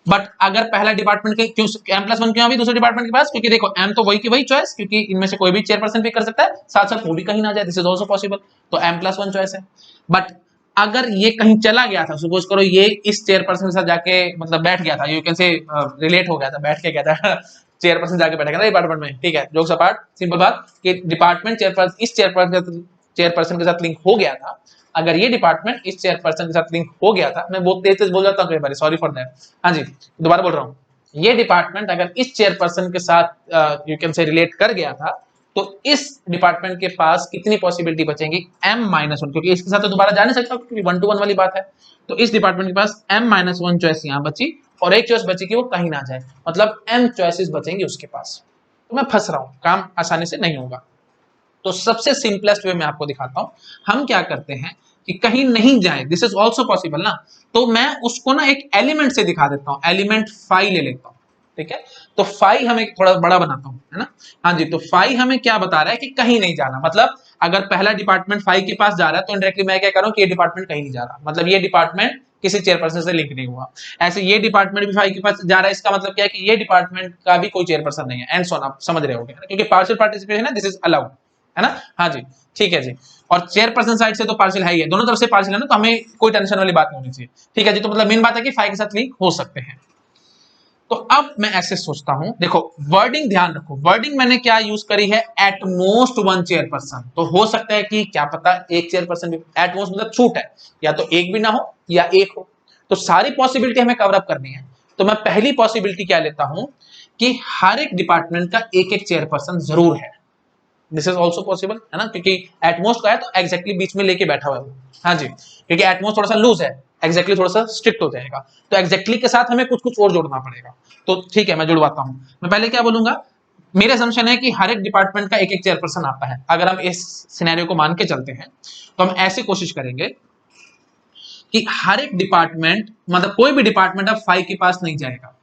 बट अगर पहला डिपार्टमेंट के क्यों M+1 क्यों अभी दूसरे डिपार्टमेंट के पास? क्योंकि देखो M तो वही की वही चॉइस, क्योंकि इनमें से कोई भी चेयरपर्सन भी कर सकता है, साथ साथ वो भी कहीं ना जाए, दिस इज आल्सो पॉसिबल, तो M+1 चॉइस है। बट अगर ये कहीं चला गया था, सपोज करो ये इस चेयरपर्सन के साथ जाके मतलब बैठ गया था, यू कैन से रिलेट हो गया था, बैठ के गया था चेयरपर्सन जाके बैठ गया था डिपार्टमेंट में, ठीक है, जोक्स अपार्ट, सिंपल बात कि डिपार्टमेंट चेयरपर्सन इस चेयरपर्सन के साथ लिंक हो गया था। अगर ये डिपार्टमेंट इस चेयरपर्सन के साथ लिंक हो गया था, मैं बहुत तेज बोल जाता हूँ कई बार, सॉरी फॉर दैट, हाँ जी, दोबारा बोल रहा हूँ, ये डिपार्टमेंट अगर इस चेयरपर्सन के साथ यू कैन से रिलेट कर गया था, तो इस डिपार्टमेंट के पास कितनी पॉसिबिलिटी बचेंगी? M-1, क्योंकि इसके साथ तो दोबारा जा नहीं सकता, क्योंकि 1 to 1 वाली बात है। तो इस डिपार्टमेंट के पास M-1 चॉइस यहाँ बची, और एक चॉइस बची कि वो कहीं ना जाए, मतलब M चॉइसेस बचेंगी उसके पास। तो मैं फंस रहा हूँ, काम आसानी से नहीं होगा। तो सबसे सिंपलेस्ट वे में आपको दिखाता हूं, हम क्या करते हैं कि कहीं नहीं जाए, दिस इज ऑल्सो पॉसिबल ना, तो मैं उसको ना एक एलिमेंट से दिखा देता हूं, एलिमेंट 5 ले लेता हूं, ठीक है। तो 5 हमें थोड़ा बड़ा बनाता हूं, है ना, हाँ जी, तो 5 हमें क्या बता रहा है कि कहीं नहीं जाना, मतलब अगर पहला डिपार्टमेंट 5 के पास जा रहा है, तो इंडायरेक्टली मैं क्या कर रहा हूं कि ये डिपार्टमेंट कहीं नहीं जा रहा, मतलब ये डिपार्टमेंट किसी चेयरपर्सन से लिंक नहीं हुआ। ऐसे ये डिपार्टमेंट भी 5 के पास जा रहा है, इसका मतलब क्या है कि ये डिपार्टमेंट का भी कोई चेयरपर्सन नहीं है, एंड सो ऑन, आप समझ रहे होगे, क्योंकि पार्शियल पार्टिसिपेशन है, दिस इज अलाउड, है ना, हाँ जी, ठीक है जी। और चेयरपर्सन साइड से तो पार्शियल है ही है, दोनों तरफ से पार्शियल है ना, तो हमें कोई टेंशन वाली बात नहीं होनी चाहिए, ठीक है जी। तो मतलब मेन बात है कि 5 के साथ लिंक हो सकते हैं। तो अब मैं ऐसे सोचता हूं, देखो वर्डिंग ध्यान रखो, वर्डिंग मैंने क्या यूज करी है? एट मोस्ट 1 चेयरपर्सन, तो हो सकता है कि क्या पता एक चेयरपर्सन भी, एट मोस्ट मतलब छूट है, या तो एक भी ना हो या एक हो, तो सारी पॉसिबिलिटी हमें कवर अप करनी है। तो मैं पहली पॉसिबिलिटी क्या लेता हूं कि हर एक डिपार्टमेंट का एक एक चेयरपर्सन जरूर है, दिस इज ऑल्सो पॉसिबल, है ना, क्योंकि एटमोस्ट का है तो एग्जैक्टली बीच में लेके बैठा हुआ है, हाँ जी, क्योंकि एटमोस्ट थोड़ा सा लूज है, एग्जैक्टली थोड़ा सा स्ट्रिक्ट हो जाएगा, तो एग्जैक्टली के साथ हमें कुछ कुछ और जोड़ना पड़ेगा। तो ठीक है, मैं जुड़वाता हूं। मैं पहले क्या बोलूंगा, मेरा असम्पशन है कि हर एक डिपार्टमेंट का एक एक चेयरपर्सन आता है। अगर हम इस सिनेरियो को मान के चलते हैं, तो हम ऐसे कोशिश करेंगे कि हर एक डिपार्टमेंट, मतलब कोई भी डिपार्टमेंट अब 5 के पास नहीं जाएगा,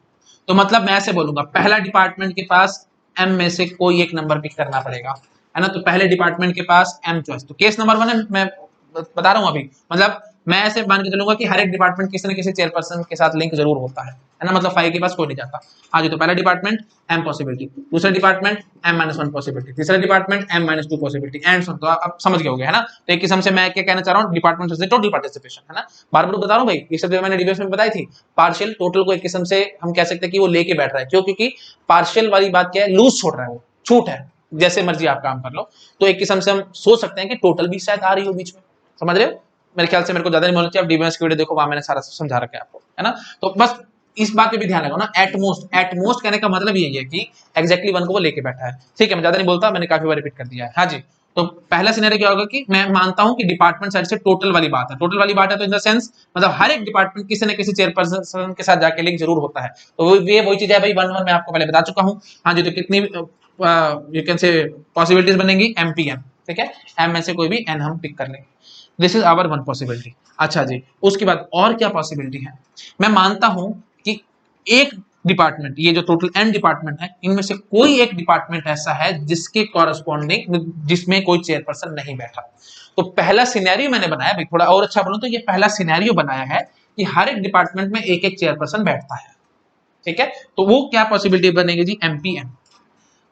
तो मतलब मैं ऐसे बोलूंगा, पहला डिपार्टमेंट के पास M में से कोई एक नंबर पिक करना पड़ेगा, है ना, तो पहले डिपार्टमेंट के पास M चॉइस, तो केस नंबर 1 है, मैं बता रहा हूं अभी, मतलब मैं ऐसे मान के चलूंगा कि हर एक डिपार्टमेंट किसी न किसी चेयरपर्सन के साथ लिंक जरूर होता है ना, मतलब 5 के पास कोई नहीं जाता। हाँ जी, तो पहला डिपार्टमेंट M पॉसिबिलिटी, दूसरा डिपार्टमेंट M-1 पॉसिबिलिटी, तीसरा department M-2 possibility, and so, तो आप समझ गए होंगे, है ना। तो एक किस्म से मैं क्या कहना चाह रहा हूँ, डिपार्टमेंट से टोटल पार्टिसिपेशन, है ना, बार बार बता रहा हूँ भाई, ये सब मैंने डीबीएस में बताई थी, पार्शियल टोटल को एक किस्म से हम कह सकते हैं कि वो लेके बैठ रहा है, क्यों? क्योंकि पार्शियल वाली बात क्या है, लूज छोड़ रहा है, वो छूट है, जैसे मर्जी आप काम कर लो, तो एक किस्म से हम सोच सकते हैं कि टोटल भी शायद आ रही हो बीच में, समझ रहे हो। मेरे ख्याल से मेरे को ज्यादा नहीं बोलना चाहिए, आप डीबीएस की वीडियो देखो, वहां मैंने सारा समझा रखा है आपको, है ना। तो बस इस बात पे भी ध्यान रखो ना, एटमोस्ट कहने का मतलब यही है कि एग्जैक्टली 1 को वो लेके बैठा है, ठीक है, मैं ज्यादा नहीं बोलता, मैंने काफी बार रिपीट कर दिया है, हाँ जी। तो पहला सिनेरियो क्या होगा कि मैं मानता हूं कि डिपार्टमेंट साइड से टोटल वाली बात है, टोटल वाली बात है, तो इन द सेंस मतलब हर एक डिपार्टमेंट किसी न किसी चेयरपर्सन के साथ जाके लिंक जरूर होता है, तो ये वही चीज है भाई, 1-1 मैं आपको पहले बता चुका हूं, हाँ जी। तो कितनी यू कैन से पॉसिबिलिटीज बनेंगी? MPN, ठीक है, M में से कोई भी N हम पिक कर लेंगे, दिस इज आवर 1 पॉसिबिलिटी। अच्छा जी, उसके बाद और क्या पॉसिबिलिटी है? मैं मानता हूं कि एक डिपार्टमेंट, ये जो टोटल N डिपार्टमेंट है, इनमें से कोई एक डिपार्टमेंट ऐसा है जिसके कॉरेस्पॉन्डिंग जिसमें कोई चेयरपर्सन नहीं बैठा। तो पहला सिनेरियो मैंने बनाया भाई, थोड़ा और अच्छा बोलूं तो ये पहला सिनेरियो बनाया है कि हर एक डिपार्टमेंट में एक एक चेयरपर्सन बैठता है, ठीक है, तो वो क्या पॉसिबिलिटी बनेगी जी, एमपीएन।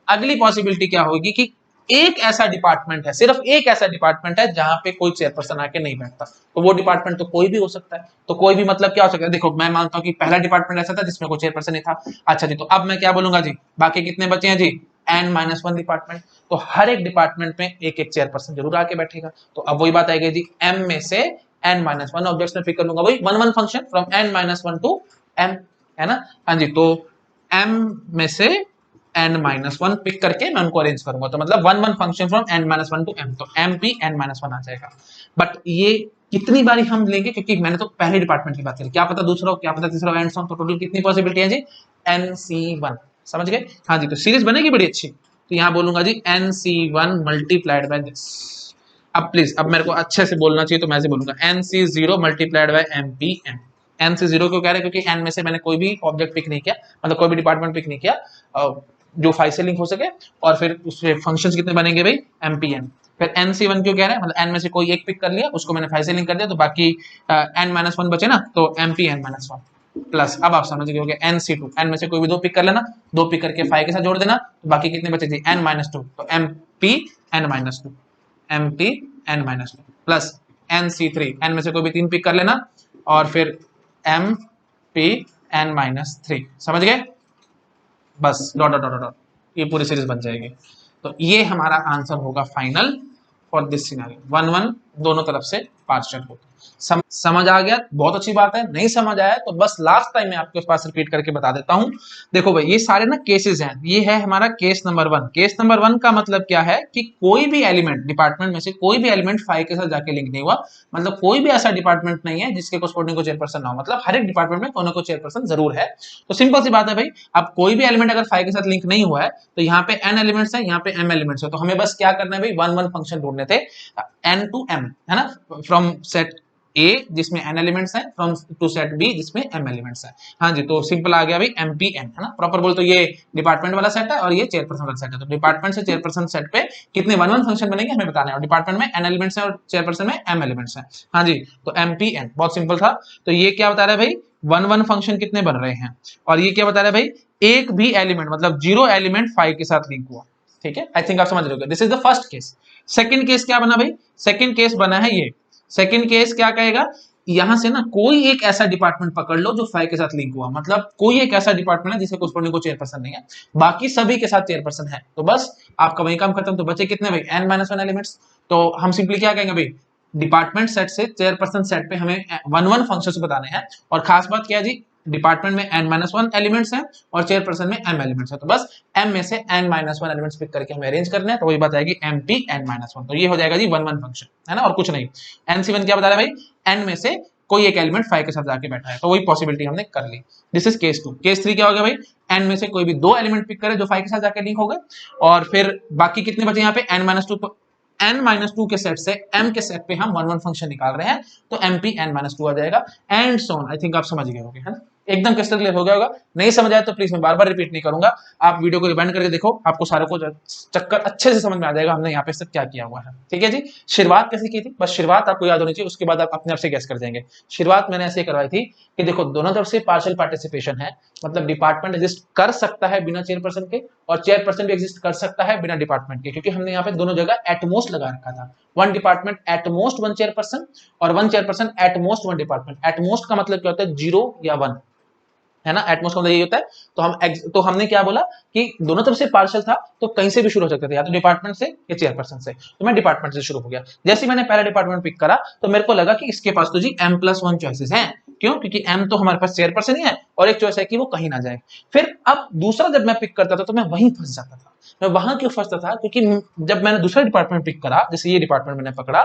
अगली पॉसिबिलिटी क्या होगी कि एक ऐसा डिपार्टमेंट है, सिर्फ एक ऐसा डिपार्टमेंट है जहां पे कोई चेयरपर्सन आके नहीं बैठता, तो वो डिपार्टमेंट तो कोई भी हो सकता है। तो कोई भी मतलब क्या हो सकता है, देखो मैं मानता हूं कि पहला डिपार्टमेंट ऐसा था जिसमें कोई चेयरपर्सन नहीं था। अच्छा जी, तो अब मैं क्या बोलूंगा जी, बाकी कितने बचे हैं जी, n-1 डिपार्टमेंट। तो हर एक डिपार्टमेंट में एक एक चेयरपर्सन जरूर आके बैठेगा। तो अब वही बात आएगी जी, m में से n-1 ऑब्जेक्ट्स में पिक कर लूंगा, वही 1-1 function from n-1 to m, है ना। हाँ जी, तो m में से n-1 पिक करके मैं उनको अरेंज करूंगा, तो मतलब 1-1 function from n-1 to m, तो mp n-1 आ जाएगा। बट ये कितनी बारी हम लेंगे, क्योंकि मैंने तो पहले डिपार्टमेंट की बात करी, क्या पता दूसरा हो, क्या पता तीसरा हो, एंड सो, तो टोटल कितनी पॉसिबिलिटी है जी, nc1। समझ गए, हाँ जी, तो सीरीज बनेगी बड़ी अच्छी। तो यहाँ बोलूंगा जी nc1 मल्टीप्लाइड बाय दिस। अब प्लीज, अब मेरे को अच्छे से बोलना चाहिए, तो मैं ऐसे बोलूंगा nc0 multiplied by mpn। nc0 क्यों कह रहे हैं, क्योंकि n में से मैंने कोई भी ऑब्जेक्ट पिक नहीं किया, मतलब कोई भी डिपार्टमेंट पिक नहीं किया जो 5 से लिंक हो सके, और फिर उसके फंक्शंस कितने बनेंगे भाई, mpn। फिर nc1 क्यों कह रहे हैं, मतलब n में से कोई एक पिक कर लिया, उसको मैंने 5 से लिंक कर दिया, तो बाकी n-1 बचे ना, तो mpn-1 प्लस, अब आप समझ गए होंगे nc2, n में से कोई भी दो पिक कर लेना, दो पिक करके 5 के साथ जोड़ देना, तो बाकी कितने बचे थी, n-2, तो mpn-2, mpn-2 plus nc3, n में से कोई भी 3 पिक कर लेना, और फिर mpn-3। समझ गए, बस डॉट डॉट डॉट डॉट, ये पूरी सीरीज बन जाएगी। तो ये हमारा आंसर होगा फाइनल फॉर दिस सिनेरियो, 1-1 दोनों तरफ से पार्शियल होगा। समझ आ गया, बहुत अच्छी बात है। नहीं समझ आया तो बस लास्ट टाइम मैं आपके पास रिपीट करके बता देता हूं। देखो भाई, ये सारे ना केसेस हैं, ये है हमारा केस नंबर 1। केस नंबर 1 का मतलब क्या है कि कोई भी एलिमेंट डिपार्टमेंट में से कोई भी एलिमेंट 5 के साथ जाके लिंक नहीं हुआ, मतलब कोई भी ऐसा डिपार्टमेंट नहीं है जिसके कोर्रेस्पोंडिंग को चेयरपर्सन ना हो, मतलब हर एक डिपार्टमेंट में कोई ना कोई चेयरपर्सन जरूर है। तो सिंपल सी बात है भाई, अब कोई भी एलिमेंट अगर 5 के साथ लिंक नहीं हुआ है, तो यहाँ पे n एलिमेंट्स है, यहाँ पे m एलिमेंट्स है, तो हमें बस क्या करना है भाई, 1-1 फंक्शन ढूंढने थे, n टू m, है ना, फ्रॉम सेट A जिसमें n एलिमेंट्स हैं, फ्रॉम टू सेट B जिसमें m एलिमेंट्स हैं। हाँ जी, तो सिंपल आ गया भाई MPN, है ना, प्रॉपर बोल तो ये डिपार्टमेंट वाला सेट है और ये चेयरपर्सन वाला सेट है। तो डिपार्टमेंट से चेयरपर्सन सेट पे कितने 1-1 फंक्शन बनेंगे हमें बताना है, और डिपार्टमेंट में n एलिमेंट्स हैं और चेयरपर्सन में m एलिमेंट्स हैं। हाँ जी, तो MPN बहुत सिंपल था। तो ये क्या बता रहा है भाई, 1-1 फंक्शन कितने बन रहे हैं, और ये क्या बता रहा है भाई, एक भी एलिमेंट मतलब 0 एलिमेंट 5 के साथ लिंक हुआ। ठीक है, आई थिंक आप समझ रहे हो। This is the first case. Second case क्या बना भाई, सेकंड केस बना है ये। सेकंड केस क्या कहेगा, यहां से ना कोई एक ऐसा डिपार्टमेंट पकड़ लो जो 5 के साथ लिंक हुआ, मतलब कोई एक ऐसा डिपार्टमेंट है जिसके कोर्रेस्पोंडिंग को चेयरपर्सन नहीं है, बाकी सभी के साथ चेयरपर्सन है, तो बस आपका वही काम खत्म। तो बचे कितने भाई, n-1 एलिमेंट्स। तो हम सिंपली क्या कहेंगे भाई, डिपार्टमेंट सेट से चेयरपर्सन सेट पे हमें 1-1 फंक्शंस बताने हैं, और खास बात क्या है जी, डिपार्टमेंट में n-1 एलिमेंट्स हैं और चेयरपर्सन में m एलिमेंट्स है, तो बस m में से n-1 एलिमेंट्स पिक करके हमें अरेंज करने हैं, तो वही बात आएगी mp n-1। तो ये हो जाएगा जी 1-1 फंक्शन, है ना, और कुछ नहीं। nc1 क्या बता रहा है भाई, n में से कोई एक एलिमेंट 5 के साथ जाके बैठा है, तो वही पॉसिबिलिटी हमने कर ली। This is case 2। केस 3 क्या हो गया भाई, n में से कोई भी दो एलिमेंट पिक करे जो 5 के साथ जाके लिंक हो गए, और फिर बाकी कितने बचे यहाँ पे n-2, तो n-2 के सेट से m के सेट पे हम 1-1 फंक्शन निकाल रहे हैं, तो mp n-2 आ जाएगा, and so on. I think आप समझ गए होंगे, है ना, एकदम क्रिस्टल क्लियर हो गया होगा। नहीं समझ आया तो प्लीज मैं बार बार रिपीट नहीं करूंगा, आप वीडियो को रिवाइंड करके देखो, आपको सारे को चक्कर अच्छे से समझ में आ जाएगा हमने यहाँ पे सब क्या किया हुआ है। ठीक है जी, शुरुआत कैसे की थी, बस शुरुआत आपको याद होनी चाहिए, उसके बाद आप अपने आप से गैस कर जाएंगे। शुरुआत मैंने ऐसे करवाई थी कि देखो दोनों तरफ से पार्शियल पार्टिसिपेशन है, मतलब डिपार्टमेंट एग्जिस्ट कर सकता है बिना चेयरपर्सन के, और चेयरपर्सन भी एग्जिस्ट कर सकता है बिना डिपार्टमेंट के, क्योंकि हमने यहाँ पे दोनों जगह एटमोस्ट लगा रखा था, 1 डिपार्टमेंट एटमोस्ट 1 चेयरपर्सन, और 1 चेयरपर्सन एटमोस्ट 1 डिपार्टमेंट। एटमोस्ट का मतलब क्या होता है, 0 या 1, है ना, एटमोस्ट का मतलब यही होता है। तो हमने क्या बोला कि दोनों तरफ से पार्शियल था, तो कहीं से भी शुरू हो सकते थे, या तो डिपार्टमेंट से या चेयरपर्सन से, तो मैं डिपार्टमेंट से शुरू हो गया। जैसे मैंने पहला डिपार्टमेंट पिक करा, तो मेरे को लगा कि इसके पास तो जी m+1 चॉइसेस हैं, क्यों, क्योंकि m तो हमारे पास चेयरपर्सन ही है, और एक चॉइस है कि वो कहीं ना जाए। फिर अब दूसरा जब मैं पिक करता था तो मैं वहीं फंस जाता था। मैं वहां क्यों फंसता था, क्योंकि जब मैंने दूसरा डिपार्टमेंट पिक करा, जैसे ये डिपार्टमेंट मैंने पकड़ा,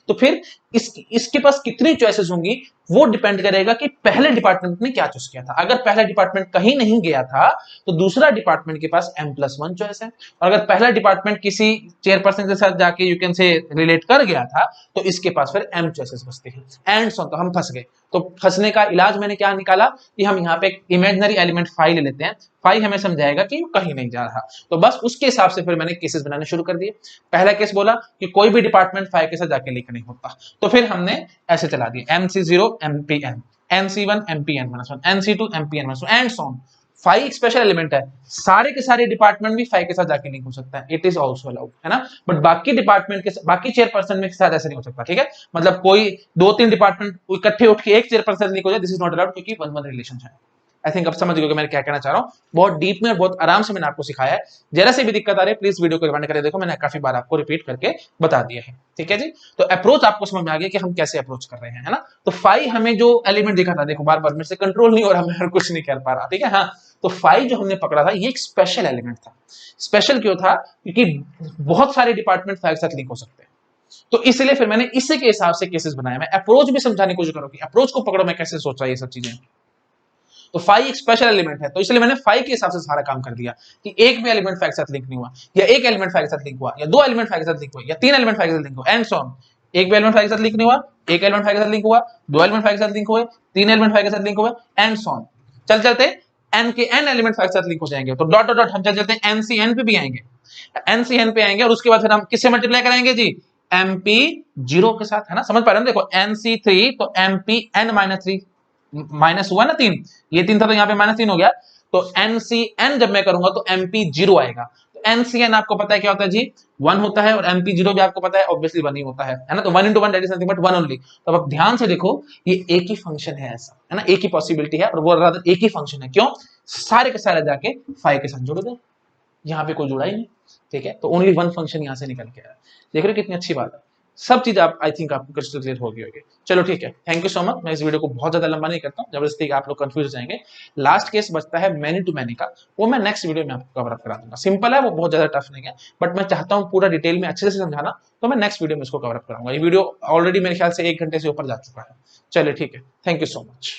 तो फिर इसके पास कितनी चॉइसेस होंगी वो डिपेंड करेगा कि पहले डिपार्टमेंट ने क्या चूज किया था। अगर पहला डिपार्टमेंट कहीं नहीं गया था, तो दूसरा डिपार्टमेंट के पास m+1 चॉइस है, और अगर पहला डिपार्टमेंट किसी चेयरपर्सन के साथ जाके यू कैन से रिलेट कर गया था, तो इसके पास फिर m चॉइसेस बचते हैं, एंड सो। तो हम फंस गए। तो फंसने का इलाज मैंने क्या निकाला कि हम यहाँ पे एक इमेजिनरी एलिमेंट 5 ले लेते हैं, 5 हमें समझाएगा कि कहीं नहीं जा रहा, तो बस उसके हिसाब से फिर मैंने केसेस बनाने शुरू कर दिए। पहला केस बोला कि कोई भी डिपार्टमेंट 5 के साथ जाके लिंक नहीं होता, तो फिर हमने ऐसे चला दिया, nc0 mpn, nc1 mpn-1, nc2 mpn-1, and so on. Five एक स्पेशल एलिमेंट है, सारे के सारे डिपार्टमेंट भी फाइव के साथ जाके लिंक हो सकता है, इट इज ऑल्सो अलाउड, है ना। बट बाकी डिपार्टमेंट के बाकी चेयरपर्सन में के साथ ऐसे नहीं हो सकता, ठीक है। मतलब कोई 2-3 डिपार्टमेंट इकट्ठे उठ के एक चेयरपर्सन लिंक हो जाए, दिस इज नॉट अलाउड, क्योंकि 1-1 रिलेशन है। आई थिंक अब समझ गए मैं क्या कहना चाह रहा हूँ। बहुत डीप में और बहुत आराम से मैंने आपको सिखाया है। जरा से भी दिक्कत आ रही है प्लीज वीडियो को रिवाइंड करके देखो, मैंने काफी बार आपको रिपीट करके बता दिया है, ठीक है जी। तो अप्रोच आपको समझ में आ गया कि हम कैसे अप्रोच कर रहे हैं, है ना। तो फाइव हमें जो एलिमेंट दिखा था, देखो बार बार मेरे से कंट्रोल नहीं हो रहा, मैं कुछ नहीं कर पा रहा, ठीक है। हाँ, तो फाइव जो हमने पकड़ा था ये एक स्पेशल एलिमेंट था। स्पेशल क्यों था? क्योंकि बहुत सारे डिपार्टमेंट फाइव साथ लिंक हो सकते हैं, तो इसलिए फिर मैंने इसी के हिसाब से केसेस बनाया। मैं अप्रोच भी समझाने की कोशिश करूँ कि अप्रोच को पकड़ो मैं कैसे सोचा ये सब चीजें। तो फाइव एक स्पेशल एलिमेंट है, तो इसलिए मैंने फाइव के हिसाब से सारा काम कर दिया कि एक भी एलिमेंट फाइव के साथ लिंक नहीं हुआ, या एक एलिमेंट फाइव के साथ लिंक हुआ, या दो एलिमेंट फाइव के साथ लिंक हुआ, या तीन एलिमेंट फाइव के साथ लिंक हुआ, एंड सो ऑन। एक भी एलिमेंट फाइव के साथ लिंक नहीं हुआ, एक एलिमेंट फाइव के साथ लिंक हुआ, दो एलिमेंट फाइव के साथ लिंक हुए, तीन एलिमेंट फाइव के साथ लिंक हुए, एंड सो ऑन। चल चलते एन के एन एलिमेंट फाइव के साथ लिंक हो जाएंगे, तो डॉट डॉट डॉट हम चल चलते हैं एनसीएन पे भी आएंगे, एनसीएन पे आएंगे, और उसके बाद फिर हम किससे मल्टीप्लाई कराएंगे जी? एमपी जीरो के साथ, है ना। समझ पा रहे हैं? देखो एनसी3 तो एमपी एन माइनस 3, माइनस हुआ ना 3, ये 3 था तो यहाँ पे -3 हो गया, तो एनसीएन जब मैं करूंगा तो एमपी जीरो आएगा। तो एनसीएन आपको पता है क्या होता है जी? 1 होता है, और एमपी जीरो भी आपको पता है ऑब्वियसली 1 ही होता है ना। तो 1 into 1 that is nothing but 1 only. तो अब ध्यान से देखो, ये एक ही फंक्शन है, ऐसा है ना, एक ही पॉसिबिलिटी है, और वो रादर एक ही फंक्शन है। क्यों? सारे के सारे जाके 5 के साथ जुड़ गए, यहाँ पे कोई जुड़ा ही नहीं, ठीक है। तो ओनली वन फंक्शन यहाँ से निकल के आया। देख रहे हो कितनी अच्छी बात है। सब चीज आप आई थिंक आपको क्रिस्टल क्लियर हो गई होगी। चलो ठीक है, थैंक यू सो मच। मैं इस वीडियो को बहुत ज्यादा लंबा नहीं करता हूँ, जबरदस्ती आप लोग कंफ्यूज हो जाएंगे। लास्ट केस बचता है मैनी टू मैनी का, वो मैं नेक्स्ट वीडियो में आपको कवर अप करा दूंगा। सिंपल है, वो बहुत ज्यादा टफ नहीं है, बट मैं चाहता हूँ पूरा डिटेल में अच्छे से समझाना, तो मैं नेक्स्ट वीडियो में इसको कवर अप कराऊंगा। ये वीडियो ऑलरेडी मेरे ख्याल से 1 घंटे से ऊपर जा चुका है। चलिए ठीक है, थैंक यू सो मच।